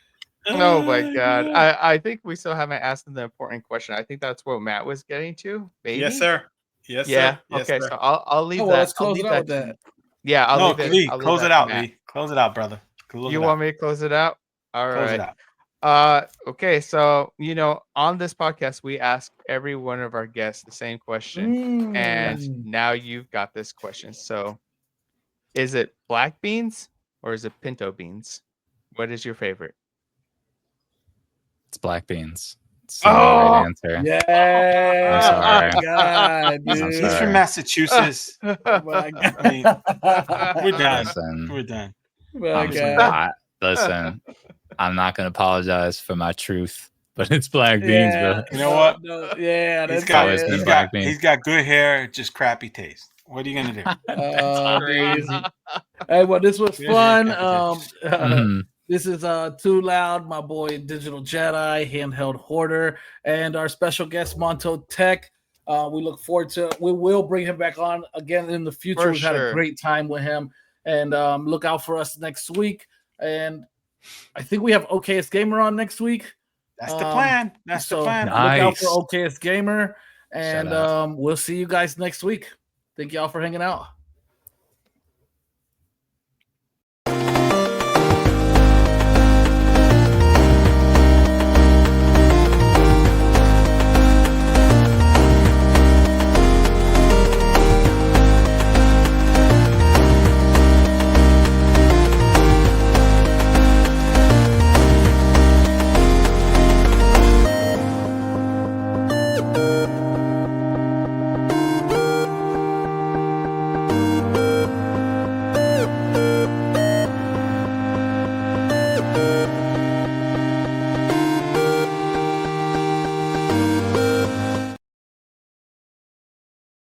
Oh my God! I think we still haven't asked him the important question. I think that's what Matt was getting to. Maybe? Yes, sir. Yes, yeah. Sir. Yes, okay, sir. so I'll leave that. Let's close it out with that. Yeah, I'll leave it. Lee, close it out, Lee. Close it out, brother. You want me to close it out? All right. Close it out. Okay, so on this podcast we ask every one of our guests the same question, and now you've got this question. So, is it black beans or is it pinto beans? What is your favorite? It's black beans. It's the right answer. Yeah. I'm sorry. Oh God, dude. He's from Massachusetts. Oh my God. I mean, we're done. Listen, We're done. Listen, I'm not gonna apologize for my truth, but it's black beans, bro. You know what? That's he's got good hair, just crappy taste. What are you gonna do? Crazy. Hey, well, this was fun. This is Too Loud, my boy Digital Jedi, Handheld Hoarder, and our special guest Monto Tech. We look forward to. We will bring him back on again in the future. We've had a great time with him, and look out for us next week. And I think we have OKS Gamer on next week. That's the plan. That's the plan. Nice. Look out for OKS Gamer, and we'll see you guys next week. Thank y'all for hanging out.